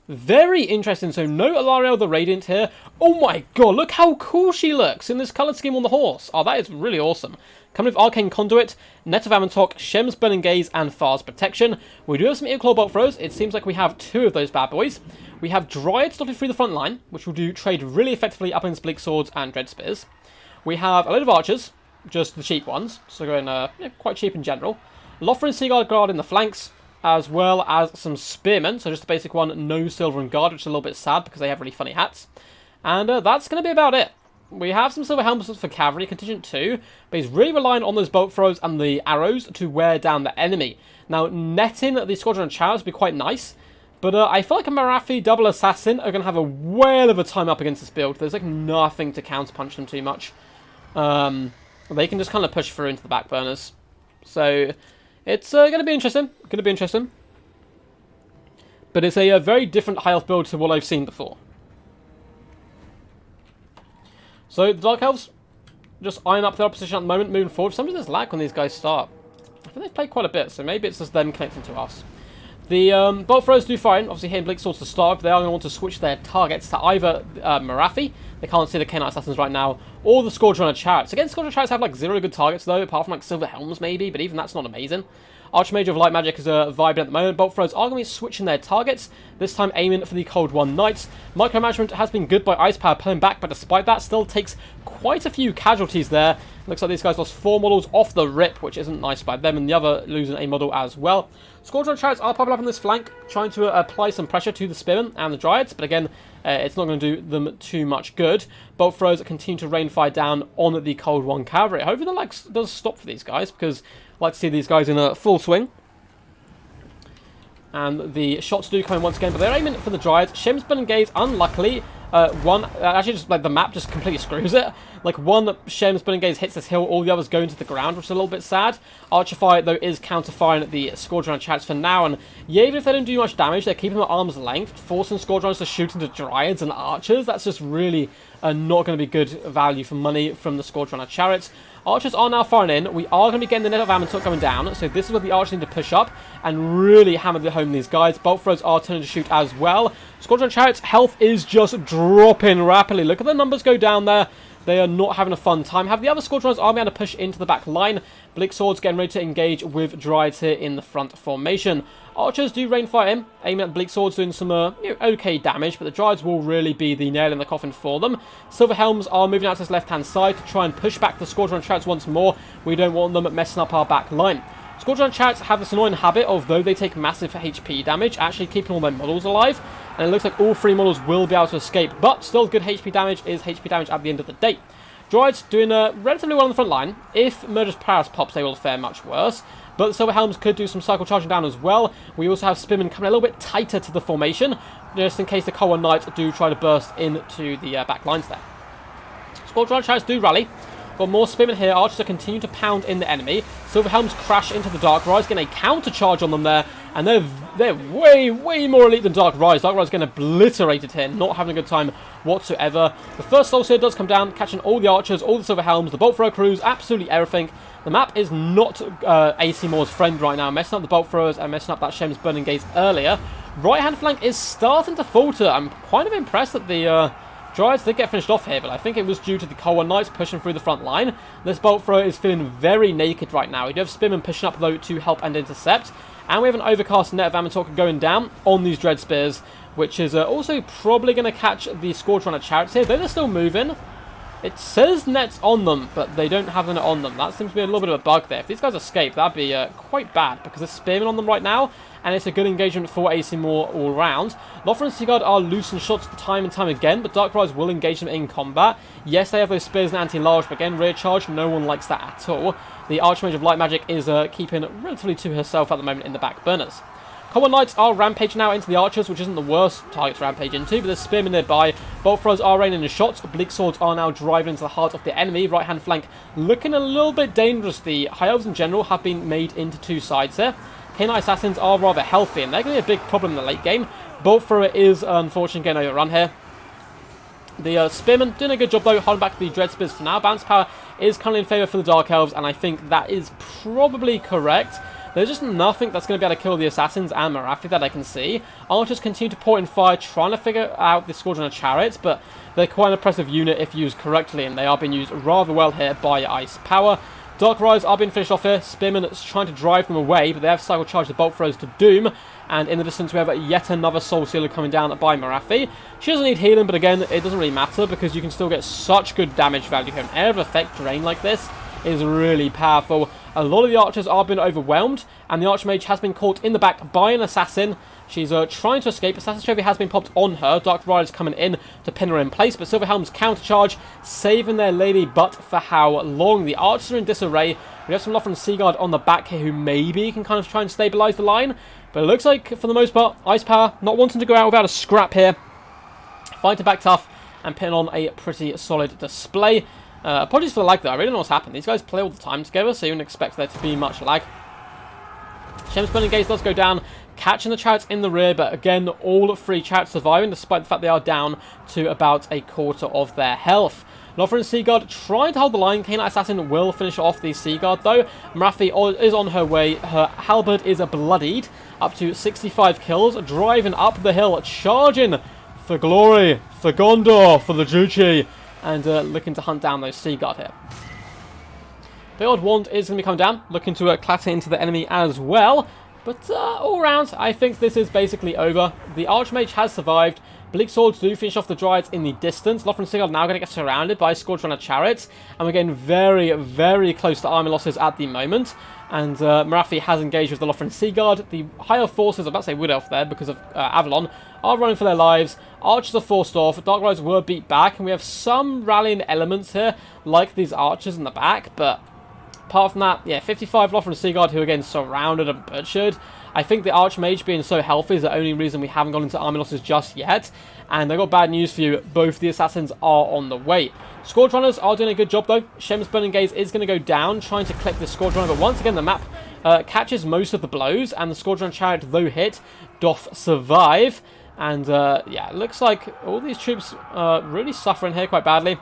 Very interesting. So no Alariel the Radiant here. Oh my god, look how cool she looks in this colour scheme on the horse. Oh, that is really awesome. Coming with Arcane Conduit, Net of Amantok, Shem's Burning Gaze, and Far's Protection. We do have some Earclaw Bolt Throws. It seems like we have 2 of those bad boys. We have Dryads dotted through the front line, which will do trade really effectively up against Bleak Swords and Dread Spears. We have a load of Archers, just the cheap ones, so going quite cheap in general. Lothran Seaguard Guard in the flanks, as well as some Spearmen, so just the basic one, no Silver and Guard, which is a little bit sad because they have really funny hats. And that's going to be about it. We have some Silver Helmets for Cavalry, Contingent 2, but he's really relying on those bolt throws and the arrows to wear down the enemy. Now, netting the Squadron of Chariots would be quite nice, but I feel like a Marathi double Assassin are going to have a whale of a time up against this build. There's like nothing to counterpunch them too much. They can just kind of push through into the back burners. So, it's going to be interesting. But it's a very different high health build to what I've seen before. So, the Dark Elves just eyeing up their opposition at the moment, moving forward. For some reason there's lag when these guys start. I think they've played quite a bit, so maybe it's just them connecting to us. The bolt throws do fine. Obviously, hitting Bleak Swords to start. They are going to want to switch their targets to either Marathi. They can't see the Canine Assassins right now, or the Scourge Runner Chariots. Again, Scourge Runner Chariots have like 0 good targets though, apart from like Silver Helms maybe, but even that's not amazing. Archmage of Light Magic is vibing at the moment. Bolt throws are going to be switching their targets, this time aiming for the Cold One Knights. Micromanagement has been good by Ice Power pulling back, but despite that, still takes quite a few casualties there. Looks like these guys lost 4 models off the rip, which isn't nice by them, and the other losing a model as well. Scourge Runner Chariots are popping up on this flank, trying to apply some pressure to the Spearmen and the Dryads, but again, it's not going to do them too much good. Bolt throws continue to rain fire down on the Cold One Cavalry. Hopefully the lag does stop for these guys, because I like to see these guys in a full swing. And the shots do come in once again, but they're aiming for the Dryads. Shim's Burning Gaze, unluckily, actually just like the map just completely screws it. Like one Shim's Burning Gaze hits this hill, all the others go into the ground, which is a little bit sad. Archer Fire, though, is counter-firing the Scourge Chariots for now, and yeah, even if they don't do much damage, they're keeping them at arm's length, forcing Scourge to shoot into Dryads and Archers. That's just really not going to be good value for money from the Scourge Runner Chariots. Archers are now firing in. We are going to be getting the net of Ammontok going down, so this is where the Archers need to push up and really hammer home these guys. Bolt throws are turning to shoot as well. Squadron Chariots' health is just dropping rapidly. Look at the numbers go down there. They are not having a fun time. Have the other Squadrons are going to push into the back line. Bleak Swords getting ready to engage with Dryads here in the front formation. Archers do rainfire in, aiming at Bleak Swords, doing some okay damage, but the Dryads will really be the nail in the coffin for them. Silver Helms are moving out to this left-hand side to try and push back the Squadron Chariots once more. We don't want them messing up our back line. Squadron Chariots have this annoying habit of, though they take massive HP damage, actually keeping all their models alive, and it looks like all 3 models will be able to escape, but still good HP damage is HP damage at the end of the day. Dryads doing relatively well on the front line. If Murderous Paris pops, they will fare much worse. But the Silver Helms could do some cycle charging down as well. We also have Spearmen coming a little bit tighter to the formation, just in case the Cold Knights do try to burst into the back lines there. Squadron Chariots do rally. Got more Spearmen here. Archers are continuing to pound in the enemy. Silver Helms crash into the Dark Rise, getting a counter charge on them there. And they're way more elite than Dark Rise. Dark Rise getting obliterated here, not having a good time whatsoever. The first Soul Seer does come down, catching all the Archers, all the Silver Helms, the Bolt Thrower crews, absolutely everything. The map is not AC Moore's friend right now, messing up the Bolt Throwers and messing up that Shem's Burning Gaze earlier. Right-hand flank is starting to falter. I'm kind of impressed that the Dryads did get finished off here, but I think it was due to the Cold Knights pushing through the front line. This Bolt Thrower is feeling very naked right now. We do have Spearmen pushing up, though, to help and intercept. And we have an overcast net of Ammontok going down on these Dread Spears, which is also probably going to catch the Scourge Runner Chariots here. They're still moving. It says nets on them, but they don't have the net on them. That seems to be a little bit of a bug there. If these guys escape, that'd be quite bad, because there's Spearmen on them right now, and it's a good engagement for AC Moore all round. Lothar and Seaguard are loose and shots time and time again, but Dark Rise will engage them in combat. Yes, they have those spears and anti-large, but again, rear charge, no one likes that at all. The Archmage of Light Magic is keeping relatively to herself at the moment in the back burners. Common Knights are rampaging now into the Archers, which isn't the worst target to rampage into, but there's Spearmen nearby. Bolt Throwers are raining in shots. Bleak Swords are now driving into the heart of the enemy. Right-hand flank looking a little bit dangerous. The High Elves in general have been made into 2 sides here. Canine Assassins are rather healthy, and they're going to be a big problem in the late game. Bolt Thrower is unfortunately getting overrun here. The Spearmen doing a good job, though, holding back the Dread Spears for now. Bounce power is currently in favour for the Dark Elves, and I think that is probably correct. There's just nothing that's going to be able to kill the Assassins and Marathi that I can see. Archers continue to pour in fire, trying to figure out the Squadron of Chariots, but they're quite an impressive unit if used correctly, and they are being used rather well here by Ice Power. Dark Rise are being finished off here. Spearmen is trying to drive them away, but they have cycle charged the Bolt Throws to Doom. And in the distance, we have yet another Soul Sealer coming down by Marathi. She doesn't need healing, but again, it doesn't really matter because you can still get such good damage value here. An Air of Effect drain like this is really powerful. A lot of the Archers are being overwhelmed, and the Archmage has been caught in the back by an Assassin. She's trying to escape. Assassin's Trophy has been popped on her. Dark Rider's coming in to pin her in place, but Silver Helms countercharge, saving their lady, but for how long? The Archers are in disarray. We have some Lothar and Seaguard on the back here who maybe can kind of try and stabilise the line, but it looks like, for the most part, Ice Power not wanting to go out without a scrap here. Fighting back tough and putting on a pretty solid display. Apologies for the lag though, I really don't know what's happened. These guys play all the time together, so you wouldn't expect there to be much lag. Shem's Burning Gaze does go down, catching the Chariots in the rear, but again, all 3 Chariots surviving, despite the fact they are down to about a quarter of their health. Lothar and Seaguard trying to hold the line. Canine Assassin will finish off the Seaguard though. Marathi is on her way. Her halberd is bloodied, up to 65 kills, driving up the hill, charging for glory, for Gondor, for the Juchi, and looking to hunt down those Seaguard here. The odd wand is going to be coming down, looking to clatter into the enemy as well. But all round, I think this is basically over. The Archmage has survived. Bleak Swords do finish off the Dryads in the distance. Lothar and Seaguard are now going to get surrounded by Scourge Runner Chariots. And we're getting very, very close to army losses at the moment. And Marathi has engaged with the Lothar and Seaguard. The higher forces, I'm about to say Wood Elf there because of Avalon, are running for their lives. Archers are forced off. Dark Rise were beat back. And we have some rallying elements here, like these Archers in the back. But apart from that, yeah, 55 Lothar and Seaguard, who again surrounded and butchered. I think the Archmage being so healthy is the only reason we haven't gone into army losses just yet. And I got bad news for you. Both the Assassins are on the way. Scourge Runners are doing a good job, though. Shem's Burning Gaze is going to go down, trying to clip the Scourge Runner. But once again, the map catches most of the blows. And the Scourge Runner Chariot, though hit, doth survive. And, yeah, it looks like all these troops are really suffering here quite badly.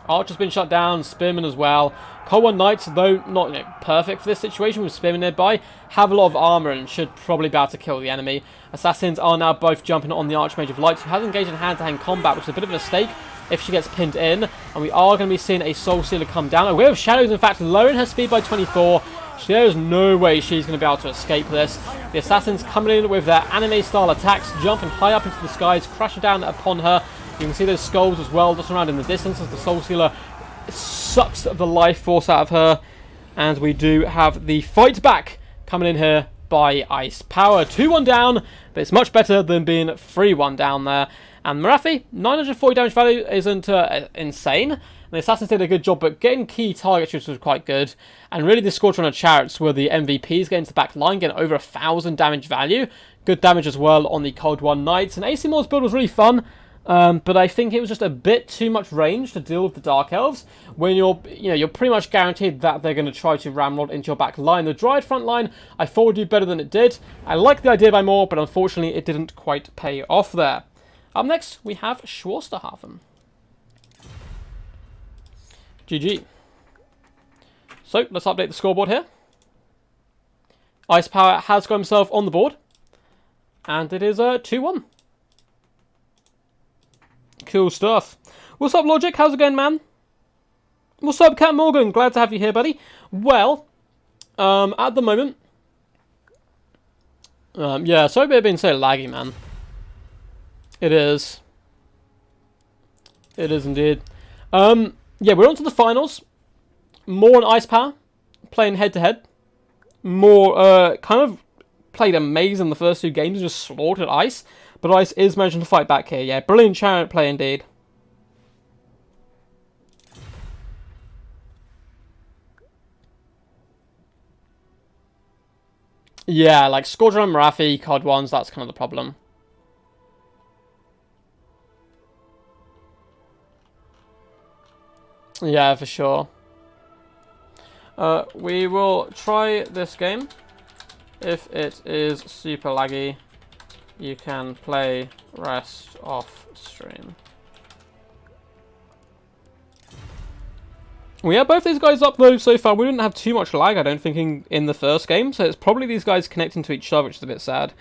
Archer's been shut down, Spearmen as well. Cold One Knights, though not perfect for this situation with Spearmen nearby, have a lot of armor and should probably be able to kill the enemy. Assassins are now both jumping on the Archmage of Light, who has engaged in hand-to-hand combat, which is a bit of a mistake if she gets pinned in. And we are going to be seeing a Soul Stealer come down. A Wheel of Shadows, in fact, lowering her speed by 24. There's no way she's going to be able to escape this. The Assassins coming in with their anime-style attacks, jumping high up into the skies, crashing down upon her. You can see those skulls as well, just around in the distance as the Soul Stealer sucks the life force out of her. And we do have the fight back coming in here by Ice Power. 2-1 down, but it's much better than being 3-1 down there. And Marathi, 940 damage value isn't insane. And the Assassins did a good job, but getting key targets was quite good. And really the Scourge Runner Chariots were the MVPs, getting to the back line, getting over 1,000 damage value. Good damage as well on the Cold One Knights. And AC Moore's build was really fun. But I think it was just a bit too much range to deal with the Dark Elves when you're pretty much guaranteed that they're going to try to ramrod into your back line. The Dryad front line I thought would do better than it did. I like the idea by more, but unfortunately it didn't quite pay off there. Up next we have Schwarsterhafen. GG. So let's update the scoreboard here. Ice Power has got himself on the board, and it is 2-1. Cool stuff. What's up, Logic? How's it going, man? What's up, Cat Morgan? Glad to have you here, buddy. Well, at the moment... yeah, sorry about being so laggy, man. It is. It is indeed. Yeah, we're on to the finals. More on Ice Power. Playing head-to-head. More, kind of played amazing the first two games and just slaughtered Ice. But Ice is managing to fight back here. Yeah, brilliant chariot play indeed. Yeah, like Scourge and Marathi, COD ones, that's kind of the problem. Yeah, for sure. We will try this game. If it is super laggy, you can play rest off stream. We have both these guys up though so far. We didn't have too much lag, I don't think, in the first game. So it's probably these guys connecting to each other, which is a bit sad.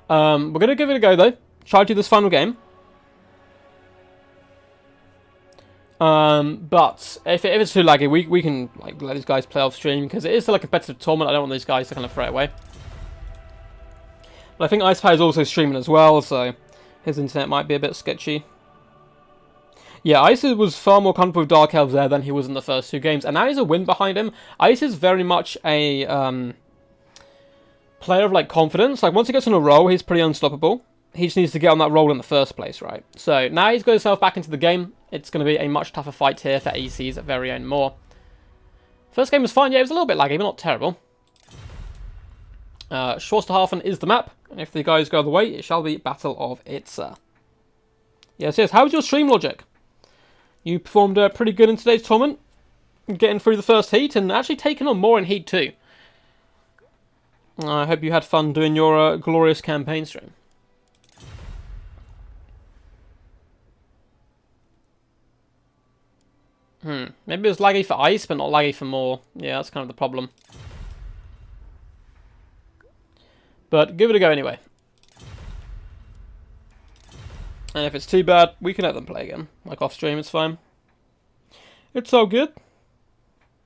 We're going to give it a go though. Try to do this final game. But if it's too laggy, we can like let these guys play off stream. Because it is still a competitive tournament. I don't want these guys to kind of throw it away. But I think Ice Power is also streaming as well, so his internet might be a bit sketchy. Yeah, Ice was far more comfortable with Dark Elves there than he was in the first two games, and now he's a win behind him. Ice is very much a player of like confidence. Like once he gets on a roll, he's pretty unstoppable. He just needs to get on that roll in the first place, right? So now he's got himself back into the game. It's going to be a much tougher fight here for AC's very own Moore. First game was fine. Yeah, it was a little bit laggy, but not terrible. Schwarsterhafen is the map, and if the guys go the way, it shall be Battle of Itza. Yes, how was your stream, Logic? You performed pretty good in today's tournament, getting through the first heat, and actually taking on more in heat 2. I hope you had fun doing your glorious campaign stream. Maybe it was laggy for Ice, but not laggy for Moore. Yeah, that's kind of the problem. But give it a go anyway. And if it's too bad, we can let them play again. Like off stream, it's fine. It's all good.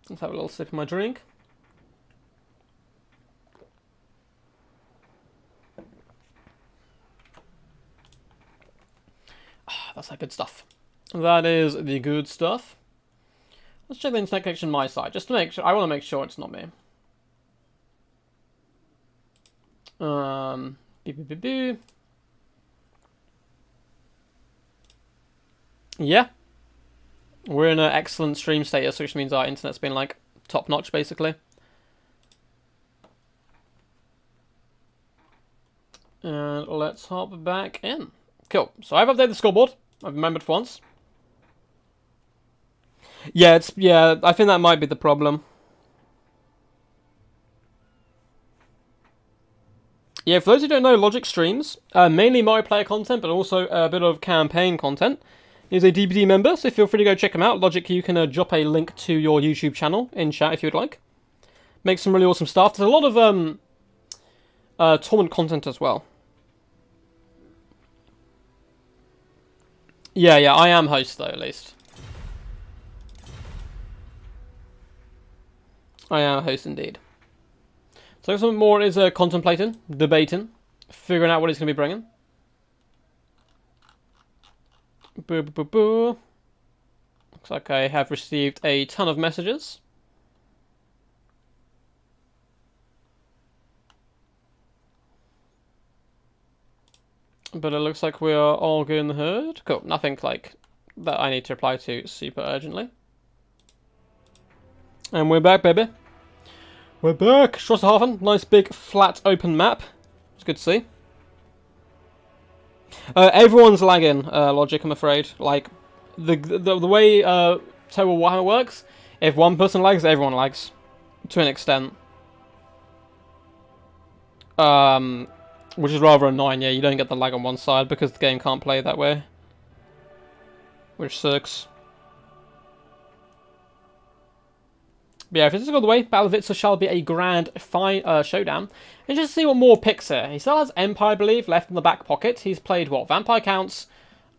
Let's have a little sip of my drink. Ah, that's that good stuff. That is the good stuff. Let's check the internet connection on my side, just to make sure. I want to make sure it's not me. Yeah. We're in an excellent stream status, which means our internet's been like top notch basically. And let's hop back in. Cool. So I've updated the scoreboard. I've remembered for once. Yeah, I think that might be the problem. Yeah, for those who don't know, Logic streams mainly multiplayer content, but also a bit of campaign content. He's a DBD member, so feel free to go check him out. Logic, you can drop a link to your YouTube channel in chat if you'd like. Make some really awesome stuff. There's a lot of tournament content as well. Yeah, I am host though, at least. I am a host indeed. So something more is contemplating, debating, figuring out what he's going to be bringing. Boo, boo, boo, boo. Looks like I have received a ton of messages. But it looks like we are all good in the hood. Cool, nothing like that I need to reply to super urgently. And we're back, baby. We're back! Strassenhafen, nice big flat open map. It's good to see. Everyone's lagging, Logic, I'm afraid. Like, the way Total Warhammer works, if one person lags, everyone lags. To an extent. Which is rather annoying, yeah, you don't get the lag on one side because the game can't play that way. Which sucks. But yeah, if this is all the way, Battle of Itza shall be a grand showdown. And just to see what more picks here. He still has Empire, I believe, left in the back pocket. He's played, what, Vampire Counts,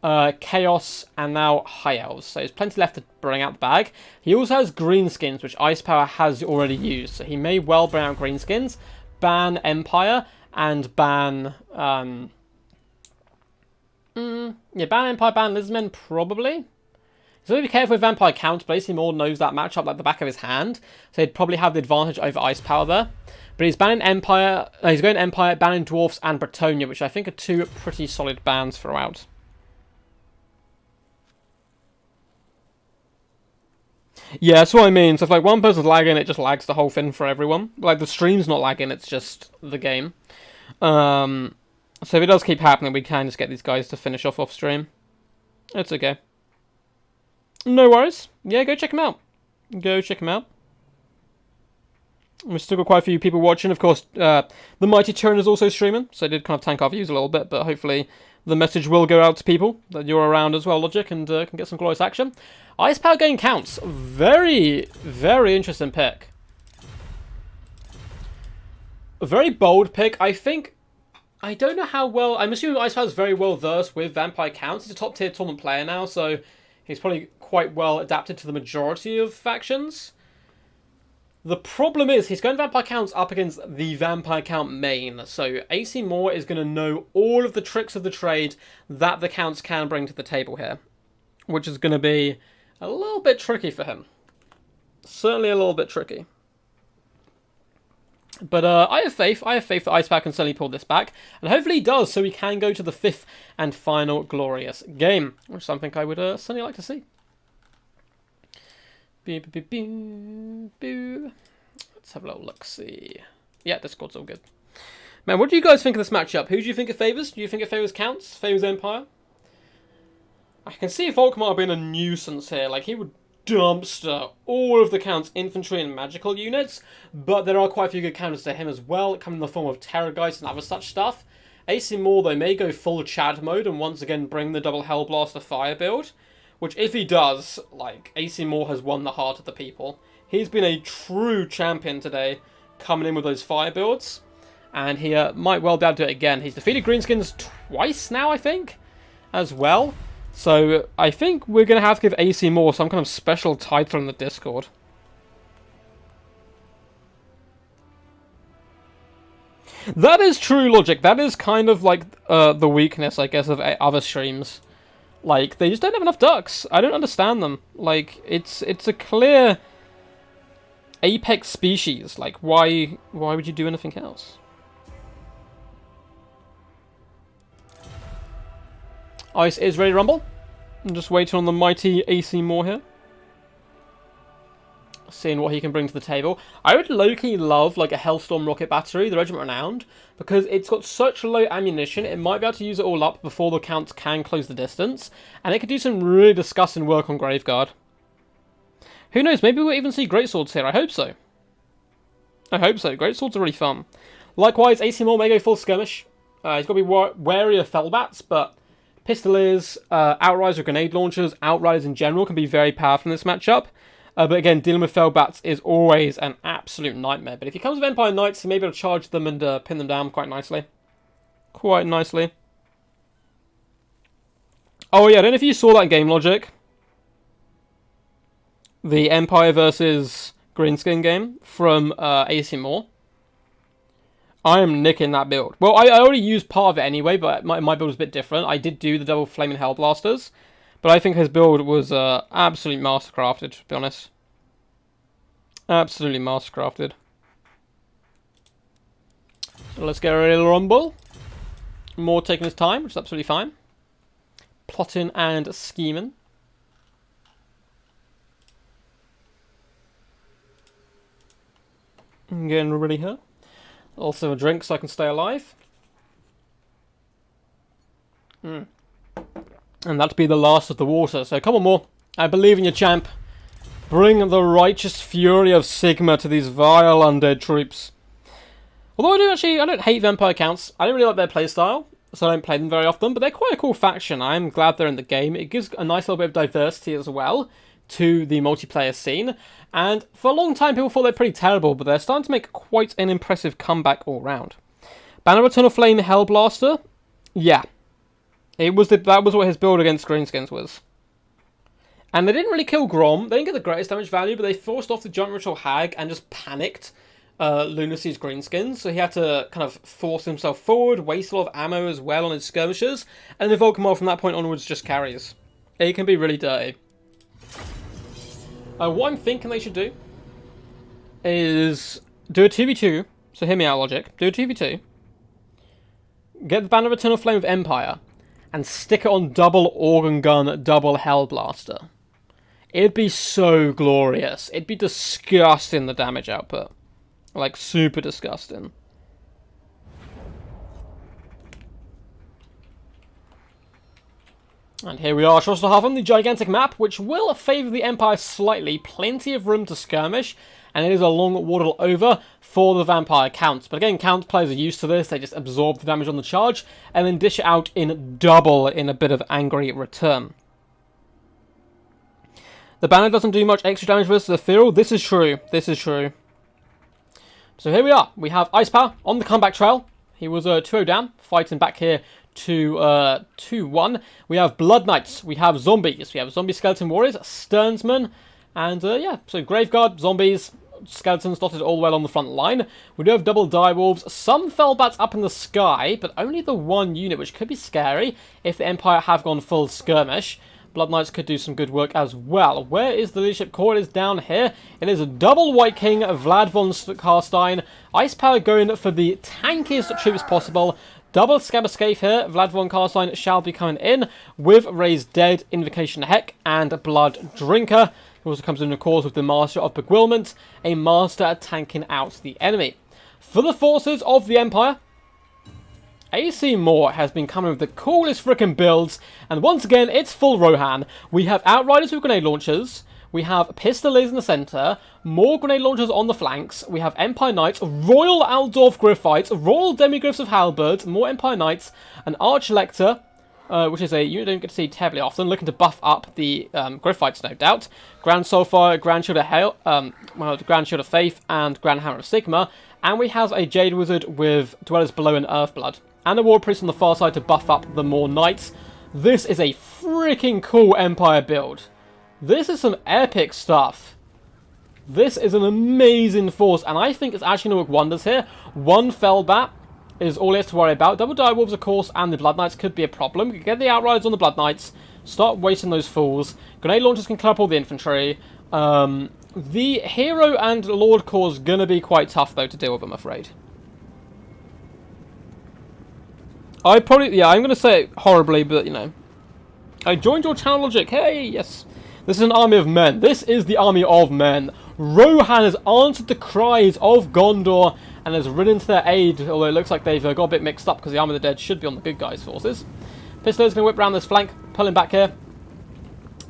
Chaos, and now High Elves. So there's plenty left to bring out the bag. He also has Greenskins, which Ice Power has already used. So he may well bring out Greenskins, ban Empire, and ban... ban Empire, ban Lizmen, probably. So be careful with Vampire Count, but basically Maul knows that matchup like the back of his hand. So he'd probably have the advantage over Ice Power there. But he's banning Empire, he's going Empire, banning Dwarfs and Bretonia, which I think are two pretty solid bans throughout. Yeah, that's what I mean. So if like one person's lagging, it just lags the whole thing for everyone. Like the stream's not lagging, it's just the game. So if it does keep happening, we can just get these guys to finish off stream. It's okay. No worries. Yeah, go check him out. Go check him out. We've still got quite a few people watching. Of course, the Mighty Tyrant is also streaming, so I did kind of tank our views a little bit, but hopefully the message will go out to people that you're around as well, Logic, and can get some glorious action. Ice Power Gain Counts. Very, very interesting pick. A very bold pick. I think... I don't know how well... I'm assuming Ice Power is very well versed with Vampire Counts. He's a top tier tournament player now, so he's probably quite well adapted to the majority of factions. The problem is, he's going Vampire Counts up against the Vampire Count main, so AC Moore is going to know all of the tricks of the trade that the Counts can bring to the table here, which is going to be a little bit tricky for him. Certainly a little bit tricky. But I have faith that Ice Power can certainly pull this back, and hopefully he does, so we can go to the 5th and final glorious game, which is something I would certainly like to see. Let's have a little look-see. Yeah, this squad's all good. Man, what do you guys think of this matchup? Who do you think it favours? Do you think it favours Counts? Favours Empire? I can see Volkmar being a nuisance here. Like, he would dumpster all of the Count's infantry and magical units, but there are quite a few good counters to him as well, coming in the form of Terrorgeist and other such stuff. AC Moore, though, may go full Chad mode and once again bring the double Hellblaster fire build. Which, if he does, like, AC Moore has won the heart of the people. He's been a true champion today, coming in with those fire builds. And he might well be able to do it again. He's defeated Greenskins twice now, I think, as well. So, I think we're going to have to give AC Moore some kind of special title in the Discord. That is true, Logic. That is kind of like the weakness, I guess, of other streams. Like, they just don't have enough ducks. I don't understand them. Like, it's a clear apex species. Like, why would you do anything else? Ice is ready to rumble. I'm just waiting on the mighty AC Moore here. seeing what he can bring to the table. I would low-key love like a Hellstorm rocket battery, the Regiment Renowned, because it's got such low ammunition, it might be able to use it all up before the Count can close the distance, and it could do some really disgusting work on Graveguard. Who knows, maybe we'll even see Greatswords here, I hope so. I hope so, Greatswords are really fun. Likewise, AC Moore may go full skirmish. He's got to be wary of Fellbats, but Pistoliers, Outrider grenade launchers, Outriders in general can be very powerful in this matchup. But again, dealing with Fellbats is always an absolute nightmare. But if he comes with Empire Knights, he may be able to charge them and pin them down quite nicely. Quite nicely. Oh yeah, I don't know if you saw that game logic. The Empire versus Greenskin game from AC Moore. I am nicking that build. Well, I already used part of it anyway, but my build was a bit different. I did do the double Flaming Hellblasters. But I think his build was absolutely mastercrafted, to be honest. Absolutely mastercrafted. So let's get ready to rumble. More taking his time, which is absolutely fine. Plotting and scheming. I'm getting ready here. Also a drink so I can stay alive. And that'll be the last of the water. So come on, Moore. I believe in you, champ. Bring the righteous fury of Sigma to these vile undead troops. Although I don't hate Vampire Counts. I don't really like their playstyle, so I don't play them very often. But they're quite a cool faction. I'm glad they're in the game. It gives a nice little bit of diversity as well to the multiplayer scene. And for a long time, people thought they're pretty terrible, but they're starting to make quite an impressive comeback all round. Banner of Eternal Flame Hellblaster? Yeah. That was what his build against Greenskins was. And they didn't really kill Grom. They didn't get the greatest damage value, but they forced off the Giant Ritual Hag and just panicked Lunacy's Greenskins. So he had to kind of force himself forward, waste a lot of ammo as well on his skirmishers, and the Volcamore from that point onwards just carries. It can be really dirty. What I'm thinking they should do is do a 2v2. So hear me out, Logic. Do a 2v2. Get the Banner of Eternal Flame of Empire. And stick it on double Organ Gun, double Hellblaster. It'd be so glorious. It'd be disgusting, the damage output. Like, super disgusting. And here we are, Schlosshaven, the gigantic map, which will favour the Empire slightly. Plenty of room to skirmish. And it is a long waddle over for the Vampire Counts. But again, Count players are used to this. They just absorb the damage on the charge and then dish it out in double in a bit of angry return. The banner doesn't do much extra damage versus the field. This is true. This is true. So here we are. We have Ice Power on the comeback trail. He was 2-0 down, fighting back here to 2-1. We have Blood Knights. We have Zombies. We have Zombie Skeleton Warriors, Sternsmen. And yeah, so Graveguard, Zombies, Skeletons dotted all well on the front line. We do have double Direwolves, some Fellbats up in the sky, but only the one unit, which could be scary if the Empire have gone full skirmish. Blood Knights could do some good work as well. Where is the leadership core? It is down here. It is a double White King, Vlad von Karstein. Ice Power going for the tankiest troops possible. Double Scab Escape here. Vlad von Karstein shall be coming in with Raised Dead, Invocation Heck, and Blood Drinker. He also comes in, of course, with the Master of Bewilderment, a master at tanking out the enemy. For the forces of the Empire, AC Moore has been coming with the coolest freaking builds, and once again, it's full Rohan. We have Outriders with grenade launchers, we have Pistoliers in the centre, more grenade launchers on the flanks, we have Empire Knights, Royal Aldorf Gryphites, Royal Demigryphs of Halberds, more Empire Knights, an Arch Lector, which is a unit you don't get to see terribly often, looking to buff up the Gryphites, no doubt. Grand Soulfire, Grand Shield of Grand Shield of Faith, and Grand Hammer of Sigma. And we have a Jade Wizard with Dwellers Below and Earthblood. And a War Priest on the far side to buff up the more Knights. This is a freaking cool Empire build. This is some epic stuff. This is an amazing force, and I think it's actually going to work wonders here. One Fellbat is all he has to worry about. Double Direwolves, of course, and the Blood Knights could be a problem. Get the Outriders on the Blood Knights. Start wasting those fools. Grenade launchers can club all the infantry. The Hero and Lord Core is going to be quite tough, though, to deal with, I'm afraid. I'm going to say it horribly, but, you know. I joined your channel, Logic. Hey, yes. This is an army of men. This is the army of men. Rohan has answered the cries of Gondor and has ridden to their aid, although it looks like they've got a bit mixed up because the Army of the Dead should be on the good guys' forces. Pistoler's going to whip around this flank, pull him back here.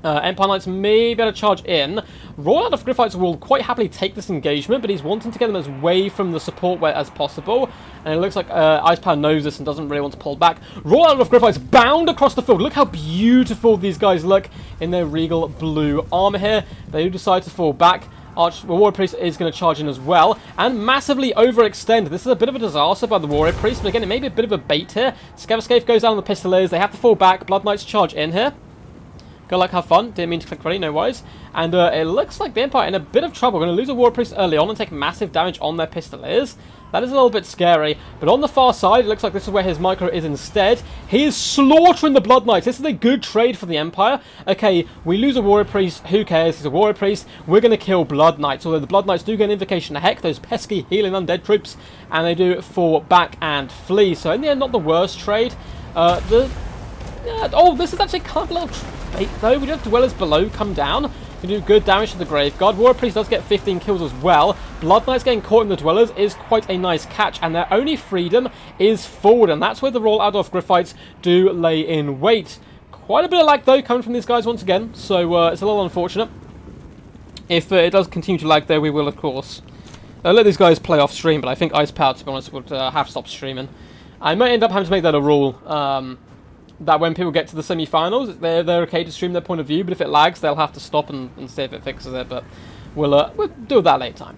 Empire Knights may be able to charge in. Royal Out of Griffites will quite happily take this engagement, but he's wanting to get them as away from the support as possible. And it looks like Ice Power knows this and doesn't really want to pull back. Royal Out of Griffites bound across the field. Look how beautiful these guys look in their regal blue armor here. They do decide to fall back. Warrior Priest is going to charge in as well and massively overextend. This is a bit of a disaster by the Warrior Priest, but again, it may be a bit of a bait here. Scavascape goes down on the Pistoliers. They have to fall back. Blood Knights charge in here. Go like have fun. Didn't mean to click ready, no worries. And it looks like the Empire in a bit of trouble. Going to lose a Warrior Priest early on and take massive damage on their Pistoliers. That is a little bit scary. But on the far side, it looks like this is where his micro is instead. He is slaughtering the Blood Knights. This is a good trade for the Empire. Okay, we lose a Warrior Priest. Who cares? He's a Warrior Priest. We're going to kill Blood Knights. Although the Blood Knights do get an invocation of heck, those pesky healing undead troops. And they do fall back and flee. So in the end, not the worst trade. Oh, this is actually kind of a little bait, though. We do have Dwellers below come down. We do good damage to the Graveguard. Warrior Priest does get 15 kills as well. Blood Knights getting caught in the Dwellers is quite a nice catch, and their only freedom is forward, and that's where the Royal Adolf Griffites do lay in wait. Quite a bit of lag, though, coming from these guys once again, so it's a little unfortunate. If it does continue to lag, though, we will, of course, let these guys play off stream, but I think Ice Power, to be honest, would have to stop streaming. I might end up having to make that a rule, that when people get to the semi-finals, they're okay to stream their point of view, but if it lags, they'll have to stop and see if it fixes it, but we'll do that later time.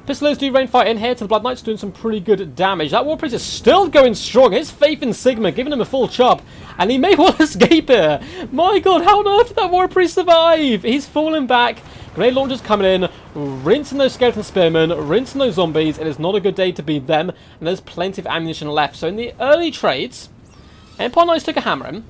Pistoliers do rain fire in here to the Blood Knights, doing some pretty good damage. That War Priest is still going strong. His faith in Sigma, giving him a full chop, and he may well escape here. My god, how on earth did that War Priest survive? He's falling back. Grenade launchers coming in, rinsing those skeleton spearmen, rinsing those zombies. It is not a good day to beat them, and there's plenty of ammunition left. So in the early trades, Empire Knights took a hammer in,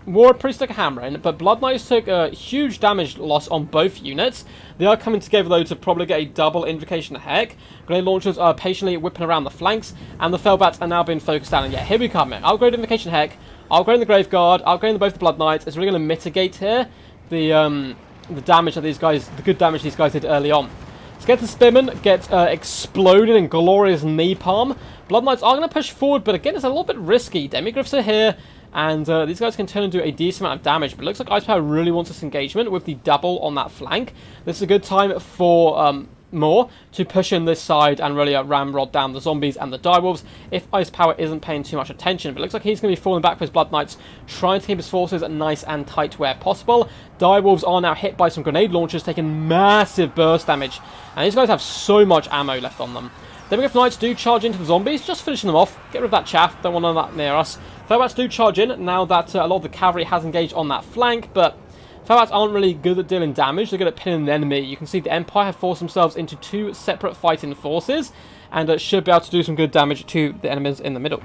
Warrior Priest took a hammer in, but Blood Knights took a huge damage loss on both units. They are coming together, though, to probably get a double Invocation of Heck. Grenade launchers are patiently whipping around the flanks, and the Fellbats are now being focused down. And yeah, here we come in. Upgrade Invocation of Heck, upgrade the Graveguard, upgrade both the Blood Knights. It's really going to mitigate here the damage that these guys, the good damage these guys did early on. Skeleton Spearmen get exploded in glorious napalm. Blood Knights are going to push forward, but again, it's a little bit risky. Demigryphs are here, and these guys can turn and do a decent amount of damage. But it looks like Ice Power really wants this engagement with the double on that flank. This is a good time for Moore to push in this side and really ramrod down the zombies and the direwolves if Ice Power isn't paying too much attention. But it looks like he's going to be falling back for his Blood Knights, trying to keep his forces nice and tight where possible. Direwolves are now hit by some grenade launchers, taking massive burst damage. And these guys have so much ammo left on them. Demigryph Knights do charge into the zombies, just finishing them off. Get rid of that chaff, don't want none of that near us. Fellbats do charge in now that a lot of the cavalry has engaged on that flank, but Fellbats aren't really good at dealing damage. They're good at pinning the enemy. You can see the Empire have forced themselves into two separate fighting forces, and should be able to do some good damage to the enemies in the middle.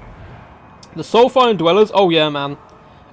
The Soulfire and Dwellers, oh yeah, man.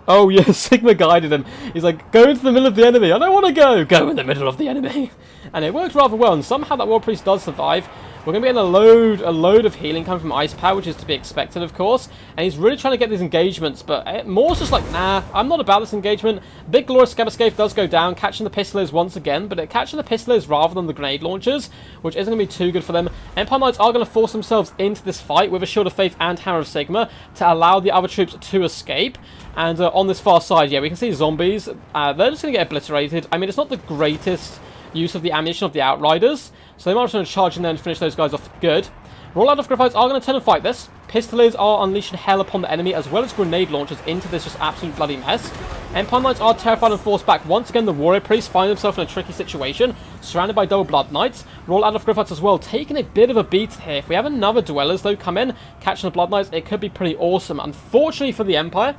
Oh yeah, Sigma guided him. He's like, go into the middle of the enemy. I don't want to go. Go in the middle of the enemy. And it worked rather well, and somehow that War Priest does survive. We're going to be getting a load of healing coming from Ice Power, which is to be expected, of course. And he's really trying to get these engagements, but Moore's just like, nah, I'm not about this engagement. Big Glorious Scabascape does go down, catching the Pistoliers once again, but catching the Pistoliers rather than the grenade launchers, which isn't going to be too good for them. Empire Knights are going to force themselves into this fight with a Shield of Faith and Hammer of Sigma to allow the other troops to escape. And on this far side, yeah, we can see zombies. They're just going to get obliterated. I mean, it's not the greatest use of the ammunition of the Outriders, so they might just want to charge in there and finish those guys off good. Royal Out of Griffites are going to turn and fight this. Pistoliers are unleashing hell upon the enemy, as well as grenade launchers into this just absolute bloody mess. Empire Knights are terrified and forced back. Once again, the Warrior Priests find themselves in a tricky situation, surrounded by double Blood Knights. Royal Out of Griffites as well, taking a bit of a beat here. If we have another Dwellers, though, come in, catching the Blood Knights, it could be pretty awesome. Unfortunately for the Empire,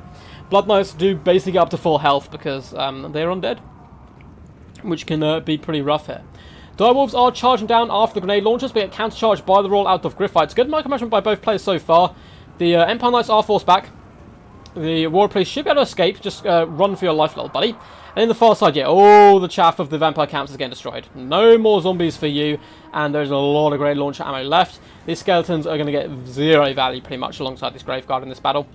Blood Knights do basically get up to full health because they're undead, which can be pretty rough here. Direwolves are charging down after the grenade launchers, but get counter-charged by the Royal Out of Griffites. Good micromanagement by both players so far. The Empire Knights are forced back. The War Priest should be able to escape. Just run for your life, little buddy. And in the far side, yeah, all the chaff of the vampire camps is getting destroyed. No more zombies for you, and there's a lot of grenade launcher ammo left. These skeletons are going to get zero value pretty much alongside this Graveguard in this battle.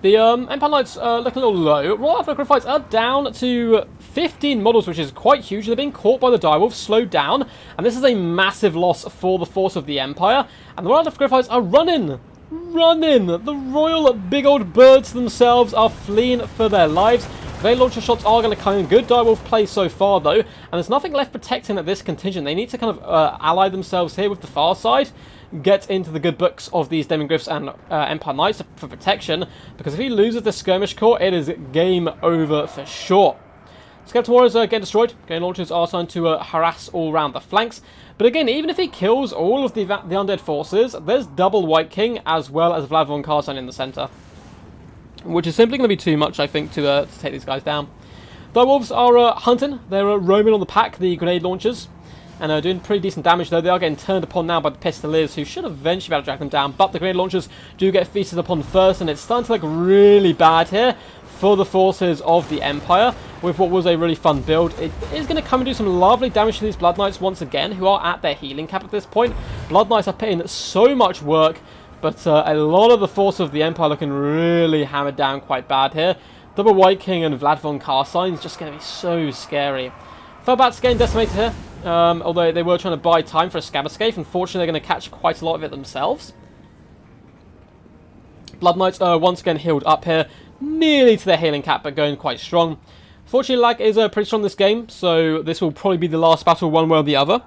The Empire Knights look a little low. Royal Outlaw Griffiths are down to 15 models, which is quite huge. They're being caught by the direwolves, slowed down, and this is a massive loss for the force of the Empire. And the Royal Outlaw Griffiths are running! The royal big old birds themselves are fleeing for their lives. Grenade launcher shots are going to come in. Good direwolf play so far, though, and there's nothing left protecting at this contingent. They need to kind of ally themselves here with the far side, get into the good books of these Demigryphs and Empire Knights for protection, because if he loses the skirmish corps, it is game over for sure. Skeleton Warriors get destroyed. Grenade launchers are starting to harass all around the flanks. But again, even if he kills all of the undead forces, there's double White King as well as Vlad von Carstein in the centre, which is simply going to be too much, I think, to take these guys down. Direwolves are hunting. They're roaming on the pack, the grenade launchers, and doing pretty decent damage, though. They are getting turned upon now by the Pistoliers, who should eventually be able to drag them down, but the grenade launchers do get feasted upon first, and it's starting to look really bad here for the forces of the Empire with what was a really fun build. It is going to come and do some lovely damage to these Blood Knights once again, who are at their healing cap at this point. Blood Knights are putting so much work, but a lot of the force of the Empire looking really hammered down quite bad here. Double White King and Vlad von Carstein is just going to be so scary. Felbats getting decimated here, although they were trying to buy time for a scab escape. Unfortunately, they're going to catch quite a lot of it themselves. Blood Knights are once again healed up here, nearly to their healing cap, but going quite strong. Fortunately, lag is pretty strong this game, so this will probably be the last battle one way or the other,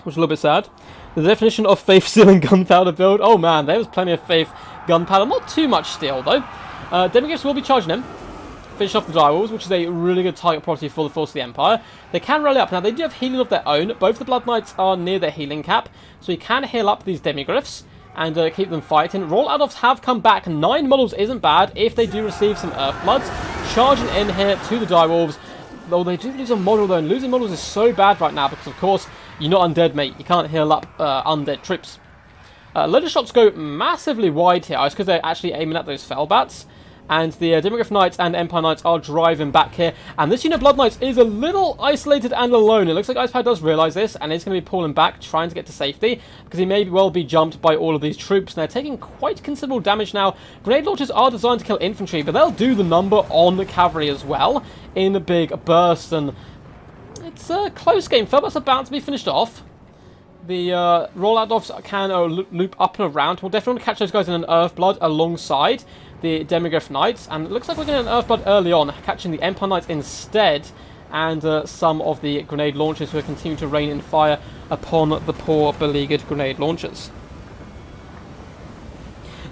which is a little bit sad. The definition of faith steel and gunpowder build. Oh man, there was plenty of faith gunpowder. Not too much steel though. Demigryphs will be charging him. Finish off the direwolves, which is a really good target property for the force of the Empire. They can rally up. Now, they do have healing of their own. Both the Blood Knights are near their healing cap, so you can heal up these Demigryphs and keep them fighting. Roll Adolfs have come back. 9 models isn't bad if they do receive some Earthbloods. Charging in here to the direwolves. Though they do lose a model, though, and losing models is so bad right now because, of course, you're not undead, mate. You can't heal up undead troops. Loader shots go massively wide here. It's because they're actually aiming at those Felbats. And the Demigryph Knights and Empire Knights are driving back here. And this unit of Blood Knights is a little isolated and alone. It looks like Icepad does realise this, and is going to be pulling back, trying to get to safety, because he may well be jumped by all of these troops. And they're taking quite considerable damage now. Grenade launchers are designed to kill infantry, but they'll do the number on the cavalry as well in a big burst. And it's a close game. Felbats about to be finished off. The Roll-Out-Offs can loop up and around. We'll definitely want to catch those guys in an Earthblood alongside the Demigryph Knights, and it looks like we're getting an Earthblood early on, catching the Empire Knights instead, and some of the grenade launchers who are continuing to rain in fire upon the poor beleaguered grenade launchers.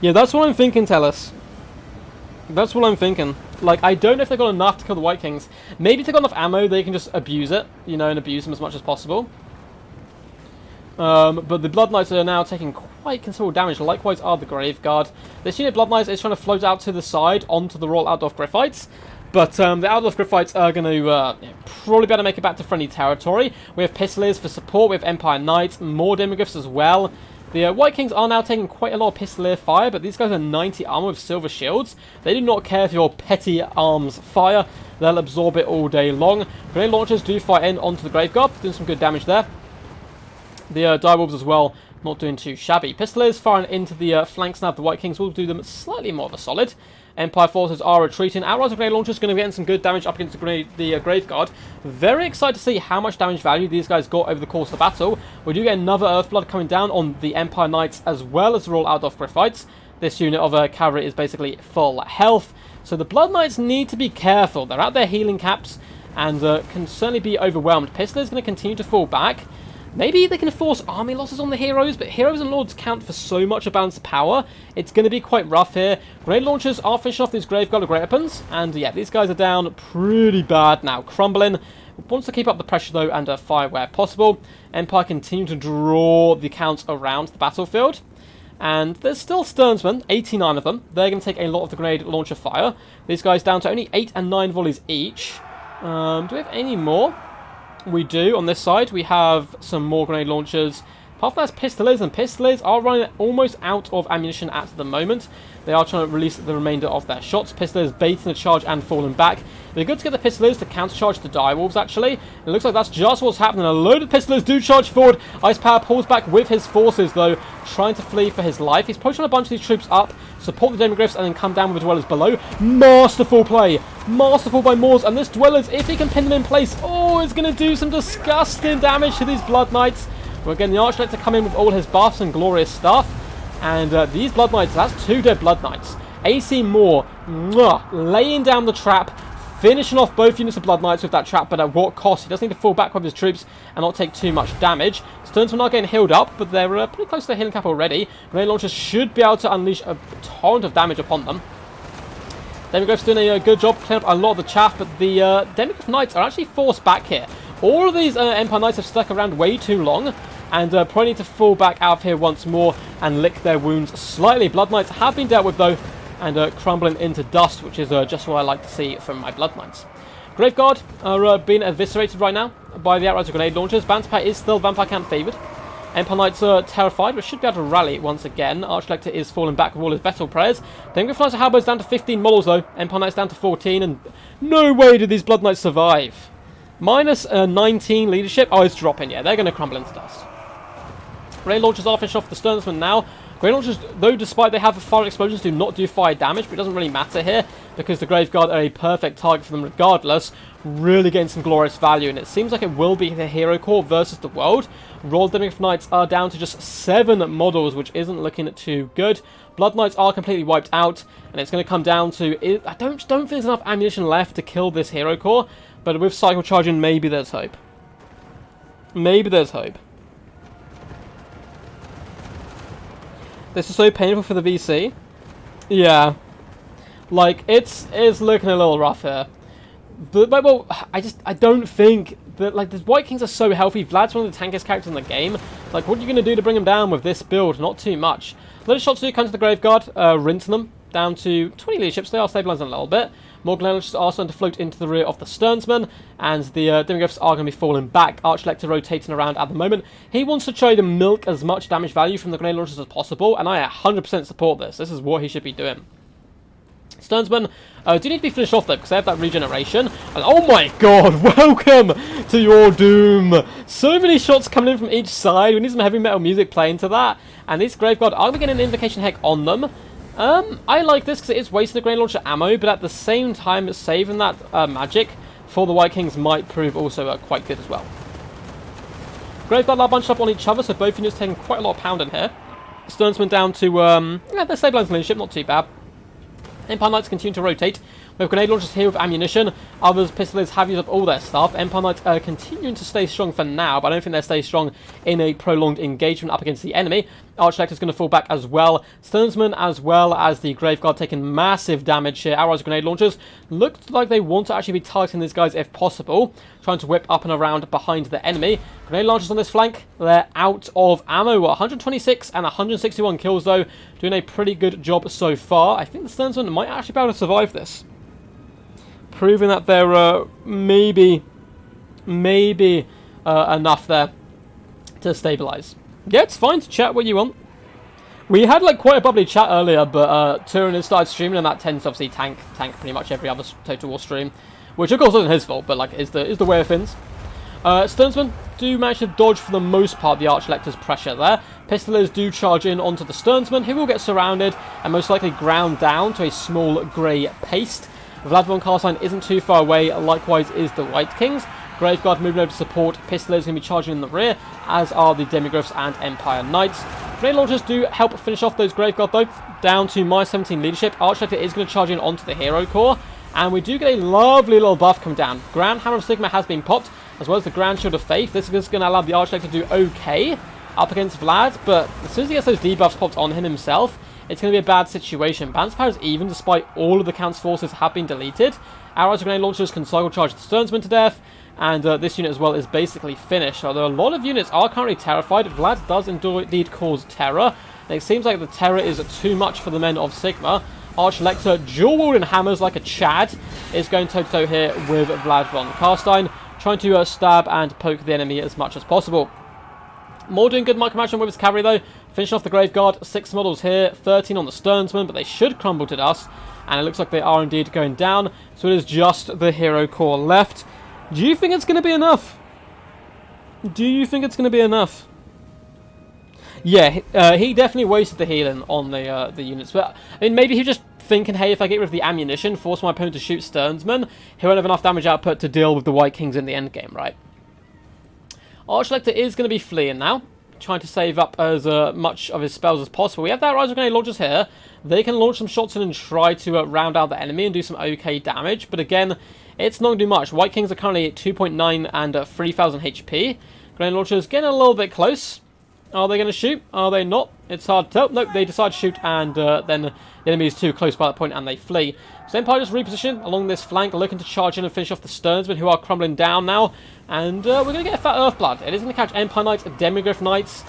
Yeah, that's what I'm thinking, Tellus. That's what I'm thinking. Like, I don't know if they've got enough to kill the White Kings. Maybe if they've got enough ammo, they can just abuse it, you know, and abuse them as much as possible. But the Blood Knights are now taking quite considerable damage, likewise are the Graveguard. This unit of Blood Knights is trying to float out to the side onto the Royal Outlaw Griffites, but the Outlaw Griffites are going to probably be able to make it back to friendly territory. We have Pistoliers for support, we have Empire Knights, more Demigryphs as well. The White Kings are now taking quite a lot of Pistolier fire, but these guys are 90 armor with silver shields. They do not care for your petty arms fire, they'll absorb it all day long. Grenade launchers do fire in onto the Graveguard, doing some good damage there. The direwolves as well, not doing too shabby. Pistoliers firing into the flanks now of the White Kings will do them slightly more of a solid. Empire forces are retreating. Outrider grenade launchers going to be getting some good damage up against the Graveguard. Very excited to see how much damage value these guys got over the course of the battle. We do get another Earthblood coming down on the Empire Knights as well as the Royal Outlaw Griffites. This unit of cavalry is basically full health. So the Blood Knights need to be careful. They're at their healing caps and can certainly be overwhelmed. Pistoliers is going to continue to fall back. Maybe they can force army losses on the heroes, but heroes and lords count for so much of balanced power. It's going to be quite rough here. Grenade launchers are finishing off these Graveguard great weapons, and yeah, these guys are down pretty bad now. Crumbling wants to keep up the pressure though and fire where possible. Empire continue to draw the counts around the battlefield, and there's still Sternsmen, 89 of them. They're going to take a lot of the grenade launcher fire. These guys down to only 8 and 9 volleys each. Do we have any more? We do. On this side, we have some more grenade launchers. Apart from that, Pistoliers, and Pistoliers are running almost out of ammunition at the moment. They are trying to release the remainder of their shots. Pistoliers baiting a charge and falling back. They're good to get the Pistoliers to countercharge the Direwolves, actually. It looks like that's just what's happening. A load of Pistoliers do charge forward. Ice Power pulls back with his forces, though, trying to flee for his life. He's pushing a bunch of these troops up, support the Demigryphs, and then come down with the Dwellers below. Masterful play. Masterful by Moors. And this Dwellers, if he can pin them in place, oh, is going to do some disgusting damage to these Blood Knights. We're getting the Archlector to come in with all his buffs and glorious stuff. And these Blood Knights, that's 2 dead Blood Knights. AC Moore, laying down the trap, finishing off both units of Blood Knights with that trap, but at what cost? He does need to fall back with his troops and not take too much damage. Sternsmen are getting healed up, but they're pretty close to the healing cap already. Grenade launchers should be able to unleash a torrent of damage upon them. Demigryph's doing a good job clearing up a lot of the chaff, but the Demigryph Knights are actually forced back here. All of these Empire Knights have stuck around way too long, and probably need to fall back out of here once more and lick their wounds slightly. Blood Knights have been dealt with, though, and crumbling into dust, which is just what I like to see from my Blood Knights. Graveguard are being eviscerated right now by the Outrider grenade launchers. Banterpack is still Vampire Camp favoured. Empire Knights are terrified, but should be able to rally once again. Archlector is falling back with all his Vessel Prayers. Demigryph Knights and Halberds down to 15 models, though. Empire Knights down to 14, and no way did these Blood Knights survive. Minus 19 leadership. Oh, it's dropping, yeah. They're going to crumble into dust. Grenade launchers are finishing off the Sternsmen now. Grenade launchers, though, despite they have fire explosions, do not do fire damage, but it doesn't really matter here because the Graveguard are a perfect target for them regardless, really getting some glorious value, and it seems like it will be the Hero Corps versus the world. Royal Demigryph Knights are down to just 7 models, which isn't looking too good. Blood Knights are completely wiped out, and it's going to come down to... I don't think there's enough ammunition left to kill this Hero Corps, but with Cycle Charging, maybe there's hope. Maybe there's hope. This is so painful for the VC. Yeah. Like, it's looking a little rough here. But, well, I don't think that, like, the White Kings are so healthy. Vlad's one of the tankiest characters in the game. Like, what are you going to do to bring him down with this build? Not too much. A lot of shots do come to the Graveguard, rinsing them down to 20 leaderships. They are stabilizing a little bit. More grenade launchers are starting to float into the rear of the Sternsmen, and the Demigryphs are going to be falling back. Archlector rotating around at the moment. He wants to try to milk as much damage value from the grenade launchers as possible, and I 100% support this. This is what he should be doing. Sternsmen do need to be finished off, though, because they have that regeneration. And oh my god, welcome to your doom! So many shots coming in from each side. We need some heavy metal music playing to that. And these Graveguard are going to get an Invocation Heck on them. I like this because it is wasting the grenade launcher ammo, but at the same time, saving that magic for the White Kings might prove also quite good as well. Graveguard are bunched up on each other, so both units taking quite a lot of pounding here. Sternsmen down to, yeah, they're stabilizing leadership, not too bad. Empire Knights continue to rotate. We have grenade launchers here with ammunition. Others, Pistoliers, have used up all their stuff. Empire Knights are continuing to stay strong for now, but I don't think they'll stay strong in a prolonged engagement up against the enemy. Archlector is going to fall back as well. Sternsmen, as well as the Graveguard, taking massive damage here. Arrows, grenade launchers looked like they want to actually be targeting these guys if possible, trying to whip up and around behind the enemy. Grenade launchers on this flank, they're out of ammo. 126 and 161 kills, though, doing a pretty good job so far. I think the Sternsmen might actually be able to survive this, proving that they're maybe enough there to stabilize. Yeah, it's fine to chat what you want. We had like quite a bubbly chat earlier, but Turin has started streaming, and that tends to obviously tank pretty much every other Total War stream, which of course isn't his fault, but like is the way of things. Sternsmen do manage to dodge for the most part the Archlector's pressure there. Pistoliers do charge in onto the Sternsmen, who will get surrounded and most likely ground down to a small grey paste. Vlad von Carstein isn't too far away, likewise is the White Kings. Graveguard moving over to support. Pistoliers going to be charging in the rear, as are the Demigryphs and Empire Knights. Grenade launchers do help finish off those Graveguard, though, down to -17 leadership. Archlector is going to charge in onto the Hero Corps, and we do get a lovely little buff come down. Grand Hammer of Sigma has been popped, as well as the Grand Shield of Faith. This is going to allow the Archlector to do okay up against Vlad, but as soon as he gets those debuffs popped on him himself, it's going to be a bad situation. Balance power is even, despite all of the Count's forces have been deleted. Arrows and grenade launchers can cycle charge the Sternsmen to death, and this unit as well is basically finished. Although a lot of units are currently terrified, Vlad does indeed cause terror, and it seems like the terror is too much for the men of Sigma. Archlector, dual-wielding hammers like a Chad, is going toe-to-toe here with Vlad von Carstein, trying to stab and poke the enemy as much as possible. More doing good micromanagement with his cavalry though. Finishing off the Grave Guard, 6 models here, 13 on the Sternsman, but they should crumble to dust. And it looks like they are indeed going down. So it is just the Hero Corps left. Do you think it's going to be enough? Do you think it's going to be enough? Yeah, he definitely wasted the healing on the units. But I mean, maybe he just thinking, hey, if I get rid of the ammunition, force my opponent to shoot Sternsman, he won't have enough damage output to deal with the White Kings in the end game, right? Archlector is going to be fleeing now, trying to save up as much of his spells as possible. We have that Rise of Grenade launchers here. They can launch some shots in and try to round out the enemy and do some okay damage. But again, it's not going to do much. White Kings are currently at 2.9 and 3,000 HP. Grenade launchers getting a little bit close. Are they going to shoot? Are they not? It's hard to tell. Nope, they decide to shoot, and then the enemy is too close by that point, and they flee. So Empire just reposition along this flank, looking to charge in and finish off the Sternsmen, who are crumbling down now. And we're going to get a fat Earthblood. It is going to catch Empire Knights, Demigryph Knights,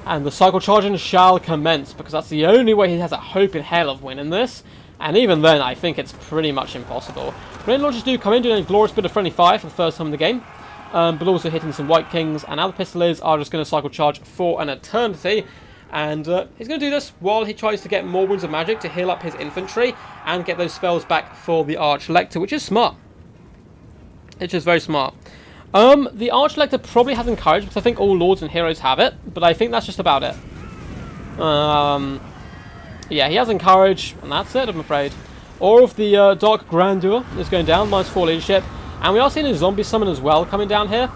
and the cycle charging shall commence, because that's the only way he has a hope in hell of winning this. And even then, I think it's pretty much impossible. Grenade launchers do come in, doing a glorious bit of friendly fire for the first time in the game. But also hitting some White Kings, and now the Pistoliers are just going to cycle charge for an eternity. And he's going to do this while he tries to get more Wounds of Magic to heal up his infantry and get those spells back for the Archlector, which is smart. It's just very smart. The Archlector probably has Encourage, because I think all Lords and Heroes have it, but I think that's just about it. Yeah, he has Encourage, and that's it, I'm afraid. Awe of the Dark Grandeur is going down, -4 leadership. And we are seeing a zombie summon as well coming down here,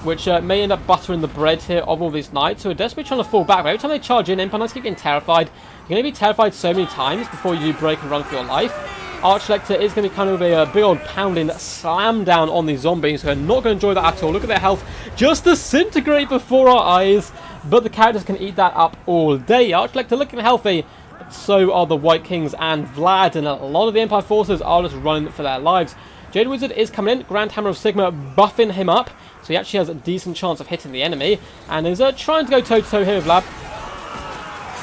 which may end up buttering the bread here of all these knights who are desperately trying to fall back. But every time they charge in, Empire Knights keep getting terrified. You're going to be terrified so many times before you break and run for your life. Archlector is going to be kind of a big old pounding slam down on these zombies who are not going to enjoy that at all. Look at their health just disintegrate before our eyes, but the characters can eat that up all day. Archlector looking healthy, but so are the White Kings and Vlad, and a lot of the Empire forces are just running for their lives. Jade Wizard is coming in, Grand Hammer of Sigma buffing him up, so he actually has a decent chance of hitting the enemy, and is trying to go toe-to-toe here with Vlad.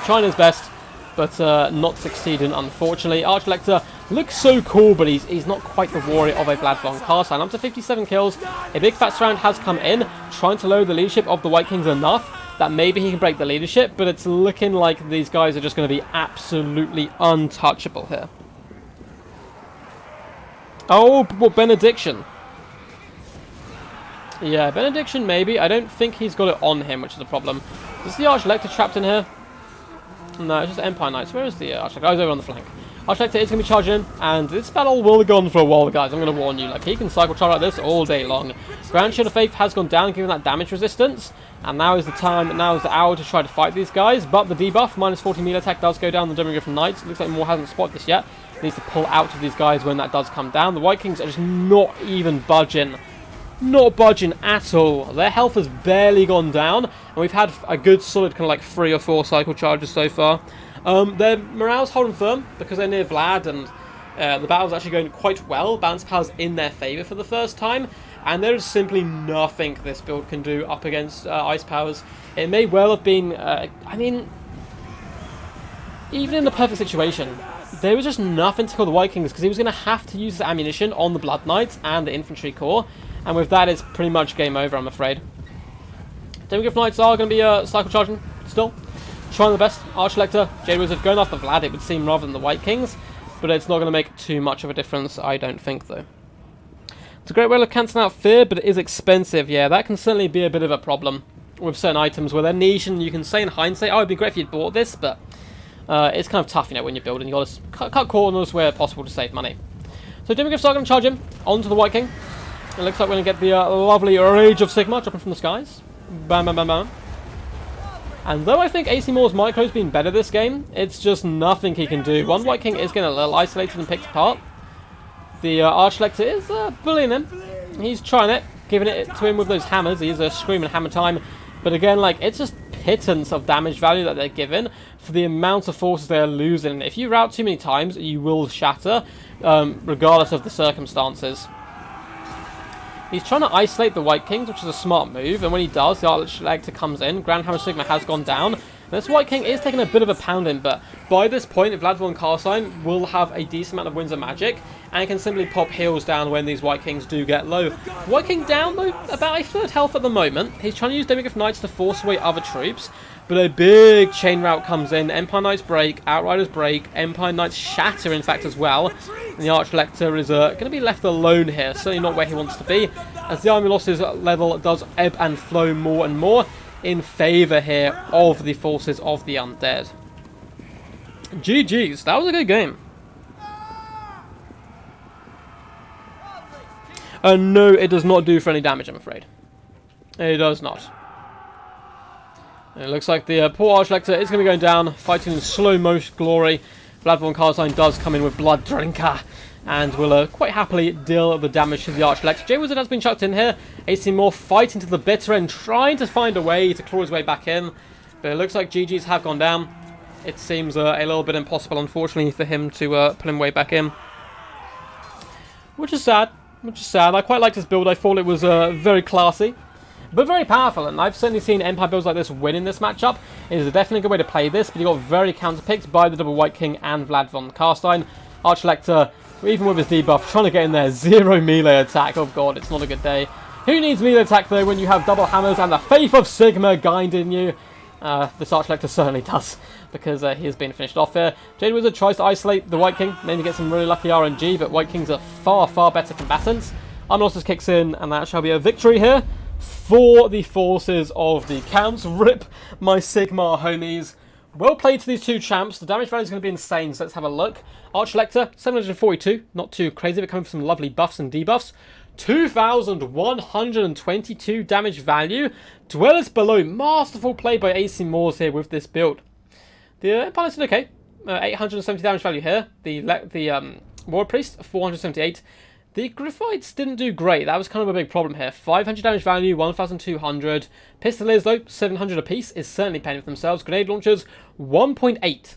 Trying his best, but not succeeding, unfortunately. Archlector looks so cool, but he's not quite the warrior of a Vlad von Carstein. Up to 57 kills, a big fat surround has come in, trying to lower the leadership of the White Kings enough that maybe he can break the leadership, but it's looking like these guys are just going to be absolutely untouchable here. Oh, well, Benediction. Yeah, Benediction maybe. I don't think he's got it on him, which is a problem. Is the Archlector trapped in here? No, it's just Empire Knights. Where is the Archlector? Oh, he's over on the flank. Archlector is going to be charging in, and this battle will go on for a while, guys. I'm going to warn you. Like, he can cycle charge like this all day long. Grand Shield of Faith has gone down, giving that damage resistance. And now is the time, now is the hour to try to fight these guys. But the debuff, -40 melee attack, does go down the Demigryph Knights. It looks like Moore hasn't spotted this yet. Needs to pull out of these guys when that does come down. The White Kings are just not even budging. Not budging at all. Their health has barely gone down. And we've had a good solid kind of like 3 or 4 cycle charges so far. Their morale's holding firm because they're near Vlad, and the battle's actually going quite well. Balance power's in their favour for the first time. And there is simply nothing this build can do up against Ice Powers. It may well have been, I mean, even in the perfect situation, there was just nothing to kill the White Kings because he was going to have to use his ammunition on the Blood Knights and the Infantry Corps. And with that, it's pretty much game over, I'm afraid. Demigryph Knights are going to be cycle charging still. Trying the best. Archlector, Jade Wizard going after Vlad, it would seem, rather than the White Kings. But it's not going to make too much of a difference, I don't think, though. It's a great way of cancelling out fear, but it is expensive. Yeah, that can certainly be a bit of a problem with certain items where they're niche, and you can say in hindsight, oh, it'd be great if you'd bought this, but it's kind of tough, you know, when you're building. You've got to cut corners where possible to save money. So Demigryphs are going to charge him onto the White King. It looks like we're going to get the lovely Rage of Sigma dropping from the skies. Bam, bam, bam, bam. And though I think AC Moore's micro's been better this game, it's just nothing he can do. One White King is getting a little isolated and picked apart. The Archlector is bullying him. He's trying it, giving it to him with those hammers. He's screaming hammer time. But again, like, it's just pittance of damage value that they're given for the amount of forces they're losing. If you rout too many times, you will shatter, regardless of the circumstances. He's trying to isolate the White Kings, which is a smart move, and when he does, the Archlector comes in. Grand Hammer Sigma has gone down. This White King is taking a bit of a pounding, but by this point, Vlad von Carstein will have a decent amount of Winds of Magic, and can simply pop heals down when these White Kings do get low. White King down, though, about a third health at the moment. He's trying to use Demigryph Knights to force away other troops, but a big chain route comes in. Empire Knights break, Outriders break, Empire Knights shatter, in fact, as well. And the Archlector is going to be left alone here, certainly not where he wants to be, as the army losses level does ebb and flow more and more in favour here of the forces of the undead. GG's, that was a good game. No, it does not do for any damage, I'm afraid. It does not. And it looks like the poor Archlector is going to be going down, fighting in slow-motion glory. Vlad von Carstein does come in with Blood Drinker, and will quite happily deal the damage to the Archlector. J-Wizard has been chucked in here. AC Moore fighting to the bitter end, trying to find a way to claw his way back in. But it looks like GG's have gone down. It seems a little bit impossible, unfortunately, for him to pull him way back in. Which is sad. I quite liked this build. I thought it was very classy, but very powerful. And I've certainly seen Empire builds like this win in this matchup. It is definitely a good way to play this, but you got very counterpicked by the double White King and Vlad von Carstein. Archlector, even with his debuff, trying to get in there. 0 melee attack. Oh god, it's not a good day. Who needs melee attack though when you have double hammers and the Faith of Sigma guiding you? This Archlector certainly does, because he has been finished off here. Jade Wizard tries to isolate the White King, maybe get some really lucky RNG, but White Kings are far, far better combatants. Unlosses kicks in, and that shall be a victory here for the forces of the Counts. Rip my Sigmar homies. Well played to these two champs. The damage value is going to be insane, so let's have a look. Archlector, 742, not too crazy, but coming from some lovely buffs and debuffs. 2,122 damage value. Dwellers below. Masterful play by AC Moores here with this build. The Empire did okay. 870 damage value here. The War Priest, 478. The Griffites didn't do great. That was kind of a big problem here. 500 damage value, 1,200. Pistoliers, though, 700 apiece, is certainly paying for themselves. Grenade launchers, 1.8.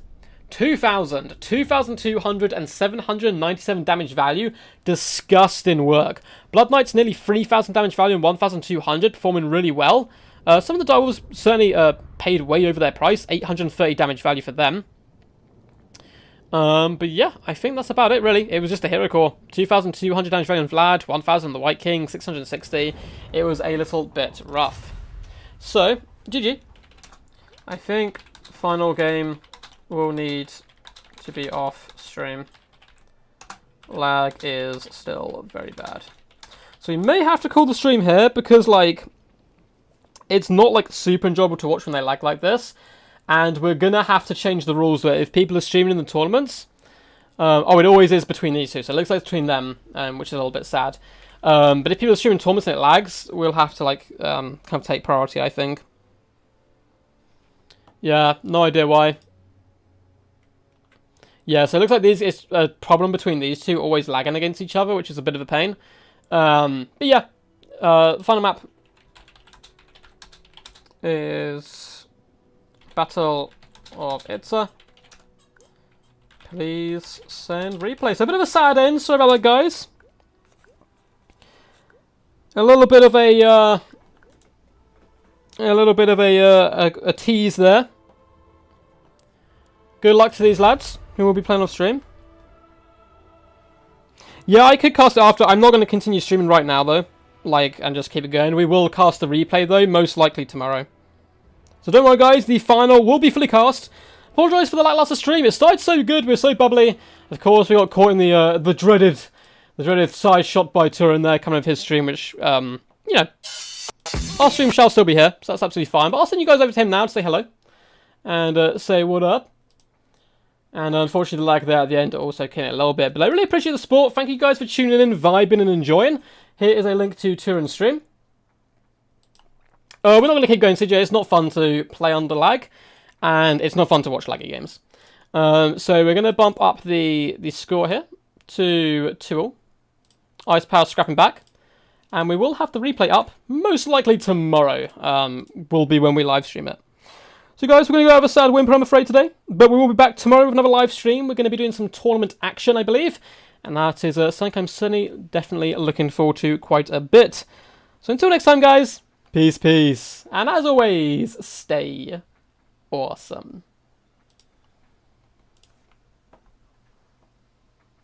2,000, 2,200 and 797 damage value. Disgusting work. Blood Knights nearly 3,000 damage value and 1,200, performing really well. Some of the Direwolves certainly paid way over their price. 830 damage value for them. But yeah, I think that's about it really. It was just a hero core. 2,200 damage value on Vlad, 1,000 on the White King, 660. It was a little bit rough. So, GG. I think final game will need to be off stream. Lag is still very bad. So we may have to call the stream here because, like, it's not, like, super enjoyable to watch when they lag like this. And we're going to have to change the rules where if people are streaming in the tournaments... oh, it always is between these two, so it looks like it's between them, which is a little bit sad. But if people are streaming tournaments and it lags, we'll have to, like, kind of take priority, I think. Yeah, no idea why. Yeah, so it looks like it's a problem between these two, always lagging against each other, which is a bit of a pain. But yeah, final map is Battle of Itza. Please send replay. So a bit of a sad end, sorry about that, guys. A little bit of a tease there. Good luck to these lads who will be playing off stream. Yeah, I could cast it after. I'm not going to continue streaming right now, though. Like, and just keep it going. We will cast the replay, though, most likely tomorrow. So don't worry, guys. The final will be fully cast. Apologise for the lackluster stream. It started so good. We're so bubbly. Of course, we got caught in the dreaded side shot by Turin there, coming of his stream, which, you know, our stream shall still be here, so that's absolutely fine. But I'll send you guys over to him now to say hello and say what up. And unfortunately, the lag there at the end also came in a little bit. But I really appreciate the support. Thank you guys for tuning in, vibing, and enjoying. Here is a link to Turin's stream. We're not going to keep going, CJ. It's not fun to play under lag. And it's not fun to watch laggy games. So we're going to bump up the score here to 2-2. Ice Power scrapping back. And we will have the replay up, most likely tomorrow. Will be when we live stream it. So guys, we're going to go have a sad whimper, I'm afraid, today. But we will be back tomorrow with another live stream. We're going to be doing some tournament action, I believe. And that is something I'm certainly definitely looking forward to quite a bit. So until next time, guys, peace, peace. And as always, stay awesome.